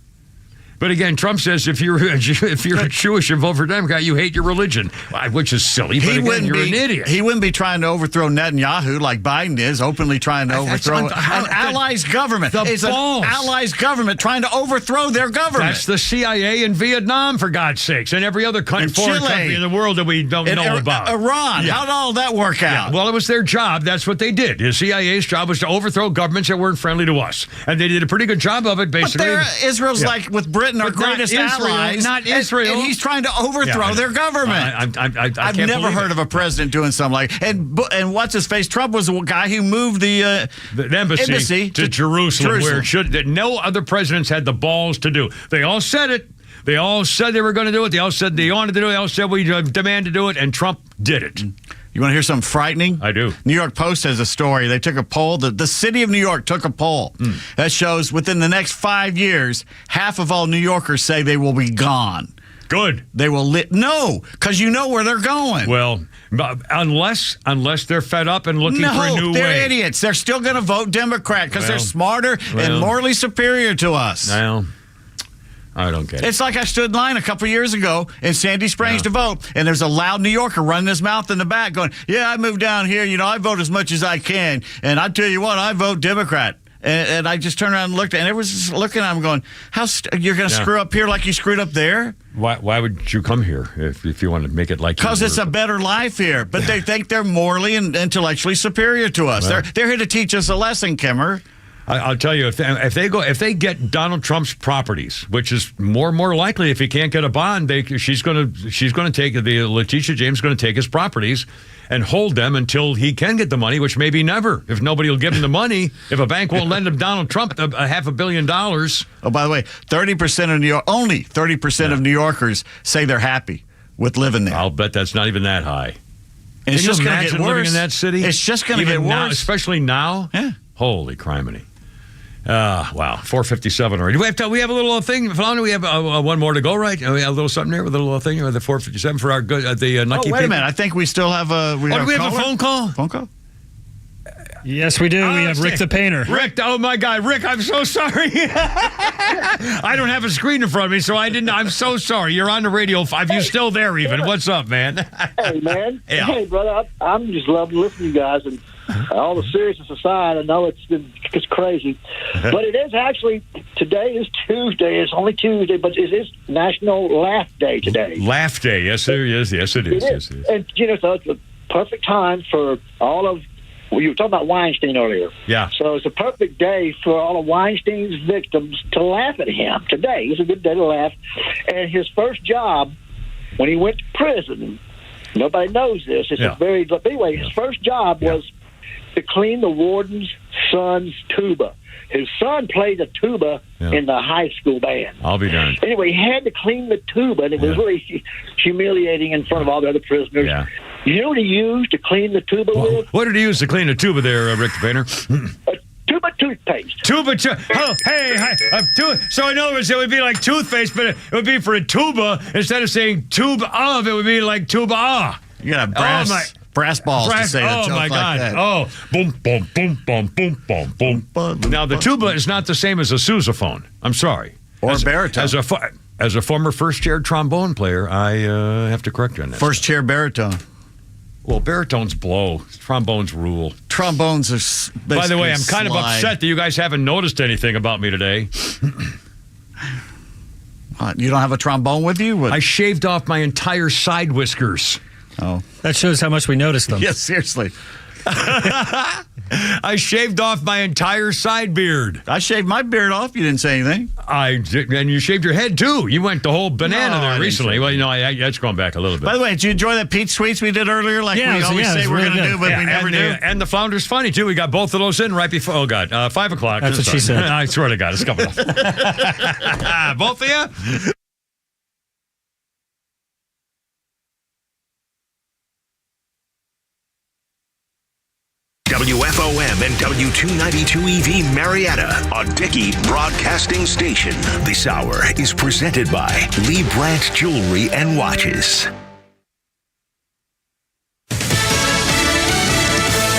But again, Trump says if you're Jewish and vote for Democrat, you hate your religion, which is silly. But again, you're an idiot. He wouldn't be trying to overthrow Netanyahu like Biden is, openly trying to overthrow an allies government. It's an allies government trying to overthrow their government. That's the CIA in Vietnam, for God's sakes, and every other foreign country in the world that we don't know about. Iran. Yeah. How did all that work out? Yeah. Well, it was their job. That's what they did. The CIA's job was to overthrow governments that weren't friendly to us, and they did a pretty good job of it, basically. But Israel's like with Britain, our greatest allies. Not Israel. And he's trying to overthrow their government. I've never heard of a president doing something like and what's his face? Trump was the guy who moved the embassy to Jerusalem, where it should that no other presidents had the balls to do. They all said it. They all said they were going to do it. They all said they wanted to do it. They all said we demand to do it, and Trump did it. You want to hear something frightening? I do. New York Post has a story. They took a poll. The city of New York took a poll that shows within the next 5 years, half of all New Yorkers say they will be gone. Good. They will no, because you know where they're going. Well, unless they're fed up and looking for a new way. No, they're idiots. They're still going to vote Democrat because they're smarter and morally superior to us. Well, I don't get it. It's like I stood in line a couple years ago in Sandy Springs to vote, and there's a loud New Yorker running his mouth in the back going, yeah, I moved down here. You know, I vote as much as I can. And I tell you what, I vote Democrat. And I just turned around and looked, and it was just looking at him going, you're going to screw up here like you screwed up there? Why would you come here if you want to make it like because it's a better life here. But they think they're morally and intellectually superior to us. Well, they're here to teach us a lesson, Kimmer. I'll tell you, if they get Donald Trump's properties, which is more and more likely if he can't get a bond, she's going to take Letitia James is going to take his properties, and hold them until he can get the money, which may be never. If nobody will give him the money, if a bank won't lend him Donald Trump $500 million. Oh, by the way, 30% of only 30% of New Yorkers say they're happy with living there. I'll bet that's not even that high. And it's Can just you going to imagine get worse. living in that city? It's just going to get Even now, worse. especially now? Yeah. Holy criminy. Wow, 4:57 already. We have a little thing, Flounder. We have one more to go, right? We have a little something there with a little thing with the 4:57 for our good the Nucky. Oh, wait a minute. I think we still have a. Do we have a phone call? Phone call. Yes, we do. We have Rick the painter. Rick, oh my God, Rick, I'm so sorry. I don't have a screen in front of me, so I didn't. I'm so sorry. You're on the radio. Are you still there? Even what's up, man? Hey, man. Yeah. Hey, brother. I'm just loving listening to you guys, and all the seriousness aside, I know it's crazy, but it is actually, today is Tuesday. It's only Tuesday, but it is National Laugh Day today. Laugh Day, yes, it is. Yes, it is. Yes, it is. And so it's a perfect time for all of. Well, you were talking about Weinstein earlier. Yeah. So it's a perfect day for all of Weinstein's victims to laugh at him. Today is a good day to laugh. And his first job, when he went to prison, nobody knows this. It's a very. But anyway, his first job was to clean the warden's son's tuba. His son played the tuba in the high school band. I'll be darned. Anyway, he had to clean the tuba, and it was really humiliating in front of all the other prisoners. Yeah. You know what he used to clean the tuba with? What did he use to clean the tuba there, Rick the painter? Tuba toothpaste. So in other words, it would be like toothpaste, but it would be for a tuba instead of saying tube of. It would be like tuba. You got brass balls to say a joke my like God. that. Oh, boom, boom, boom, boom, boom, boom, boom. Now, the tuba is not the same as a sousaphone. I'm sorry. Or a baritone. As a former first-chair trombone player, I have to correct you on that. First-chair baritone. Well, baritones blow. Trombones rule. Trombones are By the way, I'm basically kind of upset that you guys haven't noticed anything about me today. You don't have a trombone with you? I shaved off my entire side whiskers. Oh. That shows how much we noticed them. Yes, seriously. I shaved off my entire side beard. I shaved my beard off. You didn't say anything. And you shaved your head, too. You went the whole banana there recently. Well, that's going back a little bit. By the way, did you enjoy that Peach Sweets we did earlier? Like we always say we're going to do, but we never do. And the Flounders funny, too. We got both of those in right before, 5 o'clock. That's what she said. I swear to God, it's coming up. Both of you? WFOM and W292 EV Marietta, a Dickey Broadcasting Station. This hour is presented by Lee Branch Jewelry and Watches.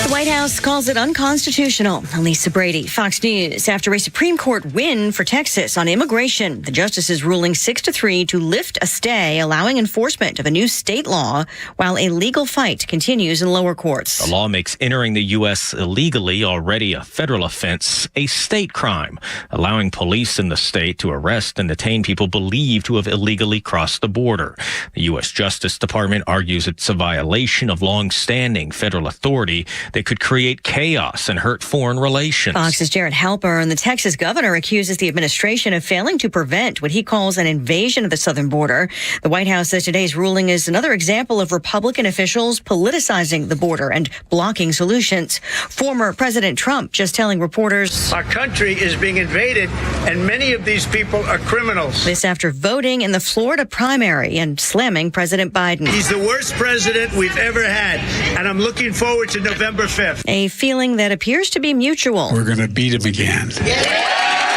The White House calls it unconstitutional. Lisa Brady, Fox News. After a Supreme Court win for Texas on immigration, the justices ruling 6-3 to lift a stay, allowing enforcement of a new state law while a legal fight continues in lower courts. The law makes entering the U.S. illegally, already a federal offense, a state crime, allowing police in the state to arrest and detain people believed to have illegally crossed the border. The U.S. Justice Department argues it's a violation of long-standing federal authority that could create chaos and hurt foreign relations. Fox's Jared Halper and the Texas governor accuses the administration of failing to prevent what he calls an invasion of the southern border. The White House says today's ruling is another example of Republican officials politicizing the border and blocking solutions. Former President Trump just telling reporters, "Our country is being invaded, and many of these people are criminals." This after voting in the Florida primary and slamming President Biden. He's the worst president we've ever had, and I'm looking forward to November 5th. A feeling that appears to be mutual. We're going to beat him again.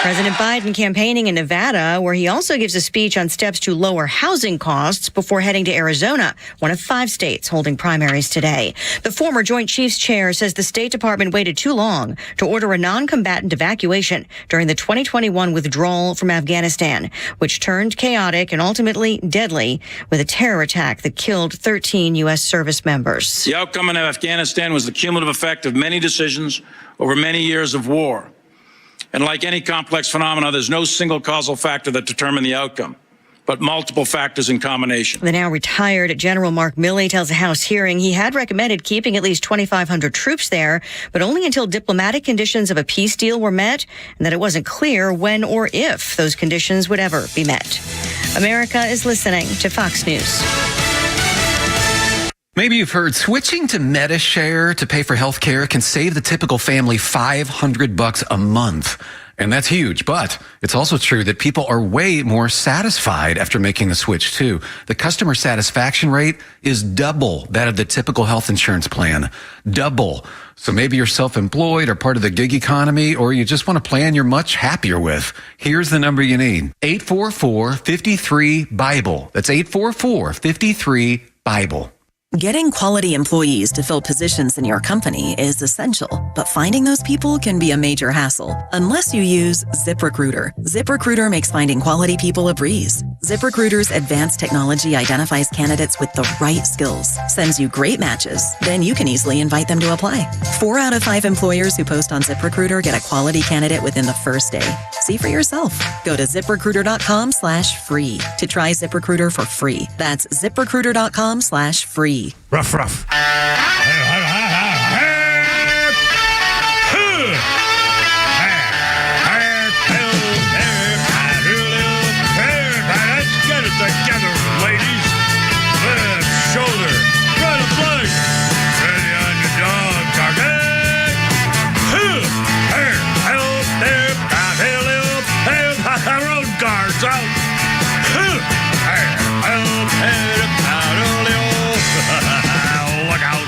President Biden campaigning in Nevada, where he also gives a speech on steps to lower housing costs before heading to Arizona, one of 5 states holding primaries today. The former Joint Chiefs chair says the State Department waited too long to order a non-combatant evacuation during the 2021 withdrawal from Afghanistan, which turned chaotic and ultimately deadly with a terror attack that killed 13 U.S. service members. The outcome in Afghanistan was the cumulative effect of many decisions over many years of war. And like any complex phenomena, there's no single causal factor that determined the outcome, but multiple factors in combination. The now retired General Mark Milley tells a House hearing he had recommended keeping at least 2,500 troops there, but only until diplomatic conditions of a peace deal were met, and that it wasn't clear when or if those conditions would ever be met. America is listening to Fox News. Maybe you've heard switching to MediShare to pay for healthcare can save the typical family $500 a month. And that's huge, but it's also true that people are way more satisfied after making the switch too. The customer satisfaction rate is double that of the typical health insurance plan. Double. So maybe you're self-employed or part of the gig economy, or you just want a plan you're much happier with. Here's the number you need. 844-53-BIBLE. That's 844-53-BIBLE. Getting quality employees to fill positions in your company is essential, but finding those people can be a major hassle unless you use ZipRecruiter. ZipRecruiter makes finding quality people a breeze. ZipRecruiter's advanced technology identifies candidates with the right skills, sends you great matches, then you can easily invite them to apply. 4 out of 5 employers who post on ZipRecruiter get a quality candidate within the first day. See for yourself. Go to ZipRecruiter.com/free to try ZipRecruiter for free. That's ZipRecruiter.com/free. Ruff, ruff. Let's get it together, ladies. Left shoulder, right of leg. Ready on your dog, target. Road guards out. Look out.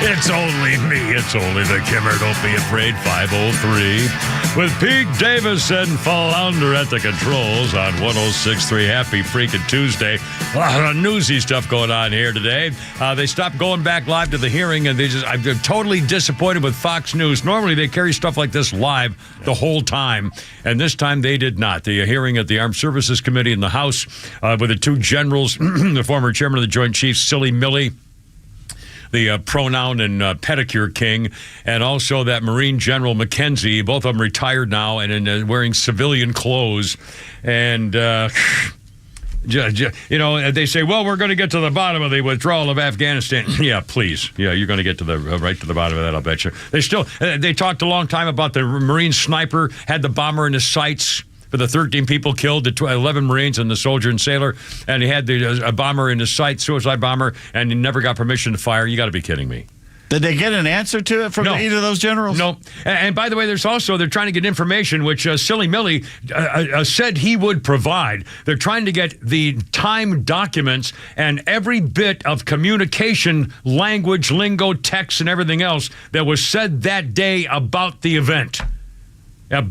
It's only me. It's only the Kimmer. Don't be afraid. 503. With Pete Davis and Flounder at the controls on 106.3. Happy freaking Tuesday. A lot of newsy stuff going on here today. They stopped going back live to the hearing, and I'm totally disappointed with Fox News. Normally, they carry stuff like this live the whole time, and this time they did not. The hearing at the Armed Services Committee in the House with the 2 generals, the former chairman of the Joint Chiefs, Silly Millie, the pronoun and pedicure king, and also that Marine General McKenzie, both of them retired now and wearing civilian clothes. And, you know, they say, well, we're going to get to the bottom of the withdrawal of Afghanistan. Yeah, please. Yeah, you're going to get to the right to the bottom of that, I'll bet you. They talked a long time about the Marine sniper had the bomber in his sights for the 13 people killed, the 11 Marines and the soldier and sailor, and he had a bomber in his sight, suicide bomber, and he never got permission to fire. You got to be kidding me. Did they get an answer to it from either of those generals? No. And by the way, they're trying to get information, which Silly Millie said he would provide. They're trying to get the time documents and every bit of communication, language, lingo, text, and everything else that was said that day about the event at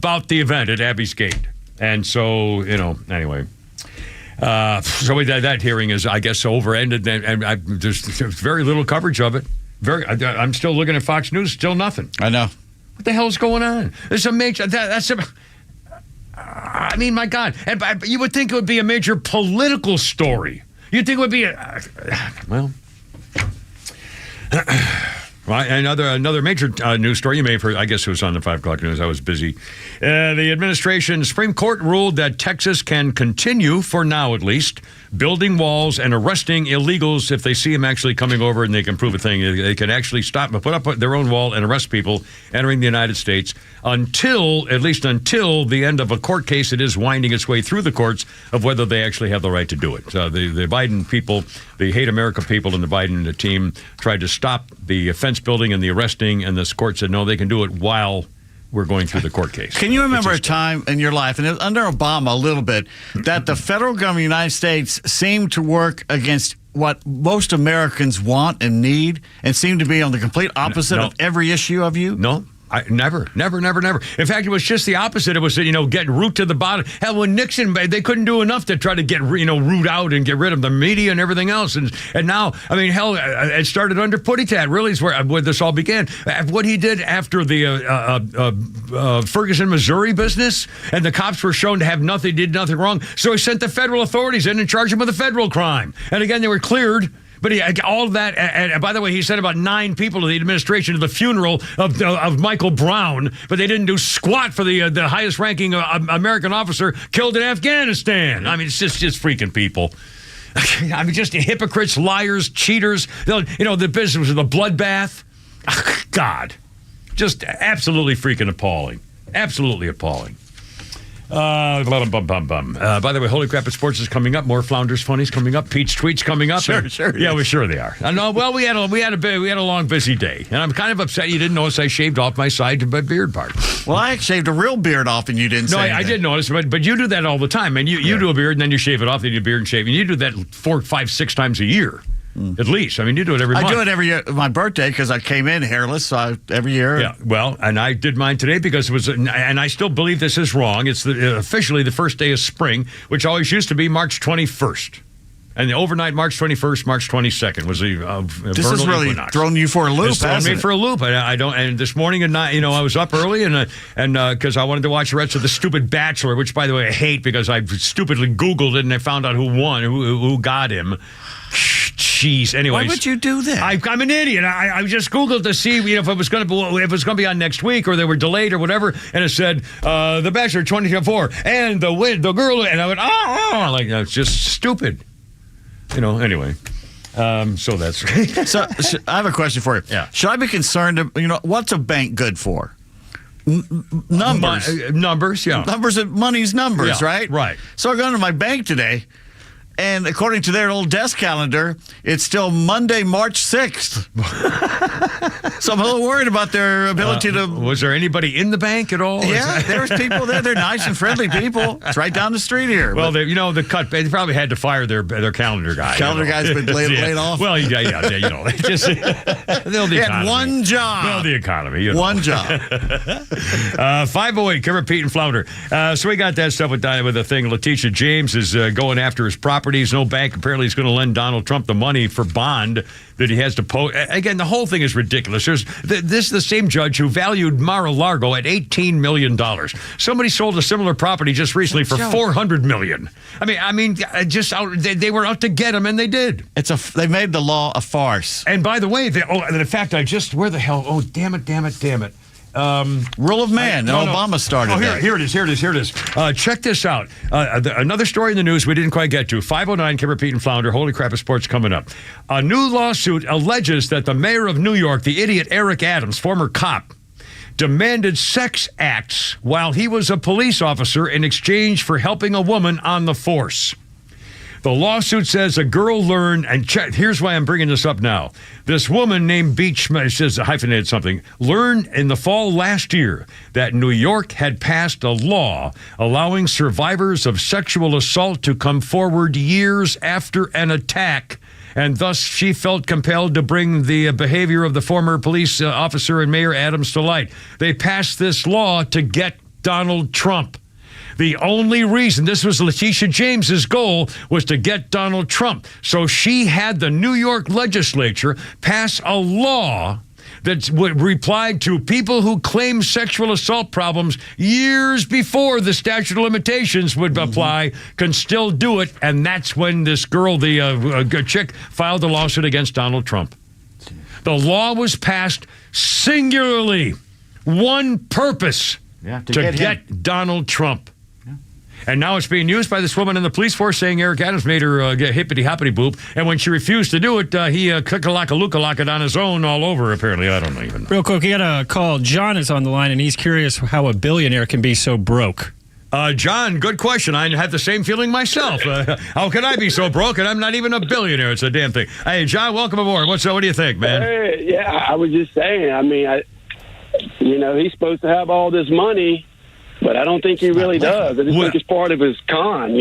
Abbey's Gate. And so, you know, anyway. So that hearing is, I guess, over-ended, and there's very little coverage of it. I'm still looking at Fox News, still nothing. I know. What the hell is going on? There's a major, I mean, my God. And you would think it would be a major political story. You'd think it would be another major news story you may have heard. I guess it was on the 5 o'clock news. I was busy. The administration, Supreme Court ruled that Texas can continue, for now at least, building walls and arresting illegals if they see them actually coming over and they can prove a thing. They can actually stop and put up their own wall and arrest people entering the United States until the end of a court case. It is winding its way through the courts of whether they actually have the right to do it. So the Biden people, the Hate America people and the Biden team tried to stop the fence building and the arresting, and this court said, no, they can do it while we're going through the court case. Can you remember a time in your life, and it was under Obama a little bit, that the federal government of the United States seemed to work against what most Americans want and need, and seemed to be on the complete opposite of every issue of you? No. Never. In fact, it was just the opposite. It was, get root to the bottom. Hell, when Nixon, they couldn't do enough to try to get, root out and get rid of the media and everything else. And now, I mean, hell, it started under Puttitat, really, is where this all began. What he did after the Ferguson, Missouri business, and the cops were shown to have did nothing wrong. So he sent the federal authorities in and charged them with a federal crime. And again, they were cleared. But all of that, and by the way, he sent about 9 people to the administration to the funeral of Michael Brown, but they didn't do squat for the highest-ranking American officer killed in Afghanistan. I mean, it's just freaking people. I mean, just hypocrites, liars, cheaters. The business of the bloodbath. God, just absolutely freaking appalling. Absolutely appalling. By the way, Holy Crap at Sports is coming up. More Flounders Funnies coming up. Pete's Tweets coming up. Sure. Yeah, well, sure they are. I know. Well, we had a long, busy day, and I'm kind of upset you didn't notice I shaved off my side of my beard part. Well, I shaved a real beard off, and you didn't. No, say I did notice, but you do that all the time, and you do a beard, and then you shave it off, then you beard and shave, and you do that 4, 5, 6 times a year. At least. I mean, you do it every month. I do it every year. My birthday, because I came in hairless, so every year. Yeah, well, and I did mine today because it was, and I still believe this is wrong. It's officially the first day of spring, which always used to be March 21st. And the overnight March 21st, March 22nd was the this has really thrown you for a loop, hasn't it? Me for a loop. I don't. And this morning at night, I was up early and because I wanted to watch the rest of the stupid Bachelor, which by the way I hate because I stupidly Googled it and I found out who won, who got him. Jeez. Anyways, why would you do that? I'm an idiot. I just Googled to see if it was going to be on next week or they were delayed or whatever, and it said The Bachelor 2024 and the girl, and I went like that's just stupid. Anyway. So that's so. I have a question for you. Yeah. Should I be concerned? What's a bank good for? Numbers. Numbers. Yeah. Numbers. Money's numbers. Yeah, right. Right. So I go into my bank today. And according to their old desk calendar, it's still Monday, March 6th. So I'm a little worried about their ability to... Was there anybody in the bank at all? Yeah, there's people there. They're nice and friendly people. It's right down the street here. Well, they probably had to fire their calendar guy. Calendar guy's been laid off? Well, yeah, just... He had one job. Well, the economy. One job. 508, Kevin, Pete, and Flounder. So we got that stuff with the thing. Letitia James is going after his properties. No bank apparently is going to lend Donald Trump the money for bond that he has to post. Again, the whole thing is ridiculous. This is the same judge who valued Mar-a-Lago at $18 million. Somebody sold a similar property just recently for $400 million. I mean, they were out to get him, and they did. They made the law a farce. And by the way, in fact, where the hell? Oh, damn it. Rule of man. Obama started that. Here it is. Check this out. Another story in the news we didn't quite get to. 509, Kevin, Pete, and Flounder. Holy crap, of sports coming up. A new lawsuit alleges that the mayor of New York, the idiot Eric Adams, former cop, demanded sex acts while he was a police officer in exchange for helping a woman on the force. The lawsuit says a girl learned, and here's why I'm bringing this up now. This woman named Beach, says hyphenated something, learned in the fall last year that New York had passed a law allowing survivors of sexual assault to come forward years after an attack. And thus, she felt compelled to bring the behavior of the former police officer and Mayor Adams to light. They passed this law to get Donald Trump. The only reason this was Letitia James's goal was to get Donald Trump. So she had the New York legislature pass a law that replied to people who claim sexual assault problems years before the statute of limitations would apply, can still do it. And that's when this girl, the chick, filed a lawsuit against Donald Trump. The law was passed singularly, one purpose, to get Donald Trump. And now it's being used by this woman in the police force saying Eric Adams made her get hippity-hoppity boop. And when she refused to do it, he click-a-lock-a-look-a-lock it on his own all over, apparently. I don't know even. Real quick, we got a call. John is on the line, and he's curious how a billionaire can be so broke. John, good question. I have the same feeling myself. How can I be so broke? And I'm not even a billionaire. It's a damn thing. Hey, John, welcome aboard. What do you think, man? Hey, yeah, I was just saying. I mean, he's supposed to have all this money. But I don't think he really does. I just think it's part of his con,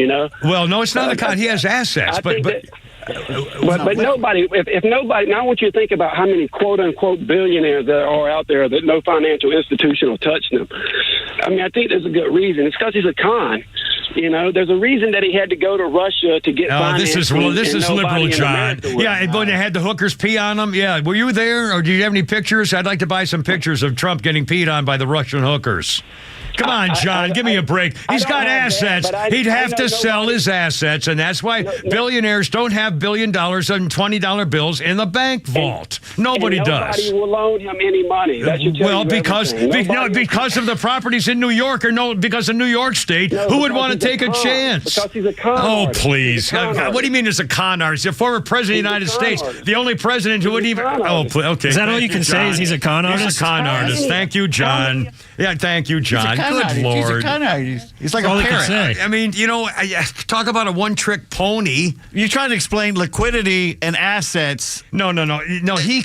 Well, no, it's not a con. He has assets. But nobody, if nobody, now I want you to think about how many quote-unquote billionaires there are out there that no financial institution will touch them. I mean, I think there's a good reason. It's because he's a con. There's a reason that he had to go to Russia to get financing. This is liberal, John. Yeah, when they had the hookers pee on him. Yeah, were you there, or do you have any pictures? I'd like to buy some pictures of Trump getting peed on by the Russian hookers. Come on, John, give me a break. He's got assets. He'd have to sell his assets, and that's why billionaires don't have $1 billion and $20 bills in the bank vault. Nobody does. Nobody will loan him any money. That should tell you because of the properties in New York, or because of New York State, who would want to take a chance? Because he's a con artist. Please. What do you mean he's a con artist? The former president of the United States, the only president who would even... Okay. Is that all you can say is he's a con artist? He's a con artist. Thank you, John. Yeah, thank you, John. Good Lord. He's like a parrot. I mean, talk about a one-trick pony. You're trying to explain liquidity and assets. No. He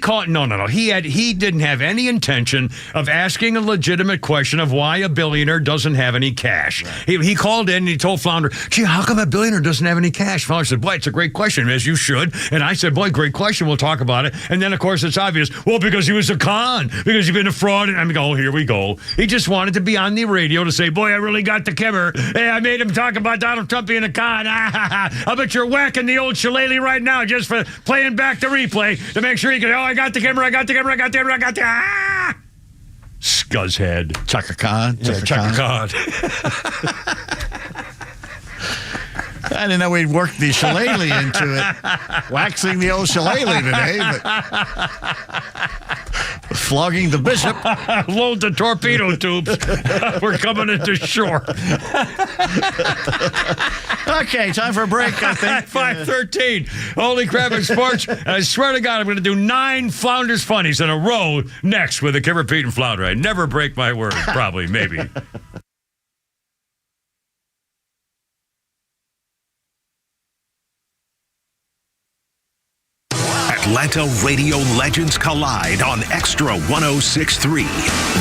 didn't have any intention of asking a legitimate question of why a billionaire doesn't have any cash. Right. He called in and he told Flounder, gee, how come a billionaire doesn't have any cash? Flounder said, boy, it's a great question, as you should. And I said, boy, great question. We'll talk about it. And then, of course, it's obvious. Well, because he was a con. Because he's been a fraud. And I'm going, oh, here we go. He just wanted to be on the radio to say, boy, I really got the kimmer. Hey, I made him talk about Donald Trump being a con. I bet you're whacking the old shillelagh right now just for playing back the replay to make sure he can, I got the kimmer. Scuzzhead. Chaka Khan. Chaka Khan. I didn't know we'd work the shillelagh into it. Waxing the old shillelagh today, but flogging the bishop. Load the torpedo tubes. We're coming into shore. Okay, time for a break, I think. 5:13. Holy crap in sports. I swear to God, I'm going to do 9 Flounders funnies in a row next with the Kimmer, Pete, and Flounder. I never break my word. Probably, maybe. Atlanta radio legends collide on Extra 106.3.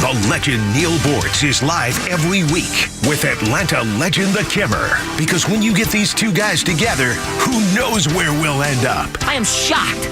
The legend Neil Bortz is live every week with Atlanta legend The Kimmer. Because when you get these two guys together, who knows where we'll end up? I am shocked.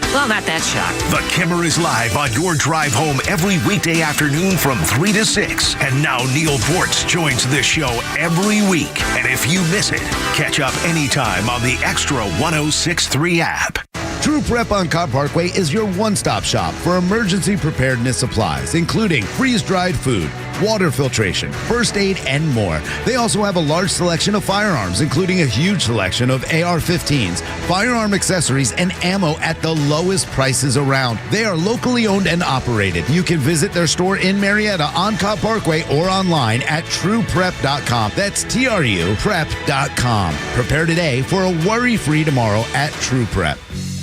Well, not that shocked. The Kimmer is live on your drive home every weekday afternoon from 3 to 6. And now Neil Bortz joins this show every week. And if you miss it, catch up anytime on the Extra 106.3 app. True Prep on Cobb Parkway is your one-stop shop for emergency preparedness supplies, including freeze-dried food, water filtration, first aid, and more. They also have a large selection of firearms, including a huge selection of AR-15s, firearm accessories, and ammo at the lowest prices around. They are locally owned and operated. You can visit their store in Marietta on Cobb Parkway or online at trueprep.com. That's TRUprep.com. Prepare today for a worry-free tomorrow at True Prep.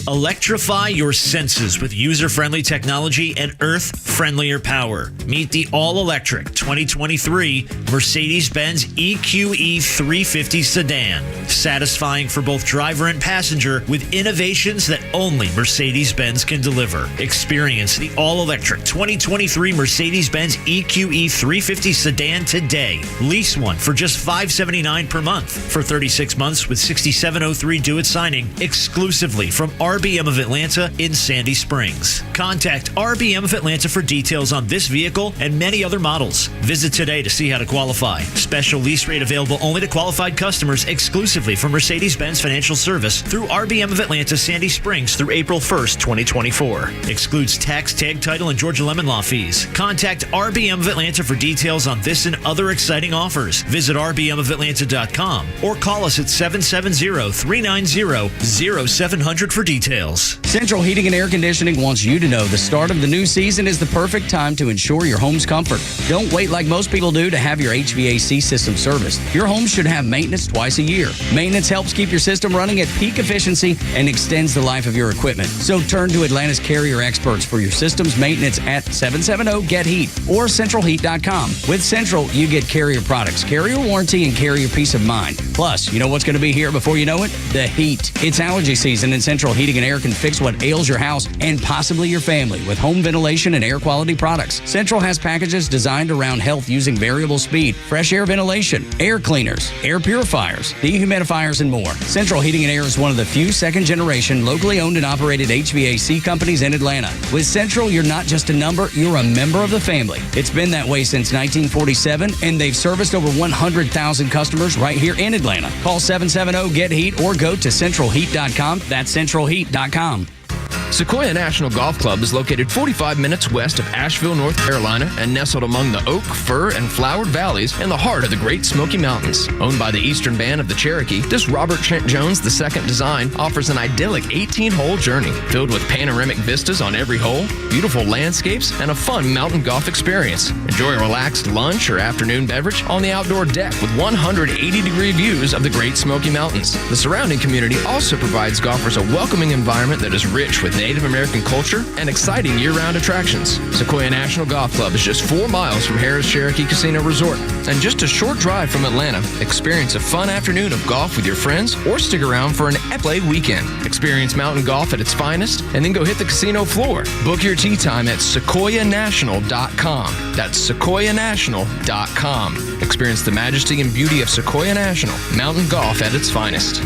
Electrify your senses with user-friendly technology and earth-friendlier power. Meet the all-electric 2023 Mercedes-Benz EQE 350 sedan. Satisfying for both driver and passenger with innovations that only Mercedes-Benz can deliver. Experience the all-electric 2023 Mercedes-Benz EQE 350 sedan today. Lease one for just $579 per month for 36 months with $67.03 due at signing exclusively from RBM of Atlanta in Sandy Springs. Contact RBM of Atlanta for details on this vehicle and many other models. Visit today to see how to qualify. Special lease rate available only to qualified customers exclusively from Mercedes-Benz Financial Service through RBM of Atlanta Sandy Springs through April 1st, 2024. Excludes tax, tag, title, and Georgia lemon law fees. Contact RBM of Atlanta for details on this and other exciting offers. Visit rbmofatlanta.com or call us at 770-390-0700 for details. Central Heating and Air Conditioning wants you to know the start of the new season is the perfect time to ensure your home's comfort. Don't wait like most people do to have your HVAC system serviced. Your home should have maintenance twice a year. Maintenance helps keep your system running at peak efficiency and extends the life of your equipment. So turn to Atlanta's Carrier experts for your system's maintenance at 770-GET-HEAT or centralheat.com. With Central, you get Carrier products, Carrier warranty, and Carrier peace of mind. Plus, you know what's going to be here before you know it? The heat. It's allergy season, and Central Heating and Air can fix what ails your house and possibly your family with home ventilation and air quality products. Central has packages designed around health using variable speed, fresh air ventilation, air cleaners, air purifiers, dehumidifiers, and more. Central Heating and Air is one of the few second-generation, locally owned and operated HVAC companies in Atlanta. With Central, you're not just a number, you're a member of the family. It's been that way since 1947, and they've serviced over 100,000 customers right here in Atlanta. Call 770-GET-HEAT or go to centralheat.com. That's centralheat.com. Sequoia National Golf Club is located 45 minutes west of Asheville, North Carolina, and nestled among the Oak, Fir, and Flowered Valleys in the heart of the Great Smoky Mountains. Owned by the Eastern Band of the Cherokee, this Robert Trent Jones II design offers an idyllic 18-hole journey filled with panoramic vistas on every hole, beautiful landscapes, and a fun mountain golf experience. Enjoy a relaxed lunch or afternoon beverage on the outdoor deck with 180-degree views of the Great Smoky Mountains. The surrounding community also provides golfers a welcoming environment that is rich with Native American culture, and exciting year-round attractions. Sequoia National Golf Club is just 4 miles from Harrah's Cherokee Casino Resort, and just a short drive from Atlanta. Experience a fun afternoon of golf with your friends, or stick around for an epic weekend. Experience mountain golf at its finest, and then go hit the casino floor. Book your tee time at sequoianational.com. That's sequoianational.com. Experience the majesty and beauty of Sequoia National, mountain golf at its finest.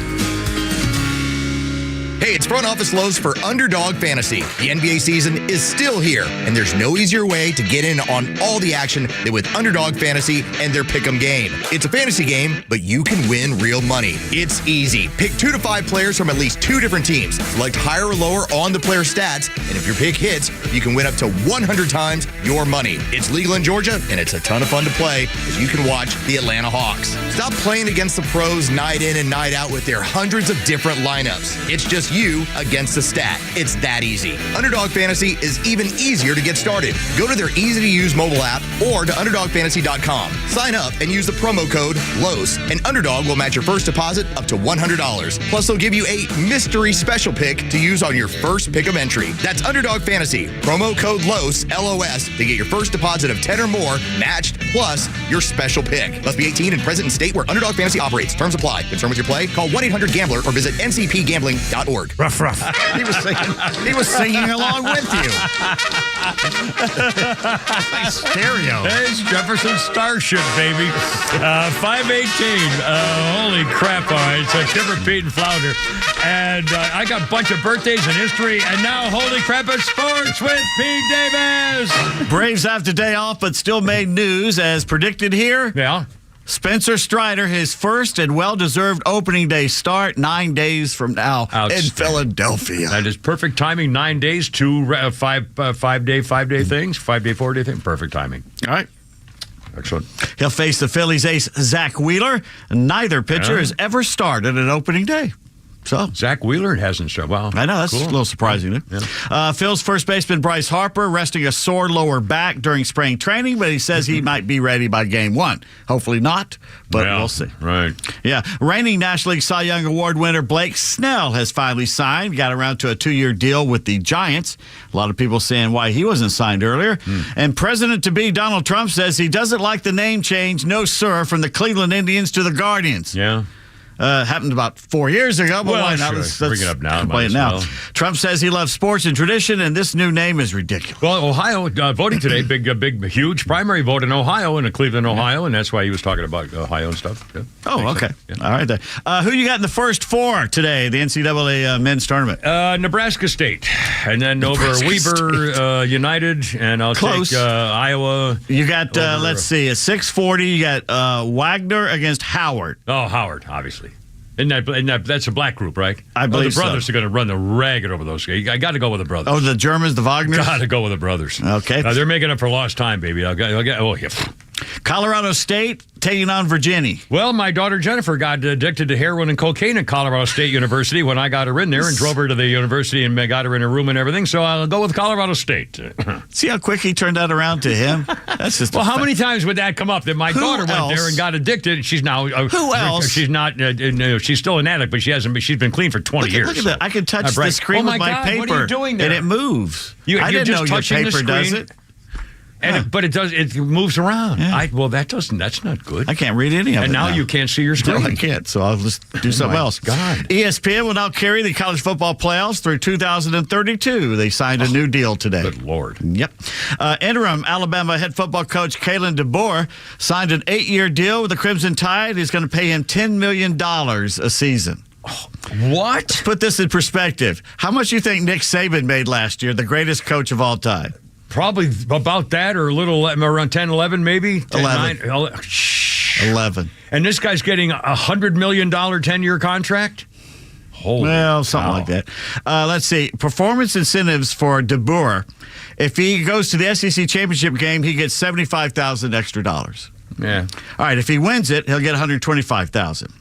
Hey, it's Front Office Lows for Underdog Fantasy. The NBA season is still here, and there's no easier way to get in on all the action than with Underdog Fantasy and their Pick'em game. It's a fantasy game, but you can win real money. It's easy. Pick 2 to 5 players from at least 2 different teams. Select higher or lower on the player stats, and if your pick hits, you can win up to 100 times your money. It's legal in Georgia, and it's a ton of fun to play as you can watch the Atlanta Hawks. Stop playing against the pros night in and night out with their hundreds of different lineups. It's just you against the stat. It's that easy. Underdog Fantasy is even easier to get started. Go to their easy-to-use mobile app or to UnderdogFantasy.com. Sign up and use the promo code LOS, and Underdog will match your first deposit up to $100. Plus, they'll give you a mystery special pick to use on your first Pick'em entry. That's Underdog Fantasy. Promo code LOS, L-O-S, to get your first deposit of 10 or more matched, plus your special pick. Must be 18 and present in state where Underdog Fantasy operates. Terms apply. Concerned with your play? Call 1-800-GAMBLER or visit ncpgambling.org. Rough. He was singing along with you. Nice stereo. It's Jefferson Starship, baby. 518. Holy crap. All right. So Kimber, Pete, and Flounder. And I got a bunch of birthdays in history. And now, holy crap, it's sports with Pete Davis. Braves have today off, but still made news as predicted here. Yeah. Spencer Strider, his first and well-deserved opening day start 9 days from now in Philadelphia. That is perfect timing. 9 days, 2 5-day things, 5-day, 4-day thing. Perfect timing. All right. Excellent. He'll face the Phillies ace, Zach Wheeler. Neither pitcher has ever started an opening day. So Zach Wheeler hasn't shown. Well, I know that's cool. a little surprising. Yeah. Phil's first baseman Bryce Harper resting a sore lower back during spring training, but he says he might be ready by game 1. Hopefully not, but we'll see. Right. Yeah. Reigning National League Cy Young Award winner Blake Snell has finally signed. Got around to a 2-year deal with the Giants. A lot of people saying why he wasn't signed earlier. And President-to-be Donald Trump says he doesn't like the name change, no sir, from the Cleveland Indians to the Guardians. Yeah. Happened about 4 years ago, but why not? Let's bring it up now. Play it now. Trump says he loves sports and tradition, and this new name is ridiculous. Well, Ohio voting today, big, huge primary vote in Ohio, in Cleveland, Ohio, and that's why he was talking about Ohio and stuff. Yeah. Oh, okay. Yeah. All right. Then. Who you got in the first 4 today, the NCAA men's tournament? Nebraska State, and then over Weber United, and I'll take Iowa. You got, let's see, at 6:40, you got Wagner against Howard. Oh, Howard, obviously. That's a black group, right? I believe the brothers are going to run the ragged over those guys. I got to go with the brothers. Oh, the Germans, the Wagners? Got to go with the brothers. Okay. They're making up for lost time, baby. Oh, yeah. Colorado State taking on Virginia. Well, my daughter Jennifer got addicted to heroin and cocaine at Colorado State University when I got her in there and drove her to the university and got her in her room and everything. So I'll go with Colorado State. See how quick he turned that around to him? That's just well. How many times would that come up that my daughter went there and got addicted? She's now who else? She's not. She's still an addict, but she hasn't. She's been clean for 20 years. Look at that! I can touch the screen with my paper. What are you doing there? And it moves. I didn't know your paper does it. And but it does. It moves around. Yeah. That's not good. I can't read any of it. And now you can't see your screen. No, I can't. So I'll just do something else. God. ESPN will now carry the college football playoffs through 2032. They signed a new deal today. Good Lord. Yep. Interim Alabama head football coach Kalen DeBoer signed an 8-year deal with the Crimson Tide. He's going to pay him $10 million a season. What? Let's put this in perspective. How much do you think Nick Saban made last year, the greatest coach of all time? Probably about that or a little around 10, 11 maybe. 11. 11. And this guy's getting a $100 million 10-year contract? Well, something like that. Let's see. Performance incentives for DeBoer. If he goes to the SEC championship game, he gets $75,000 extra dollars. Yeah. All right. If he wins it, he'll get $125,000.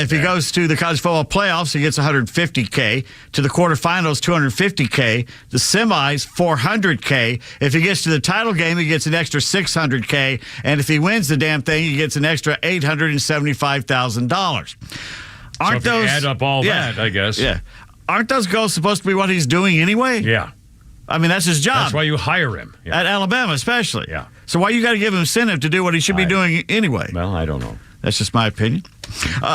If he goes to the college football playoffs, he gets $150K. To the quarterfinals, $250K. The semis, $400K. If he gets to the title game, he gets an extra $600K. And if he wins the damn thing, he gets an extra $875,000. Aren't those add up all that? I guess. Yeah. aren't those goals supposed to be what he's doing anyway? Yeah. I mean, that's his job. That's why you hire him. At Alabama, especially. Yeah. So why you got to give him incentive to do what he should be doing anyway? Well, I don't know. That's just my opinion.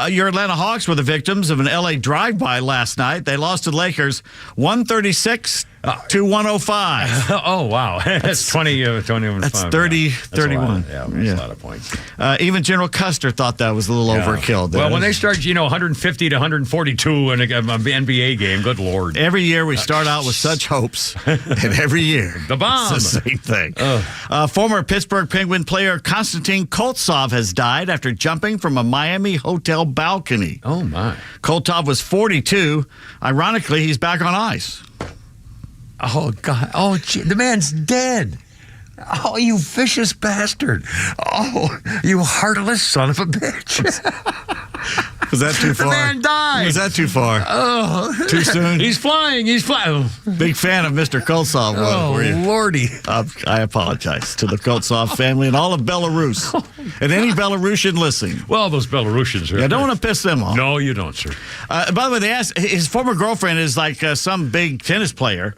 Your Atlanta Hawks were the victims of an L.A. drive-by last night. They lost to the Lakers 136 to 105. Oh, wow. That's 20. That's 30, 31. That's a lot of points. Even General Custer thought that was a little overkill. Well, when they start, 150 to 142 in an NBA game, good Lord. Every year we start out with such hopes, and every year the bomb. It's the same thing. Former Pittsburgh Penguin player Konstantin Koltsov has died after jumping from a Miami hotel balcony. Oh, my. Koltsov was 42. Ironically, he's back on ice. Oh, God. Oh, gee, the man's dead. Oh, you vicious bastard. Oh, you heartless son of a bitch. Was that too far? The man died. Was that too far? Oh. Too soon? He's flying. Big fan of Mr. Koltsov. Oh, Lordy. I apologize to the Koltsov family and all of Belarus and any Belarusian listening. Well, those Belarusians are... I don't want to piss them off. No, you don't, sir. By the way, they asked, his former girlfriend is like some big tennis player.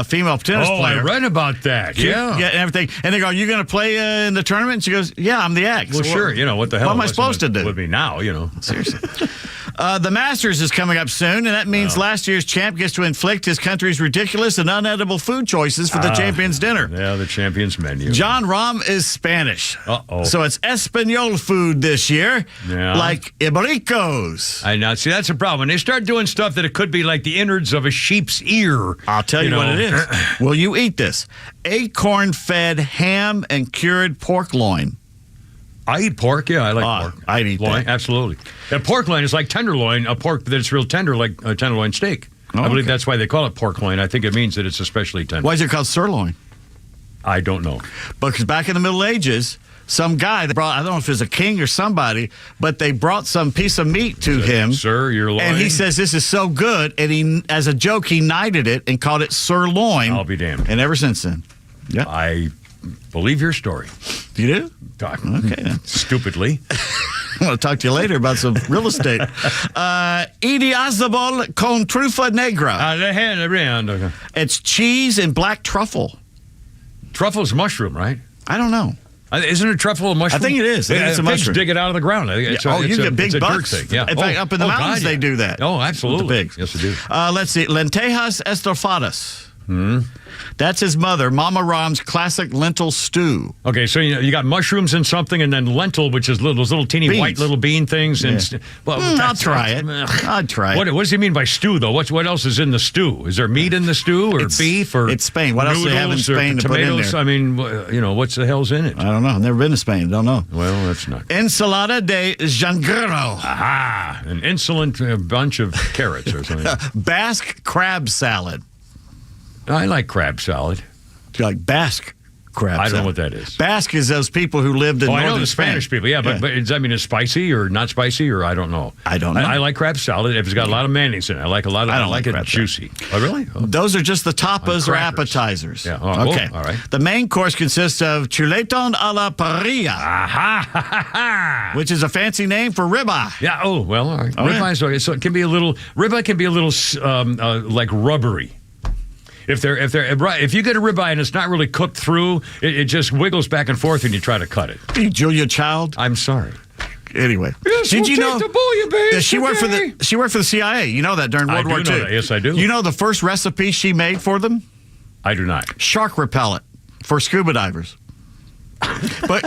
Female tennis player. I read about that. Yeah. And everything. And they go, "Are you going to play in the tournament?" And she goes, "Yeah, I'm the ex." Well, sure. What the hell? What am I supposed to do? Would be now, Seriously. The Masters is coming up soon, and that means last year's champ gets to inflict his country's ridiculous and unedible food choices for the champion's dinner. Yeah, the champion's menu. John Rahm is Spanish. Uh-oh. So it's Espanol food this year, like Ibericos. I know. See, that's a problem. When they start doing stuff that it could be like the innards of a sheep's ear. I'll tell you what it is. Will you eat this? Acorn-fed ham and cured pork loin. I eat pork. Yeah, I like pork. I'd eat loin, that. Absolutely. That pork loin is like tenderloin, a pork that's real tender, like a tenderloin steak. I believe that's why they call it pork loin. I think it means that it's especially tender. Why is it called sirloin? I don't know. Because back in the Middle Ages, some guy that brought, I don't know if it was a king or somebody, but they brought some piece of meat to him. Sir, your loin. And he says this is so good, and he, as a joke, he knighted it and called it sirloin. I'll be damned. And ever since then. Yeah. I believe your story. You do? Okay. Then. Stupidly. I want to talk to you later about some real estate. Idiazabal con trufa negra. It's cheese and black truffle. Truffle's mushroom, right? I don't know. Isn't a truffle a mushroom? I think it is. I think it's a mushroom. Pigs dig it out of the ground. You get big bucks. Thing. Yeah. In fact, up in the mountains, they do that. Oh, absolutely. With the pigs. Yes, they do. Let's see. Lentejas estofadas. That's his mother, Mama Rahm's classic lentil stew. Okay, so you got mushrooms and something, and then lentil, which is those little teeny white little bean things. And I'll try it. I'd try it. What does he mean by stew, though? What else is in the stew? Is there meat in the stew, or beef, or it's Spain? What else do they have in Spain to put in there? I mean, what's the hell's in it? I don't know. I've never been to Spain. Don't know. Well, that's not. Ensalada de janguro. Aha! An insolent bunch of carrots or something. Basque crab salad. I like crab salad. Do you like Basque crab salad? I don't know what that is. Basque is those people who lived in northern I know the Spain. Spanish people, yeah. But does that mean it's spicy or not spicy, or I don't know? I don't know. I like crab salad if it's got a lot of mayonnaise in it. I like a lot of. I like it juicy. Oh, really? Oh. Those are just the tapas or appetizers. Yeah. Okay. All right. The main course consists of chuletón a la parrilla. Aha! Which is a fancy name for ribeye. Yeah. Oh well. All right. Ribeye. Okay. So it can be a little. Ribeye can be a little like rubbery. If you get a ribeye and it's not really cooked through, it just wiggles back and forth when you try to cut it. Are you Julia Child? I'm sorry. Anyway, yes, did you know she worked for the CIA? You know that during World War II. Yes, I do. You know the first recipe she made for them? I do not. Shark repellent for scuba divers. But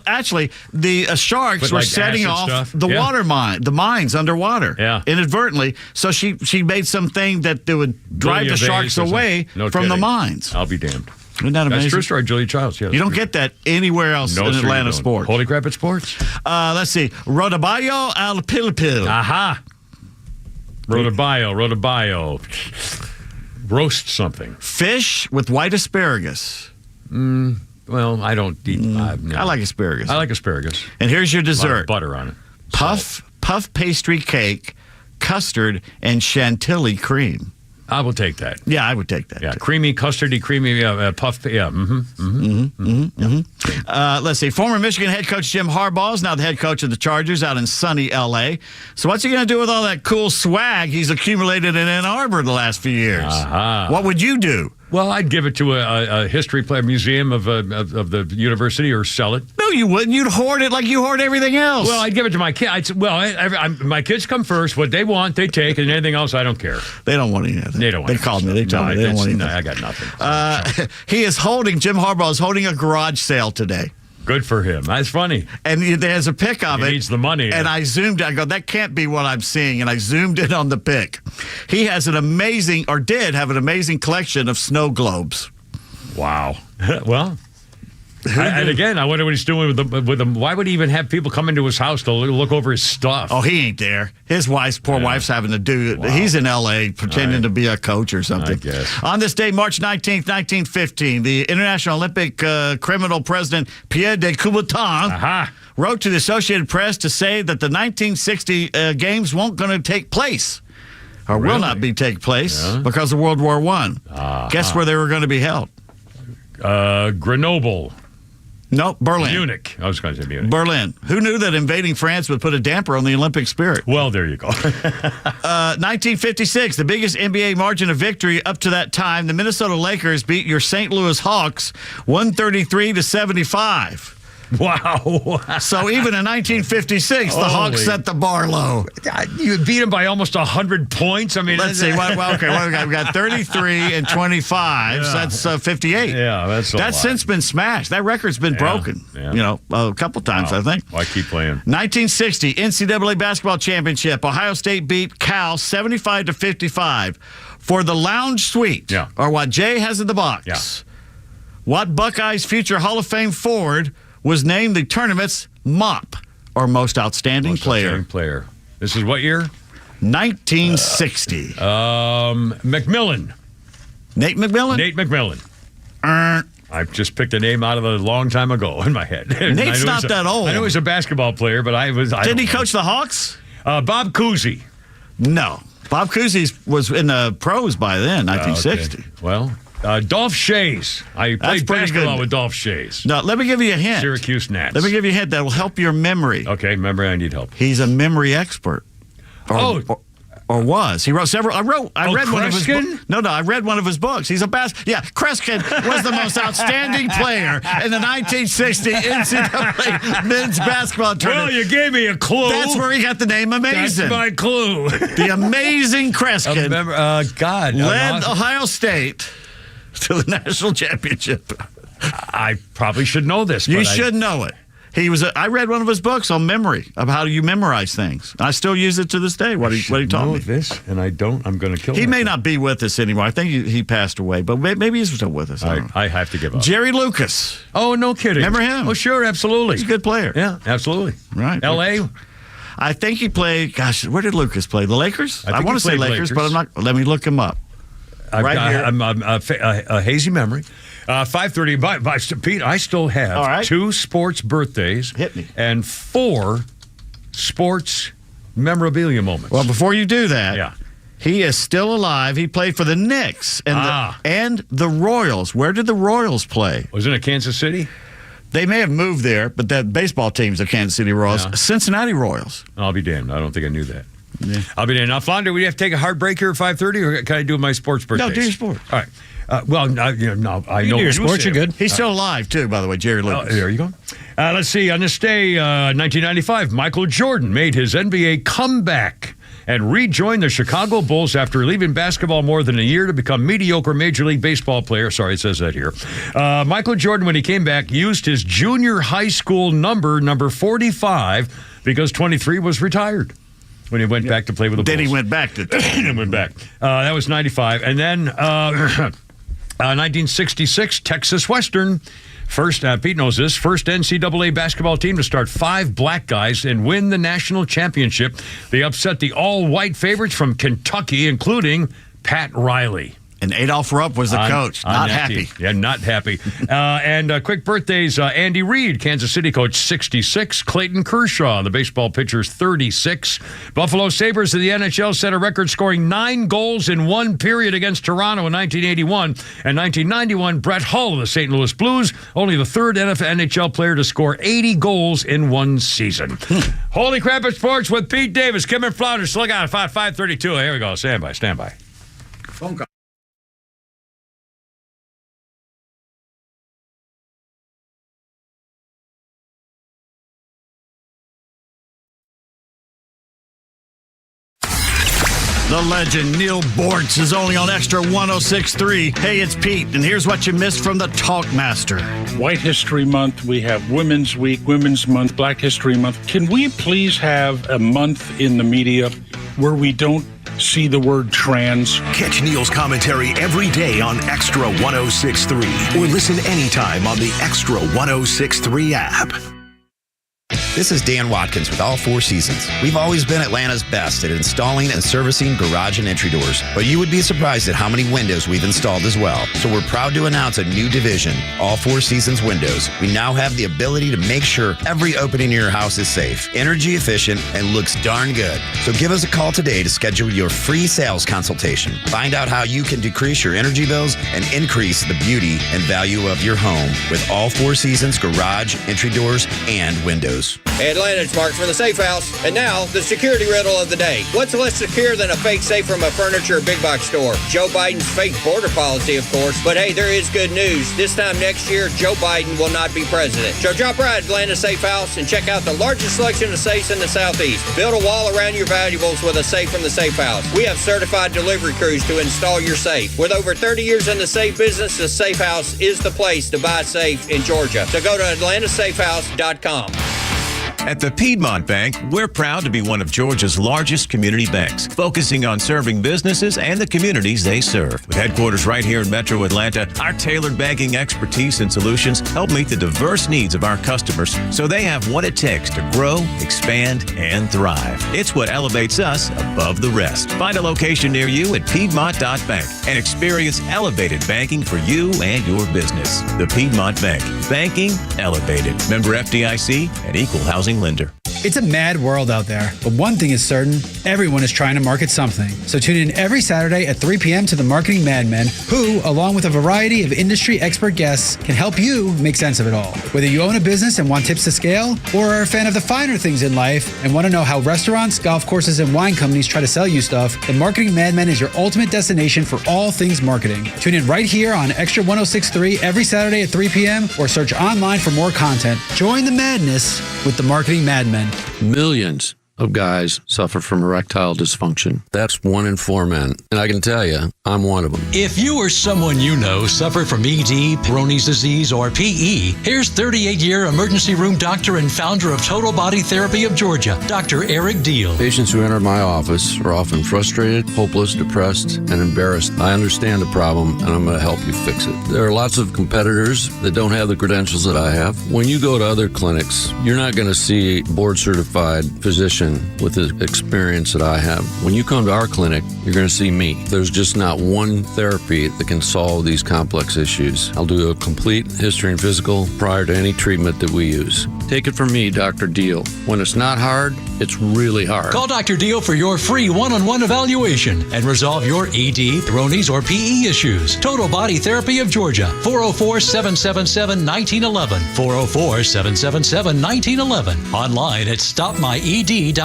actually, the sharks were setting off the water mine, the mines underwater, inadvertently. So she made something that would drive the sharks away from the mines. I'll be damned. Isn't that amazing? That's true story, Julia Childs. Yeah, you don't get that anywhere else in Atlanta sports. Holy crap, it's sports. Let's see. Rodaballo al pilpil. Aha. Rodaballo. Roast something. Fish with white asparagus. Well, I don't eat. No. I like asparagus. I like asparagus. And here's your dessert: a lot of butter on it. Puff pastry cake, custard, and chantilly cream. I will take that. Yeah, I would take that. Yeah, creamy, custardy, creamy, puff. Yeah. Let's see. Former Michigan head coach Jim Harbaugh is now the head coach of the Chargers out in sunny L.A. So what's he going to do with all that cool swag he's accumulated in Ann Arbor the last few years? What would you do? Well, I'd give it to a history museum of the university or sell it. No, you wouldn't. You'd hoard it like you hoard everything else. Well, I'd give it to my kids. My kids come first. What they want, they take, and anything else, I don't care. They don't want anything. They don't want They called me. They told me they don't want anything. I got nothing. Jim Harbaugh is holding a garage sale today. Good for him. That's funny. And there's a pic of it. He needs the money. And I zoomed. I go, that can't be what I'm seeing. And I zoomed in on the pic. He has did have an amazing collection of snow globes. Wow. Well, and again, I wonder what he's doing with them. Why would he even have people come into his house to look over his stuff? Oh, he ain't there. His poor wife's having to do it. Wow. He's in L.A. pretending to be a coach or something. I guess. On this day, March 19th, 1915, the International Olympic criminal president Pierre de Coubertin wrote to the Associated Press to say that the 1960 games won't going to take place. Or will not take place because of World War I. Guess where they were going to be held? Grenoble. No, Berlin. Munich. I was going to say Munich. Berlin. Who knew that invading France would put a damper on the Olympic spirit? Well, there you go. 1956, the biggest NBA margin of victory up to that time. The Minnesota Lakers beat your St. Louis Hawks 133-75. Wow. So even in 1956, the Hawks set the bar low. You beat them by almost 100 points? I mean, let's see. What we got? We got 33 and 25. Yeah. So that's 58. Yeah, that's since been smashed. That record's been broken, a couple times, I think. Well, I keep playing. 1960, NCAA basketball championship. Ohio State beat Cal 75-55 for the lounge suite, or what Jay has in the box. Yeah. What Buckeyes future Hall of Fame forward was named the tournament's MOP, or Most Outstanding Player. This is what year? 1960. McMillan. Nate McMillan? Nate McMillan. I just picked a name out of a long time ago in my head. Nate's not that old. I know he's a basketball player, but Didn't he coach the Hawks? Bob Cousy. No. Bob Cousy was in the pros by then, 1960. Okay. Well... Dolph Shays. I played basketball with Dolph Shays. No, let me give you a hint. Syracuse Nats. Let me give you a hint that will help your memory. Okay, memory, I need help. He's a memory expert. Or was. He wrote several. I read one of his books. No, I read one of his books. He's a Kreskin was the most outstanding player in the 1960 NCAA men's basketball tournament. Well, you gave me a clue. That's where he got the name Amazing. That's my clue. The amazing Kreskin led Ohio State to the national championship. I probably should know this. You should know it. He was. I read one of his books on memory of how you memorize things. I still use it to this day. What he taught me. This, and I don't. I'm going to kill him. He may not be with us anymore. I think he passed away, but maybe he's still with us. I have to give up. Jerry Lucas. Oh, no kidding. Remember him? Oh, sure, absolutely. He's a good player. Yeah, absolutely. Right. L.A. I think he played. Gosh, where did Lucas play? The Lakers. I want to say Lakers, but I'm not. Let me look him up. I'm a hazy memory. 5:30. By Pete, I still have 2 sports birthdays and 4 sports memorabilia moments. Well, before you do that, he is still alive. He played for the Knicks and the Royals. Where did the Royals play? Was it Kansas City? They may have moved there, but that baseball team's the Kansas City Royals. Cincinnati Royals. I'll be damned. I don't think I knew that. Yeah. I'll be there. Now, Flounder, we have to take a hard break here at 5:30, or can I do my sports birthdays? No, do your sport. All right. I know your sports. You're good. He's still alive, too, by the way, Jerry Lucas. There you go. Let's see. On this day, 1995, Michael Jordan made his NBA comeback and rejoined the Chicago Bulls after leaving basketball more than a year to become mediocre Major League Baseball player. Sorry, it says that here. Michael Jordan, when he came back, used his junior high school number 45, because 23 was retired when he went back to play with the Bulls. Then he went back to that was 95. And then 1966, Texas Western. First, Pete knows this, first NCAA basketball team to start 5 black guys and win the national championship. They upset the all-white favorites from Kentucky, including Pat Riley. And Adolph Rupp was the coach. Not happy. Yeah, not happy. And quick birthdays, Andy Reid, Kansas City coach, 66. Clayton Kershaw, the baseball pitcher's 36. Buffalo Sabres of the NHL set a record scoring 9 goals in one period against Toronto in 1981. And 1991, Brett Hull of the St. Louis Blues, only the third NHL player to score 80 goals in one season. Holy crap, it's sports with Pete Davis, Kim and Flounders. So look out, 5:32. Here we go. Stand by. Phone call. The legend Neil Bortz is only on Extra 106.3. Hey, it's Pete, and here's what you missed from the Talkmaster. White History Month, we have Women's Week, Women's Month, Black History Month. Can we please have a month in the media where we don't see the word trans? Catch Neil's commentary every day on Extra 106.3 or listen anytime on the Extra 106.3 app. This is Dan Watkins with All Four Seasons. We've always been Atlanta's best at installing and servicing garage and entry doors, but you would be surprised at how many windows we've installed as well. So we're proud to announce a new division, All Four Seasons Windows. We now have the ability to make sure every opening in your house is safe, energy efficient, and looks darn good. So give us a call today to schedule your free sales consultation. Find out how you can decrease your energy bills and increase the beauty and value of your home with All Four Seasons garage, entry doors, and windows. Hey Atlanta, it's Mark from the Safe House. And now, the security riddle of the day. What's less secure than a fake safe from a furniture or big box store? Joe Biden's fake border policy, of course. But hey, there is good news. This time next year, Joe Biden will not be president. So drop by Atlanta Safe House and check out the largest selection of safes in the Southeast. Build a wall around your valuables with a safe from the Safe House. We have certified delivery crews to install your safe. With over 30 years in the safe business, the Safe House is the place to buy safe in Georgia. So go to atlantasafehouse.com. At the Piedmont Bank, we're proud to be one of Georgia's largest community banks, focusing on serving businesses and the communities they serve. With headquarters right here in Metro Atlanta, our tailored banking expertise and solutions help meet the diverse needs of our customers so they have what it takes to grow, expand, and thrive. It's what elevates us above the rest. Find a location near you at Piedmont.bank and experience elevated banking for you and your business. The Piedmont Bank. Banking elevated. Member FDIC and Equal Housing Lender. It's a mad world out there, but one thing is certain, everyone is trying to market something. So tune in every Saturday at 3 p.m. to the Marketing Madmen, who, along with a variety of industry expert guests, can help you make sense of it all. Whether you own a business and want tips to scale, or are a fan of the finer things in life and want to know how restaurants, golf courses, and wine companies try to sell you stuff, the Marketing Madmen is your ultimate destination for all things marketing. Tune in right here on Extra 106.3 every Saturday at 3 p.m. or search online for more content. Join the madness with the Marketing Madmen. Millions of guys suffer from erectile dysfunction. That's 1 in 4 men. And I can tell you, I'm one of them. If you or someone you know suffer from ED, Peyronie's disease, or PE, here's 38-year emergency room doctor and founder of Total Body Therapy of Georgia, Dr. Eric Deal. Patients who enter my office are often frustrated, hopeless, depressed, and embarrassed. I understand the problem, and I'm going to help you fix it. There are lots of competitors that don't have the credentials that I have. When you go to other clinics, you're not going to see a board-certified physician with the experience that I have. When you come to our clinic, you're going to see me. There's just not one therapy that can solve these complex issues. I'll do a complete history and physical prior to any treatment that we use. Take it from me, Dr. Deal. When it's not hard, it's really hard. Call Dr. Deal for your free one-on-one evaluation and resolve your ED, Peyronie's, or PE issues. Total Body Therapy of Georgia, 404-777-1911, 404-777-1911, online at stopmyed.com.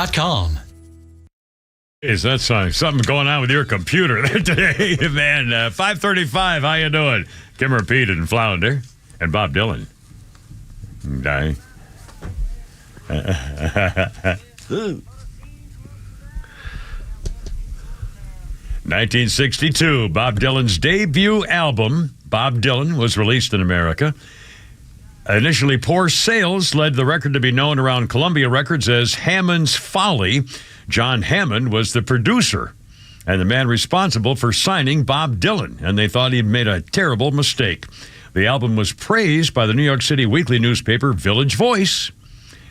Is that something going on with your computer there today, man? 5:35. How you doing, Kimmer, Pete, and Flounder, and Bob Dylan? Okay. 1962, Bob Dylan's debut album, Bob Dylan, was released in America. Initially, poor sales led the record to be known around Columbia Records as Hammond's Folly. John Hammond was the producer and the man responsible for signing Bob Dylan, and they thought he'd made a terrible mistake. The album was praised by the New York City weekly newspaper Village Voice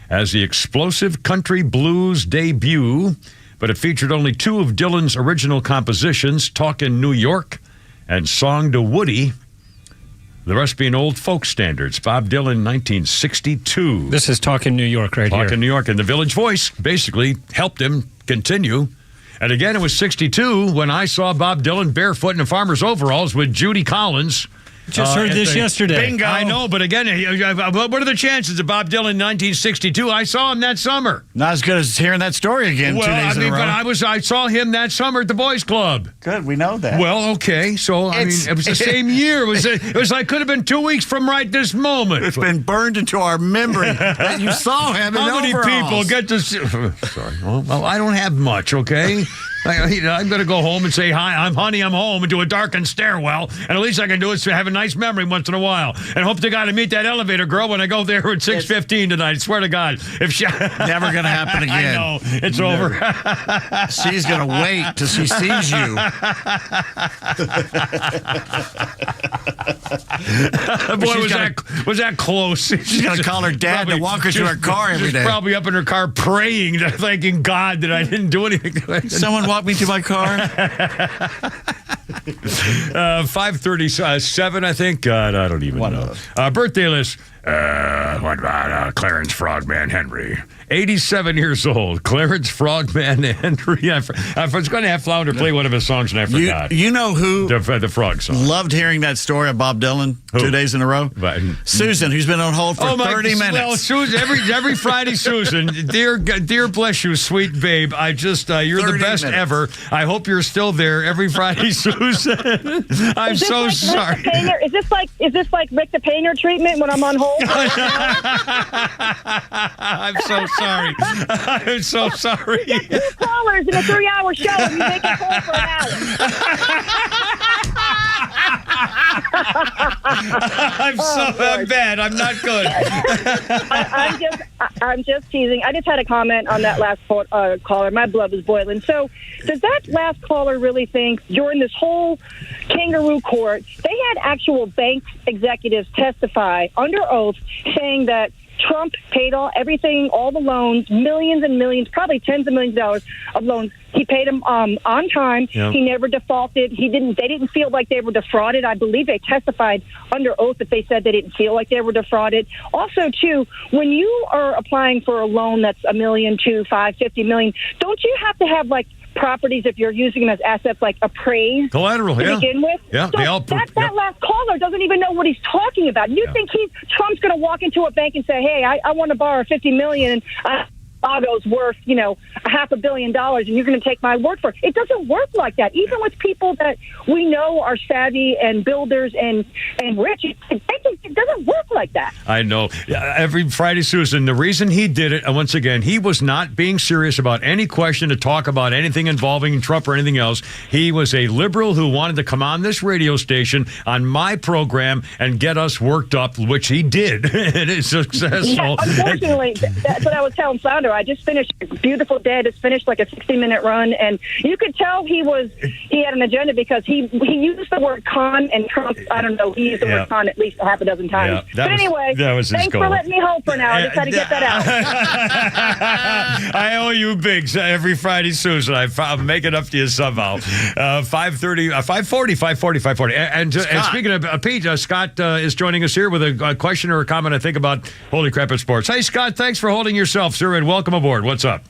as the explosive country blues debut, but it featured only 2 of Dylan's original compositions, Talkin' New York and Song to Woody. The rest being old folk standards. Bob Dylan, 1962. This is Talkin' New York right here. Talkin' New York. And the Village Voice basically helped him continue. And again, it was 62 when I saw Bob Dylan barefoot in the farmer's overalls with Judy Collins. Just heard this yesterday. Bingo. I know, but again, what are the chances of Bob Dylan in 1962? I saw him that summer. Not as good as hearing that story again 2 days in a row. But I saw him that summer at the Boys Club. Good, we know that. Well, okay, so it was the same year. It was like could have been 2 weeks from right this moment. It's been burned into our memory that you saw him in How many people get to see? Sorry. Well, I don't have much, okay? I'm going to go home and say, hi, I'm home into a darkened stairwell, and at least I can do is have a nice memory once in a while. And hope to God to meet that elevator girl when I go there at 6:15 tonight. I swear to God. If she Never going to happen again. I know. It's over. She's going to wait till she sees you. Boy, was that close. She's going to call her dad to walk her to her car every day. She's probably up in her car praying, thanking God that I didn't do anything. Someone walk me to my car. 5:37, I think. God, I don't even know. Birthday list. What about Clarence Frogman Henry? 87 years old. Clarence Frogman Henry. I was going to have Flounder play one of his songs, and I forgot. You know who? The frog song. Loved hearing that story of Bob Dylan 2 days in a row. Susan, who's been on hold for 30 minutes. Well, Susan, every Friday, Susan, dear bless you, sweet babe. You're the best ever. I hope you're still there every Friday, Susan. I'm so like sorry. Is this like Rick the Painter treatment when I'm on hold? I'm so sorry. I'm so sorry. You get 2 callers in a 3-hour show and you make it call for an hour. I'm bad. I'm not good. I'm just teasing. I just had a comment on that last caller. My blood was boiling. So does that last caller really think during this whole kangaroo court, they had actual bank executives testify under oath saying that Trump paid everything, all the loans, millions and millions, probably tens of millions of dollars of loans. He paid them on time. Yep. He never defaulted. They didn't feel like they were defrauded. I believe they testified under oath that they said they didn't feel like they were defrauded. Also, too, when you are applying for a loan that's $1 million, $2, $5, $50 million, don't you have to have properties, if you're using them as assets, appraised collateral to begin with? Yeah, so that last caller doesn't even know what he's talking about. You think Trump's going to walk into a bank and say, "Hey, I want to borrow $50 million and Chicago's worth, $500 million, and you're going to take my word for it." It doesn't work like that. Even with people that we know are savvy and builders and rich, it doesn't work like that. I know. Every Friday, Susan, the reason he did it, and once again, he was not being serious about any question to talk about anything involving Trump or anything else. He was a liberal who wanted to come on this radio station, on my program, and get us worked up, which he did. It is successful. Yeah, unfortunately, that's what I was telling Flounder. I just finished a beautiful day. Just finished a 60-minute run, and you could tell he had an agenda because he used the word con, and Trump, I don't know, he used the word con at least a half a dozen times. Yeah, anyway, thanks for letting me hold for an hour. I just had to get that out. I owe you big every Friday, Susan. I'll make it up to you somehow. 5:40. And speaking of Pete, Scott is joining us here with a question or a comment, I think, about Holy Crap at Sports. Hey, Scott, thanks for holding yourself, sir, and welcome aboard. What's up?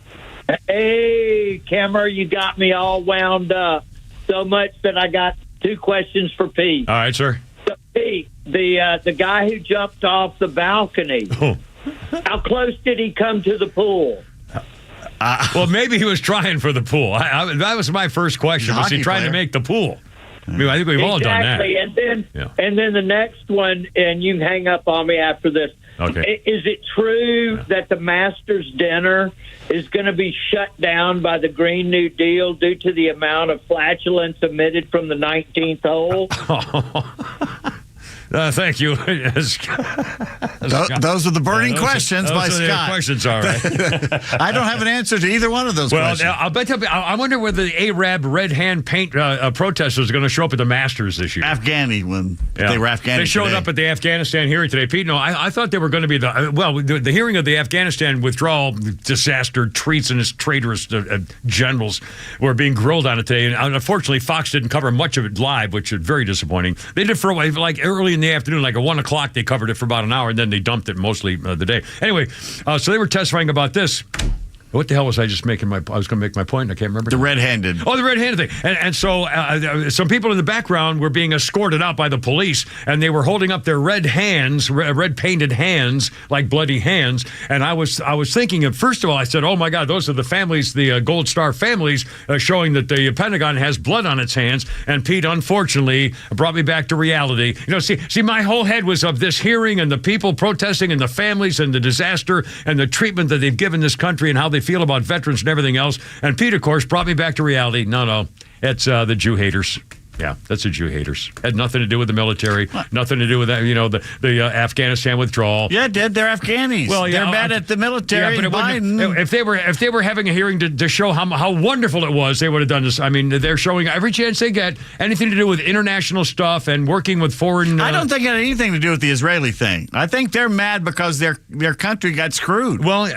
Hey, Kimmer, you got me all wound up so much that I got 2 questions for Pete. All right, sir. So, Pete, the guy who jumped off the balcony, how close did he come to the pool? Well, maybe he was trying for the pool. That was my first question. Was he trying to make the pool? I think we've all done that. And then the next one, and you can hang up on me after this. Okay. Is it true that the Masters dinner is going to be shut down by the Green New Deal due to the amount of flatulence emitted from the 19th hole? Thank you. Those are the burning questions by those are Scott. The questions, all right. I don't have an answer to either one of those questions. Well, I'll bet you, I wonder whether the Arab red hand paint protesters are going to show up at the Masters this year. Afghani, when they were Afghani. They showed today. up at the Afghanistan hearing today. Pete, no, I thought they were going to be the hearing of the Afghanistan withdrawal disaster treasonous, traitorous generals were being grilled on it today. And unfortunately, Fox didn't cover much of it live, which is very disappointing. They did for a while, like early in the afternoon, like at 1 o'clock, they covered it for about an hour, and then they dumped it mostly the day. Anyway, so they were testifying about this. What the hell was I just making? I was going to make my point. I can't remember. The red-handed. Oh, the red-handed thing. And so some people in the background were being escorted out by the police, and they were holding up their red hands, red-painted hands, like bloody hands. And I was thinking of, first of all, I said, oh, my God, those are the families, the Gold Star families, showing that the Pentagon has blood on its hands. And Pete, unfortunately, brought me back to reality. You know, see, my whole head was of this hearing and the people protesting and the families and the disaster and the treatment that they've given this country and how they feel about veterans and everything else. And Pete, of course, brought me back to reality. No, it's the Jew haters. Yeah, that's the Jew haters. Had nothing to do with the military, nothing to do with that. You know, the Afghanistan withdrawal. Yeah, it did. They're Afghanis. Well, they're mad at the military. Yeah, but if they were having a hearing to show how wonderful it was, they would have done this. I mean, they're showing every chance they get anything to do with international stuff and working with foreign. I don't think it had anything to do with the Israeli thing. I think they're mad because their country got screwed. Well,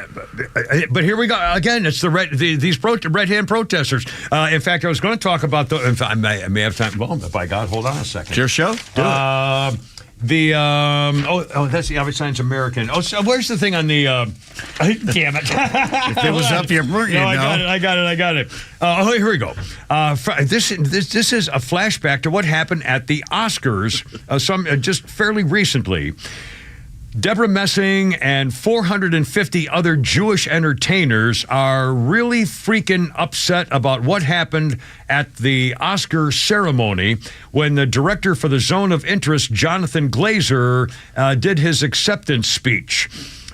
but here we go again. It's these red hand protesters. In fact, I was going to talk about the. In fact, I may have time. Well, by God, hold on a second. It's your show? Do it. That's the Average Science American. Oh, so where's the thing on the? Damn it! If it was up your, I got it. Here we go. This is a flashback to what happened at the Oscars. Just fairly recently. Deborah Messing and 450 other Jewish entertainers are really freaking upset about what happened at the Oscar ceremony when the director for the Zone of Interest, Jonathan Glazer, did his acceptance speech.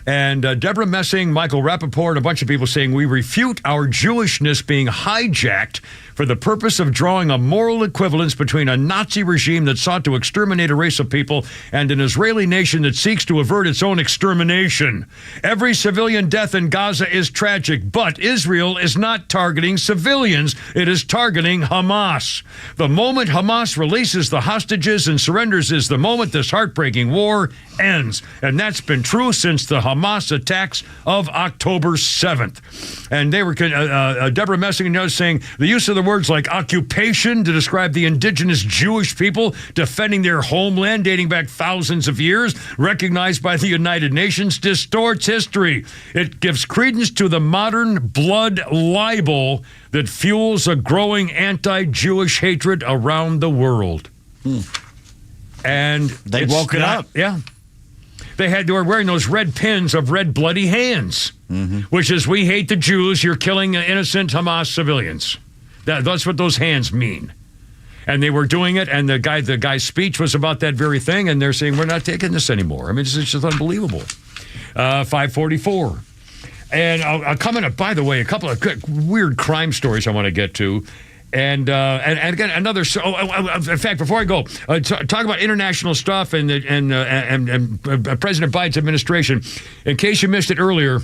And Deborah Messing, Michael Rappaport, and a bunch of people saying, we refute our Jewishness being hijacked for the purpose of drawing a moral equivalence between a Nazi regime that sought to exterminate a race of people and an Israeli nation that seeks to avert its own extermination. Every civilian death in Gaza is tragic, but Israel is not targeting civilians. It is targeting Hamas. The moment Hamas releases the hostages and surrenders is the moment this heartbreaking war ends. And that's been true since the Hamas attacks of October 7th. And they were, Deborah Messing and others saying, the use of the words like occupation to describe the indigenous Jewish people defending their homeland dating back thousands of years, recognized by the United Nations, distorts history. It gives credence to the modern blood libel that fuels a growing anti-Jewish hatred around the world. And they woke it up. Yeah. They were wearing those red pins of red bloody hands, which is, we hate the Jews, you're killing innocent Hamas civilians. That's what those hands mean. And they were doing it, and the guy's speech was about that very thing, and they're saying, we're not taking this anymore. I mean, it's just unbelievable. 544. And coming up, by the way, a couple of weird crime stories I want to get to. And again, another. In fact, before I go, talk about international stuff and President Biden's administration. In case you missed it earlier,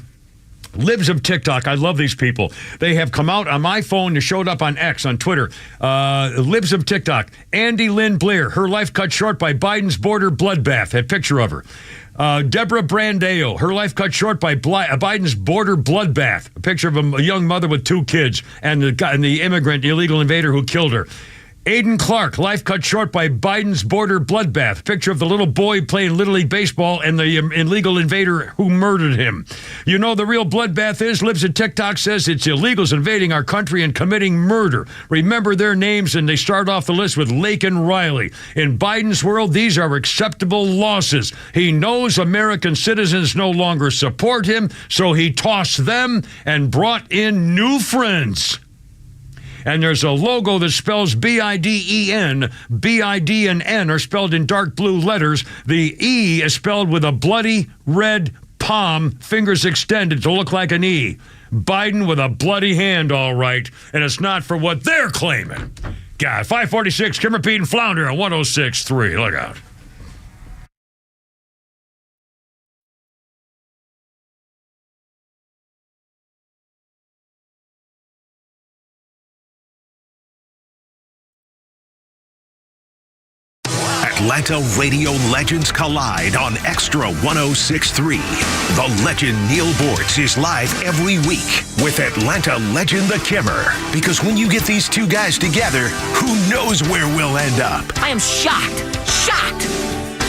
Libs of TikTok. I love these people. They have come out on my phone. They showed up on X, on Twitter. Libs of TikTok. Andy Lynn Blair. Her life cut short by Biden's border bloodbath. A picture of her. Deborah Brandeo. Her life cut short by Biden's border bloodbath. A picture of a young mother with 2 kids and the immigrant illegal invader who killed her. Aiden Clark, life cut short by Biden's border bloodbath. Picture of the little boy playing Little League Baseball and the illegal invader who murdered him. You know the real bloodbath is? Libs at TikTok says it's illegals invading our country and committing murder. Remember their names, and they start off the list with Lake and Riley. In Biden's world, these are acceptable losses. He knows American citizens no longer support him, so he tossed them and brought in new friends. And there's a logo that spells B-I-D-E-N. B-I-D and N are spelled in dark blue letters. The E is spelled with a bloody red palm, fingers extended to look like an E. Biden with a bloody hand, all right. And it's not for what they're claiming. God, 546, Kimmer, Pete, and Flounder on 106.3. Look out. Atlanta radio legends collide on Extra 106.3. The legend Neil Bortz is live every week with Atlanta legend The Kimmer. Because when you get these two guys together, who knows where we'll end up? I am shocked. Shocked.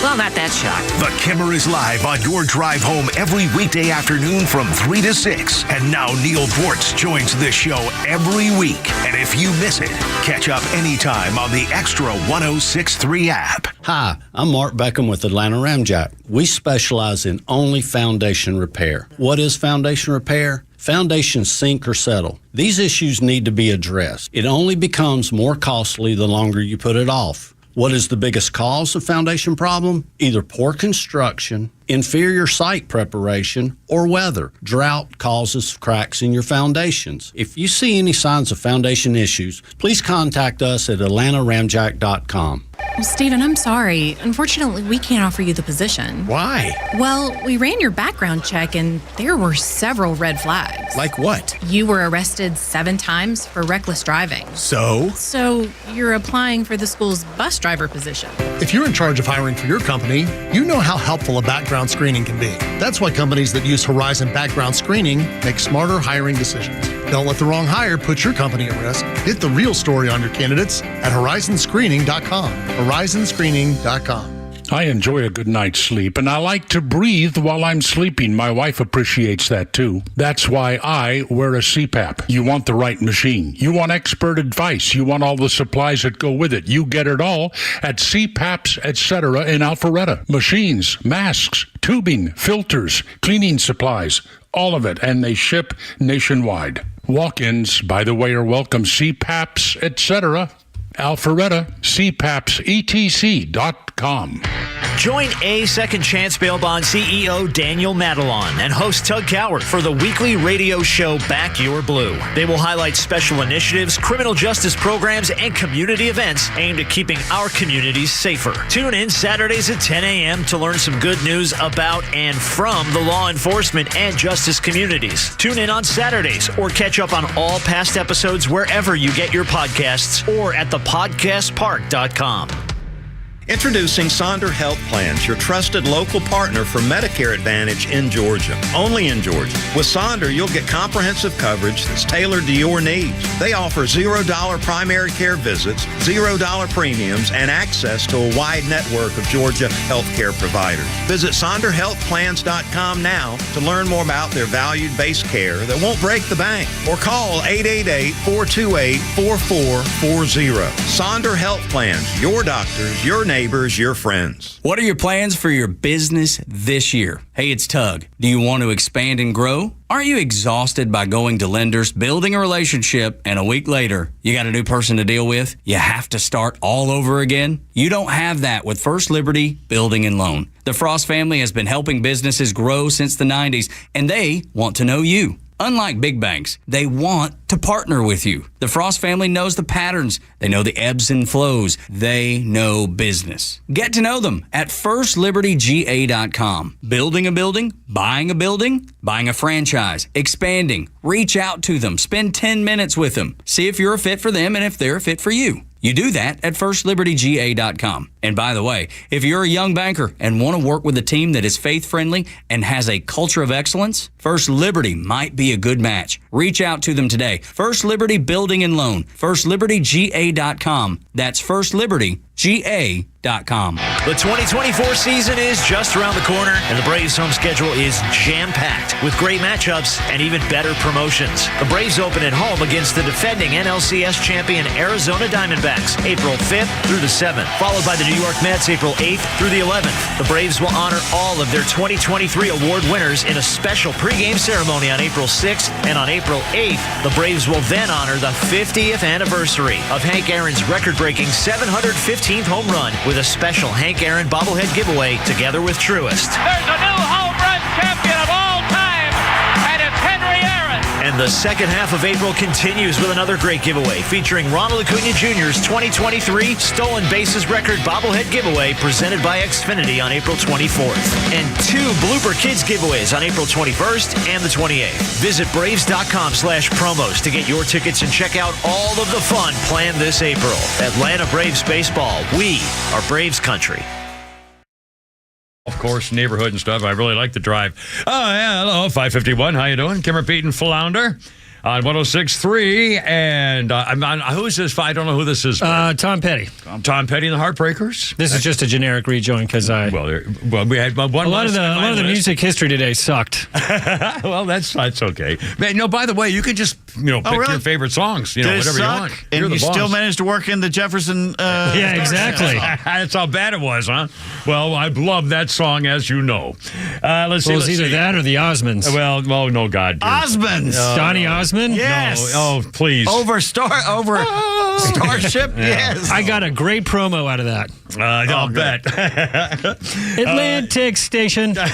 Well, not that shocked. The Kimmer is live on your drive home every weekday afternoon from 3 to 6. And now Neil Bortz joins this show every week. And if you miss it, catch up anytime on the Extra 106.3 app. Hi, I'm Mark Beckham with Atlanta Ramjack. We specialize in only foundation repair. What is foundation repair? Foundations sink or settle. These issues need to be addressed. It only becomes more costly the longer you put it off. What is the biggest cause of foundation problem? Either poor construction, inferior site preparation, or weather. Drought causes cracks in your foundations. If you see any signs of foundation issues, please contact us at atlantaramjack.com. Well, Stephen, I'm sorry. Unfortunately, we can't offer you the position. Why? Well, we ran your background check and there were several red flags. Like what? You were arrested 7 times for reckless driving. So? So you're applying for the school's bus driver position. If you're in charge of hiring for your company, you know how helpful a background screening can be. That's why companies that use Horizon background screening make smarter hiring decisions. Don't let the wrong hire put your company at risk. Get the real story on your candidates at horizonscreening.com. horizonscreening.com. I enjoy a good night's sleep, and I like to breathe while I'm sleeping. My wife appreciates that, too. That's why I wear a CPAP. You want the right machine. You want expert advice. You want all the supplies that go with it. You get it all at CPAPs, etc. in Alpharetta. Machines, masks, tubing, filters, cleaning supplies, all of it, and they ship nationwide. Walk-ins, by the way, are welcome. CPAPs, etc. Alpharetta, CPAPSETC.com. Join A Second Chance Bail Bond CEO Daniel Madelon and host Tug Cowart for the weekly radio show Back Your Blue. They will highlight special initiatives, criminal justice programs, and community events aimed at keeping our communities safer. Tune in Saturdays at 10 a.m. to learn some good news about and from the law enforcement and justice communities. Tune in on Saturdays or catch up on all past episodes wherever you get your podcasts or at thepodcastpark.com. Introducing Sonder Health Plans, your trusted local partner for Medicare Advantage in Georgia. Only in Georgia. With Sonder, you'll get comprehensive coverage that's tailored to your needs. They offer $0 primary care visits, $0 premiums, and access to a wide network of Georgia healthcare providers. Visit SonderHealthPlans.com now to learn more about their valued-based care that won't break the bank. Or call 888-428-4440. Sonder Health Plans, your doctors, your neighbors, your friends. What are your plans for your business this year? Hey, it's Tug. Do you want to expand and grow? Aren't you exhausted by going to lenders, building a relationship, and a week later, you got a new person to deal with? You have to start all over again? You don't have that with First Liberty Building and Loan. The Frost family has been helping businesses grow since the 90s, and they want to know you. Unlike big banks, they want to partner with you. The Frost family knows the patterns. They know the ebbs and flows. They know business. Get to know them at FirstLibertyGA.com. Building a building, buying a franchise, expanding. Reach out to them. Spend 10 minutes with them. See if you're a fit for them and if they're a fit for you. You do that at FirstLibertyGA.com. And by the way, if you're a young banker and want to work with a team that is faith-friendly and has a culture of excellence, First Liberty might be a good match. Reach out to them today. First Liberty Building and Loan. FirstLibertyGA.com. That's FirstLibertyGA.com. The 2024 season is just around the corner, and the Braves' home schedule is jam-packed with great matchups and even better promotions. The Braves open at home against the defending NLCS champion Arizona Diamondbacks April 5th through the 7th, followed by the New York Mets April 8th through the 11th. The Braves will honor all of their 2023 award winners in a special pregame ceremony on April 6th, and on April 8th, the Braves will then honor the 50th anniversary of Hank Aaron's record-breaking 715th home run with a special Hank Aaron bobblehead giveaway together with Truist. There's a new home run champion of all time, and it's Henry Aaron. And And the second half of April continues with another great giveaway featuring Ronald Acuna Jr.'s 2023 Stolen Bases record bobblehead giveaway presented by Xfinity on April 24th. And 2 Blooper Kids giveaways on April 21st and the 28th. Visit Braves.com/promos to get your tickets and check out all of the fun planned this April. Atlanta Braves Baseball. We are Braves Country. Of course, neighborhood and stuff. I really like the drive. Oh, yeah, hello, 551. How you doing? Kimmer, Pete, and Flounder on 106.3. And I'm on, who is this? I don't know who this is. Tom Petty. Tom Petty and the Heartbreakers? This is just a generic rejoin because Well, we had one. A lot of the music history today sucked. Well, that's okay. Man, no, by the way, you could just pick your favorite songs, whatever you want. And you still managed to work in the Jefferson. Yeah, exactly. That's how bad it was, huh? Well, I love that song, as you know. Let's see. It was either that or the Osmonds. Well, no, God. Osmonds. Donny Osmond? Yes. No. Oh, please. Over Starship? Yes. I got a great promo out of that. I'll bet. Atlantic Station. Well,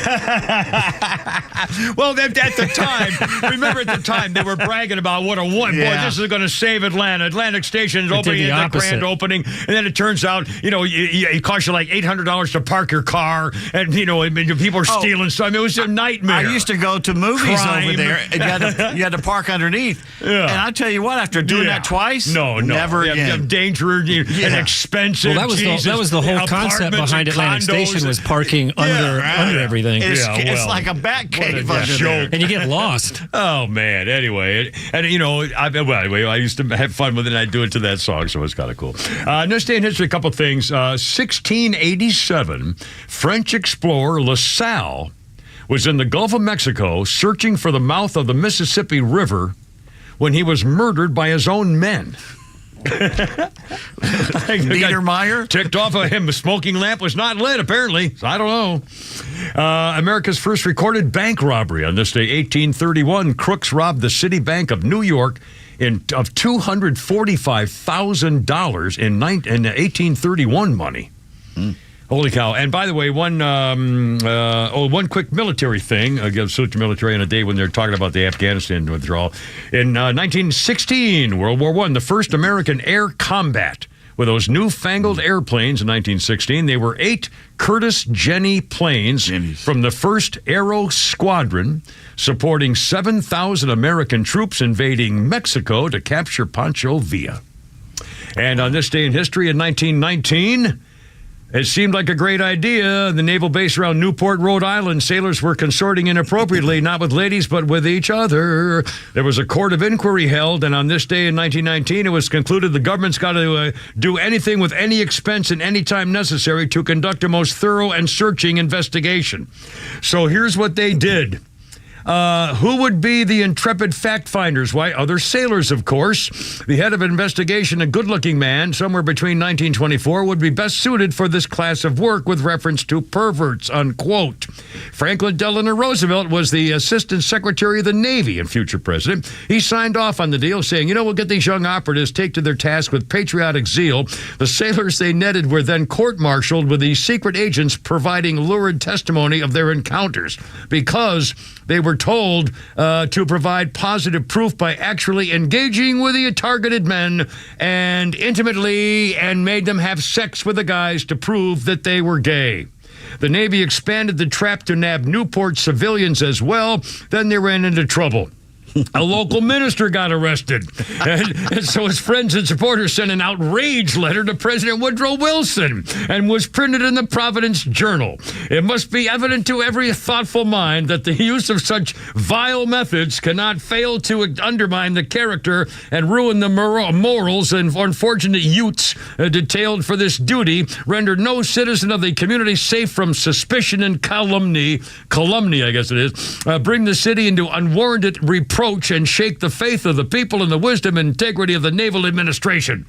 at the time, remember at the time, they were bragging about what a one. Boy, this is going to save Atlanta. Atlantic Station is opening the grand opening. And then it turns out, it costs you like $800 to park your car. And, people are stealing stuff. It was a nightmare. I used to go to movies Crime. over there. And you had to park underneath. Yeah. And I tell you what, after doing that twice, never again. Dangerous and expensive. Well, that was the whole concept behind Atlantic Station was parking under everything. It's like a bat cave under there. And you get lost. Oh, man. Anyway, and I used to have fun with it, and I'd do it to that song, so it's kind of cool. This day in history, a couple things. 1687, French explorer La Salle was in the Gulf of Mexico searching for the mouth of the Mississippi River when he was murdered by his own men. Niedermeyer? Ticked off of him. The smoking lamp was not lit, apparently. I don't know. America's first recorded bank robbery on this day, 1831. Crooks robbed the City Bank of New York of $245,000 in 1831 money. Holy cow. And by the way, one quick military thing. I'll salute the military on a day when they're talking about the Afghanistan withdrawal. In 1916, World War I, the first American air combat with those newfangled airplanes in 1916. They were 8 Curtiss Jenny planes from the 1st Aero Squadron, supporting 7,000 American troops invading Mexico to capture Pancho Villa. And on this day in history in 1919... it seemed like a great idea. The naval base around Newport, Rhode Island, sailors were consorting inappropriately, not with ladies, but with each other. There was a court of inquiry held, and on this day in 1919, it was concluded the government's got to do anything with any expense and any time necessary to conduct a most thorough and searching investigation. So here's what they did. Who would be the intrepid fact finders? Why, other sailors, of course. The head of investigation, a good-looking man, somewhere between 1924, would be best suited for this class of work with reference to perverts, unquote. Franklin Delano Roosevelt was the Assistant Secretary of the Navy and future president. He signed off on the deal, saying, we'll get these young operatives take to their task with patriotic zeal. The sailors they netted were then court-martialed with these secret agents providing lurid testimony of their encounters because they were told to provide positive proof by actually engaging with the targeted men and intimately and made them have sex with the guys to prove that they were gay. The Navy expanded the trap to nab Newport civilians as well. Then they ran into trouble. A local minister got arrested. And so his friends and supporters sent an outrage letter to President Woodrow Wilson and was printed in the Providence Journal. It must be evident to every thoughtful mind that the use of such vile methods cannot fail to undermine the character and ruin the morals and unfortunate youths detailed for this duty, render no citizen of the community safe from suspicion and calumny, I guess it is, bring the city into unwarranted reproach and shake the faith of the people and the wisdom and integrity of the naval administration.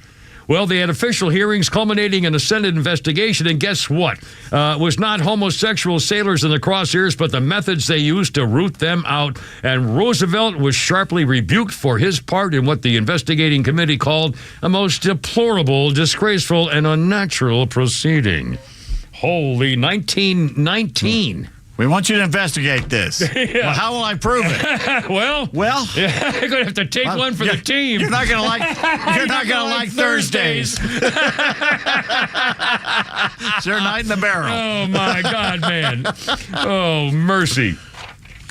Well, they had official hearings culminating in a Senate investigation, and guess what? It was not homosexual sailors in the crosshairs, but the methods they used to root them out. And Roosevelt was sharply rebuked for his part in what the investigating committee called a most deplorable, disgraceful, and unnatural proceeding. Holy 1919. We want you to investigate this. Yeah. Well, how will I prove it? well, yeah, you're gonna have to take one for the team. You're not gonna like. You're not gonna like Thursdays. It's your night in the barrel. Oh my God, man! Oh mercy.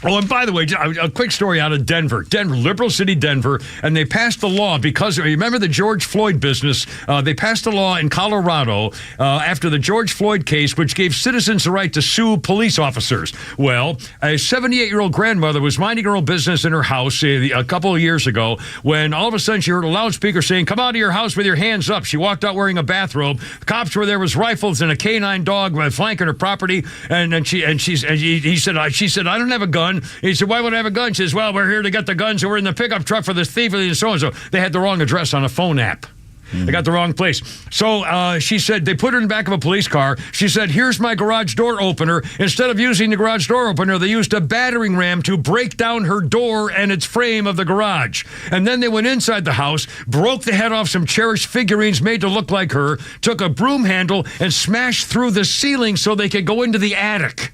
Oh, and by the way, a quick story out of Denver, liberal city Denver, and they passed the law because, remember the George Floyd business? They passed a law in Colorado after the George Floyd case, which gave citizens the right to sue police officers. Well, a 78-year-old grandmother was minding her own business in her house a couple of years ago when all of a sudden she heard a loudspeaker saying, "Come out of your house with your hands up." She walked out wearing a bathrobe. The cops were there with rifles and a canine dog flanking her property, she said, "I don't have a gun." He said, "Why would I have a gun?" She says, "Well, we're here to get the guns, and we're in the pickup truck for this thief and so and so." They had the wrong address on a phone app. They got the wrong place. So she said they put her in the back of a police car. She said, "Here's my garage door opener." Instead of using the garage door opener, they used a battering ram to break down her door and its frame of the garage. And then they went inside the house, broke the head off some cherished figurines made to look like her, took a broom handle and smashed through the ceiling so they could go into the attic.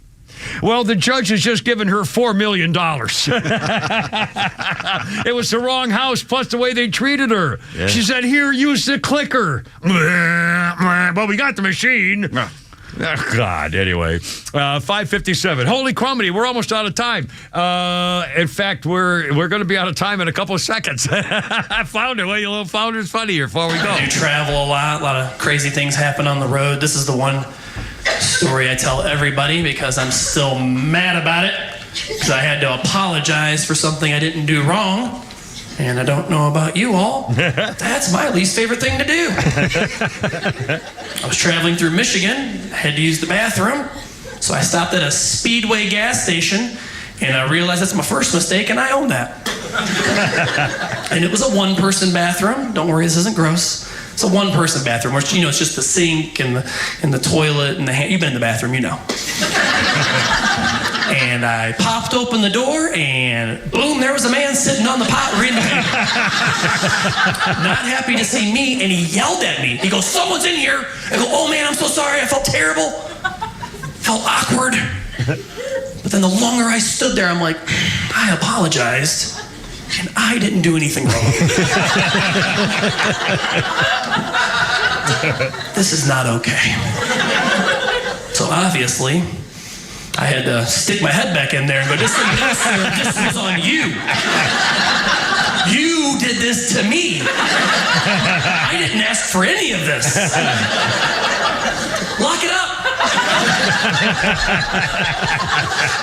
Well, the judge has just given her $4 million. It was the wrong house, plus the way they treated her. Yeah. She said, "Here, use the clicker." Well, we got the machine. Oh, God, anyway. 5:57. Holy crumbity, we're almost out of time. In fact, we're going to be out of time in a couple of seconds. I found it. Well, you little Flounders funny here before we go. I do travel a lot of crazy things happen on the road. This is the one story I tell everybody because I'm still mad about it because I had to apologize for something I didn't do wrong, and I don't know about you all. That's my least favorite thing to do. I was traveling through Michigan, had to use the bathroom, so I stopped at a Speedway gas station, and I realized that's my first mistake, and I own that. And it was a one-person bathroom. Don't worry, this isn't gross. It's a one-person bathroom, where it's just the sink and the toilet and the hand. You've been in the bathroom, you know. And I popped open the door, and boom, there was a man sitting on the pot reading the paper. Not happy to see me, and he yelled at me. He goes, "Someone's in here." I go, "Oh man, I'm so sorry. I felt terrible. Felt awkward." But then the longer I stood there, I'm like, I apologized. And I didn't do anything wrong. This is not okay. So obviously, I had to stick my head back in there and go, this was on you. You did this to me. I didn't ask for any of this. Lock it up.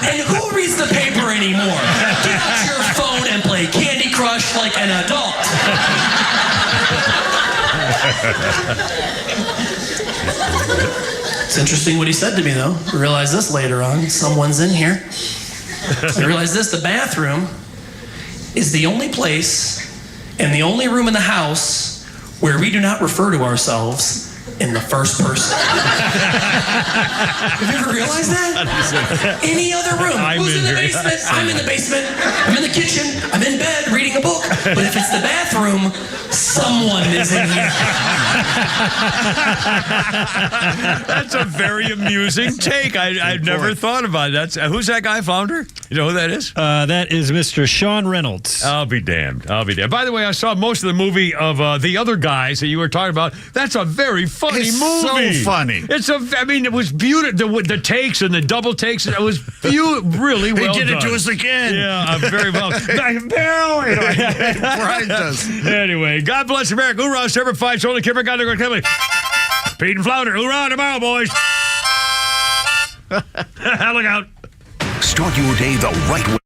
And who reads the paper anymore? Get out your phone and play Candy Crush like an adult. It's interesting what he said to me, though. I realized this later on. Someone's in here. I realized this. The bathroom is the only place and the only room in the house where we do not refer to ourselves in the first person. Have you ever realized that? Any other room. Who's in the basement? I'm in the basement. I'm in the kitchen. I'm in bed reading a book. But if it's the bathroom, someone is in here. That's a very amusing take. I've never thought about it. Who's that guy, Flounder? You know who that is? That is Mr. Sean Reynolds. I'll be damned. By the way, I saw most of the movie of The Other Guys that you were talking about. That's a very funny movie. So funny. It was beautiful. The takes and the double takes. It was really well done. He did it to us again. Yeah, very well. Brian does. Anyway, God bless America. Hoorah, Semper Fi, Only Kimber, God, Pete and Flounder. Hoorah tomorrow, boys. Look out. Start your day the right way.